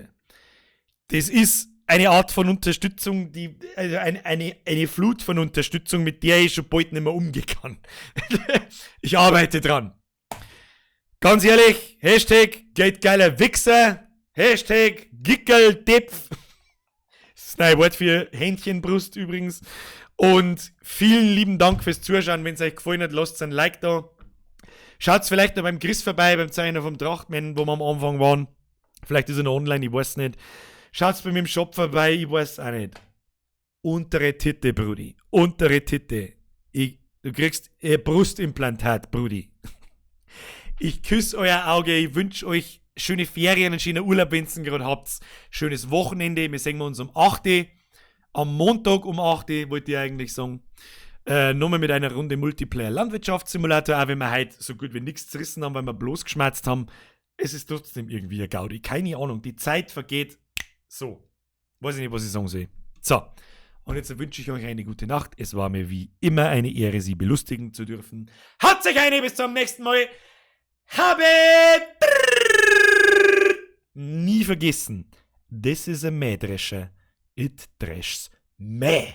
Das ist eine Art von Unterstützung, also eine Flut von Unterstützung, mit der ich schon bald nicht mehr umgehen kann. Ich arbeite dran. Ganz ehrlich, Hashtag geldgeiler Wichser, Hashtag Gickeldepf. Das ist ein Wort für Hähnchenbrust übrigens. Und vielen lieben Dank fürs Zuschauen. Wenn es euch gefallen hat, lasst ein Like da. Schaut vielleicht noch beim Chris vorbei, beim Zeichner vom Trachtmann, wo wir am Anfang waren. Vielleicht ist er noch online, ich weiß nicht. Schaut's bei mir im Shop vorbei, ich weiß auch nicht. Untere Titte, Brudi. Untere Titte. Du kriegst Brustimplantat, Brudi. Ich küsse euer Auge, ich wünsche euch schöne Ferien, einen schönen Urlaub, wenn ihr gerade habt. Schönes Wochenende, wir sehen uns um 8 Uhr. Am Montag um 8 Uhr, wollte ich eigentlich sagen. Nochmal mit einer Runde Multiplayer Landwirtschaftssimulator, auch wenn wir heute so gut wie nichts zerrissen haben, weil wir bloß geschmerzt haben. Es ist trotzdem irgendwie ein Gaudi. Keine Ahnung, die Zeit vergeht. So, weiß ich nicht, was ich sagen soll. So, und jetzt wünsche ich euch eine gute Nacht. Es war mir wie immer eine Ehre, Sie belustigen zu dürfen. Hat sich eine, bis zum nächsten Mal. Habe nie vergessen. This is a Mähdrescher. It dresches Mäh.